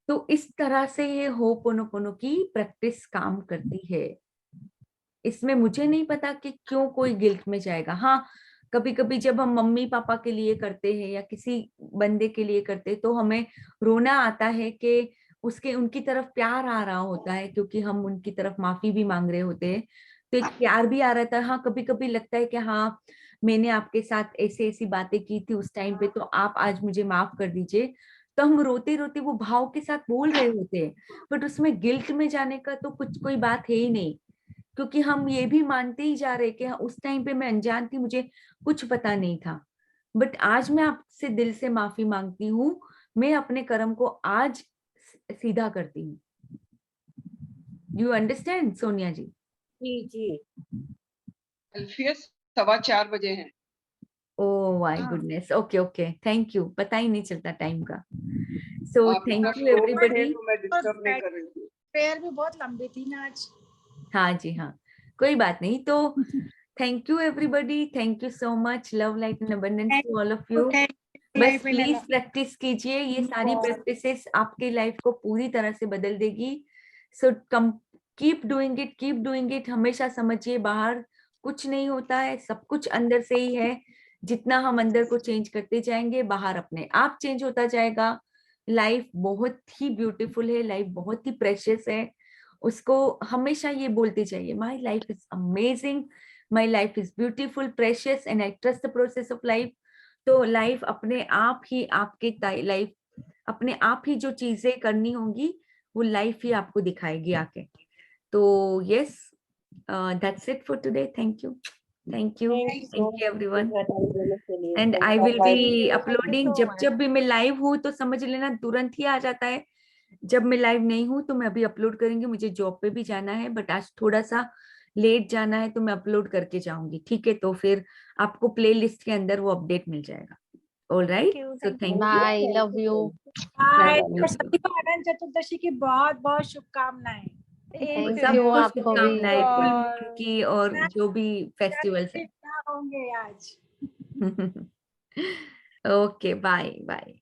तो इस तरह से ये होपोनोपोनो की प्रैक्टिस काम करती है। इसमें मुझे नहीं पता कि क्यों कोई गिल्ट में जाएगा। हाँ, कभी कभी जब हम मम्मी पापा के लिए करते हैं या किसी बंदे के लिए करते हैं तो हमें रोना आता है कि उसके उनकी तरफ प्यार आ रहा होता है, क्योंकि हम उनकी तरफ माफी भी मांग रहे होते हैं, तो एक प्यार भी आ रहा था। हाँ, कभी कभी लगता है कि हाँ मैंने आपके साथ ऐसे ऐसी बातें की थी उस टाइम पे, तो आप आज मुझे माफ कर दीजिए। तो हम रोते रोते वो भाव के साथ बोल रहे होते हैं, बट उसमें गिल्ट में जाने का तो कुछ कोई बात है ही नहीं, क्योंकि हम ये भी मानते ही जा रहे कि हाँ, उस टाइम पे मैं अनजान थी, मुझे कुछ पता नहीं था। बट आज मैं आपसे दिल से माफी मांगती हूँ, मैं अपने कर्म को आज सीधा करती हूँ। यू अंडरस्टैंड सोनिया जी? जी अल्फियस 4:15 बजे हैं। Oh my goodness, okay okay, thank you. पता ही नहीं चलता टाइम का। सो आप इतना थैंक यू फ्लो में थे एवरीबडी। तो मैं डिस्टर्ब नहीं कर रही थी। प्रेयर भी बहुत लंबी थी ना आज। हाँ जी हाँ, कोई बात नहीं। तो thank you everybody, thank you so much, love light and abundance to all of you. बस प्लीज प्रैक्टिस कीजिए, ये सारी प्रैक्टिसेस आपकी लाइफ को पूरी तरह से बदल देगी। सो कम कीप डूइंग इट। हमेशा समझिए बाहर कुछ नहीं होता है, सब कुछ अंदर से ही है। जितना हम अंदर को चेंज करते जाएंगे, बाहर अपने आप चेंज होता जाएगा। लाइफ बहुत ही ब्यूटीफुल है, लाइफ बहुत ही प्रेशियस है। उसको हमेशा ये बोलते जाइए, my life is amazing, my life is beautiful, precious and I trust the process of life. तो लाइफ अपने आप ही आपके लाइफ अपने आप ही जो चीजें करनी होंगी वो लाइफ ही आपको दिखाएगी आके। तो yes, that's it for today. Thank you everyone. And I will be uploading, जब भी मैं लाइव हूँ तो समझ लेना तुरंत ही आ जाता है। जब मैं लाइव नहीं हूँ तो मैं अभी अपलोड करूंगी, मुझे जॉब पे भी जाना है, बट आज थोड़ा सा लेट जाना है तो मैं अपलोड करके जाऊंगी, ठीक है? तो फिर आपको प्ले लिस्ट के अंदर वो अपडेट मिल जाएगा। All right, so thank you. Bye, love you. और सभी को अनंत चतुर्दशी की बहुत बहुत शुभकामनाएं। थैंक सबको यू आपको भी। शुभकामनाएं फुल मून की और जो भी फेस्टिवल्स है। क्या होंगे आज। Okay, bye bye.